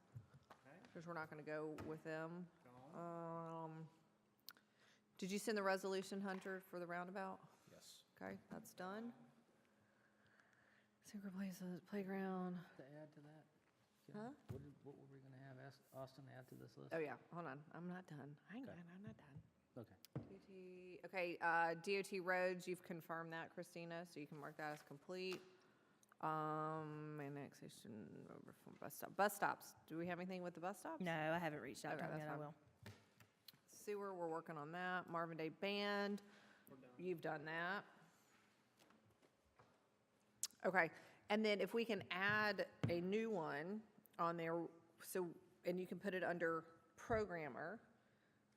Okay. because we're not going to go with them. Gone. Did you send the resolution, Hunter, for the roundabout? Yes. Okay, that's done. Synchro Places, playground. To add to that? Huh? What were we gonna have Austin add to this list? Oh, yeah, hold on, I'm not done. Hang Okay. on, I'm not done. Okay. DOT roads, you've confirmed that, Christina, so you can mark that as complete. Annexation over from bus stops. Do we have anything with the bus stops? No, I haven't reached out to Okay, him that's yet, I fine. will. Sewer, we're working on that. Marvin Day Band, you've done that. Okay, and then if we can add a new one on there, so, and you can put it under programmer,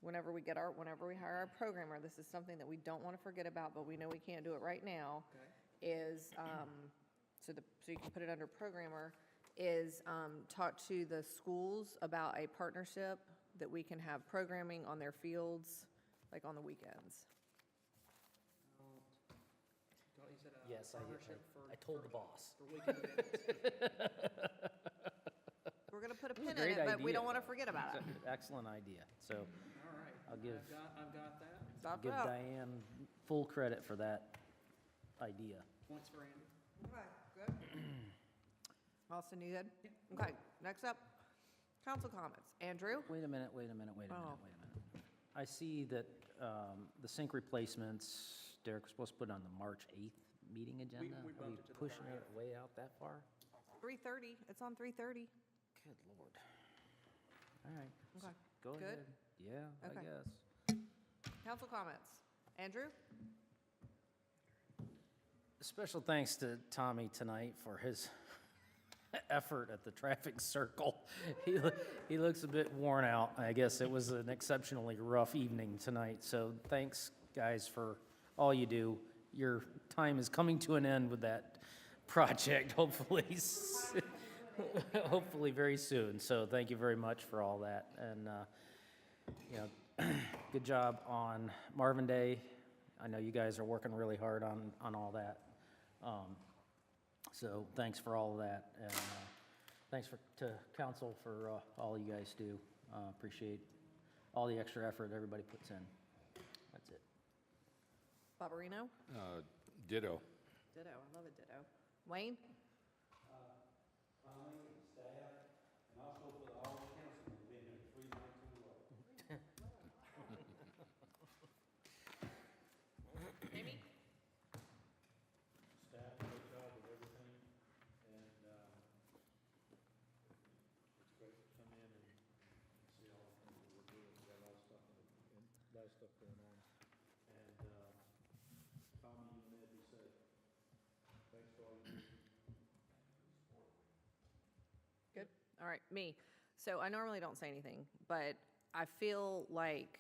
whenever we hire our programmer, this is something that we don't want to forget about, but we know we can't do it right now, is, so you can put it under programmer, is talk to the schools about a partnership that we can have programming on their fields, like on the weekends. Yes, I told the boss. We're going to put a pin in Great it, but we idea, don't want to though. forget about it. Excellent idea. So All right. I'll give, I've got that. Stop give it up. Diane full credit for that idea. Points for Andy. Okay, good. Austin, you good? Okay, next up, council comments. Andrew? Wait a minute. Oh. I see that the sink replacements, Derek was supposed to put it on the March 8th meeting agenda. we Are bumped it to the pushing it way out that far? 3:30, it's on 3:30. Good Lord. All right. Okay. Go Good? ahead. Yeah, I Okay. guess. Council comments. Andrew? Special thanks to Tommy tonight for his effort at the traffic circle. He looks a bit worn out. I guess it was an exceptionally rough evening tonight, so thanks, guys, for all you do. Your time is coming to an end with that project, hopefully, hopefully very soon. So thank you very much for all that. And, you know, good job on Marvin Day. I know you guys are working really hard on all that. So thanks for all of that, and thanks to council for all you guys do. Appreciate all the extra effort everybody puts in. That's it. Barbarino? Ditto. Ditto, I love a ditto. Wayne? Finally, staff, and also for all the council who've been here 3 nights in a row. Amy? Staff, great job with everything, and, it's great to come in and see all the things that we're doing. We got a lot of stuff, and a lot of stuff going on. And, Tommy, you and Ed, be safe. Thanks for all you do. Good. All right, me. So I normally don't say anything, but I feel like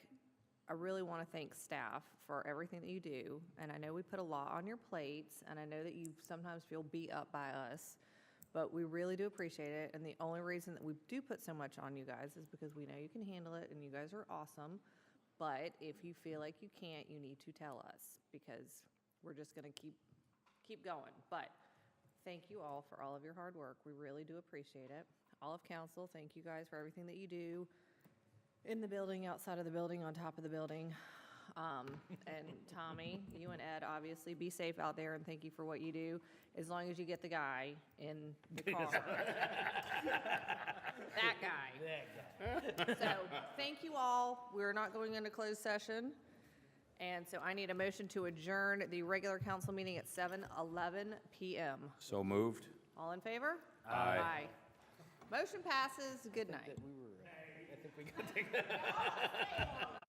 I really want to thank staff for everything that you do. And I know we put a lot on your plates, and I know that you sometimes feel beat up by us, but we really do appreciate it. And the only reason that we do put so much on you guys is because we know you can handle it, and you guys are awesome. But if you feel like you can't, you need to tell us, because we're just going to keep going. But thank you all for all of your hard work. We really do appreciate it. All of council, thank you guys for everything that you do in the building, outside of the building, on top of the building. And Tommy, you and Ed, obviously, be safe out there, and thank you for what you do, as long as you get the guy in the car. That guy. So, thank you all. We're not going into closed session. And so I need a motion to adjourn the regular council meeting at 7:11 PM. So moved? All in favor? Aye. Motion passes. Good night. I think we got to take that.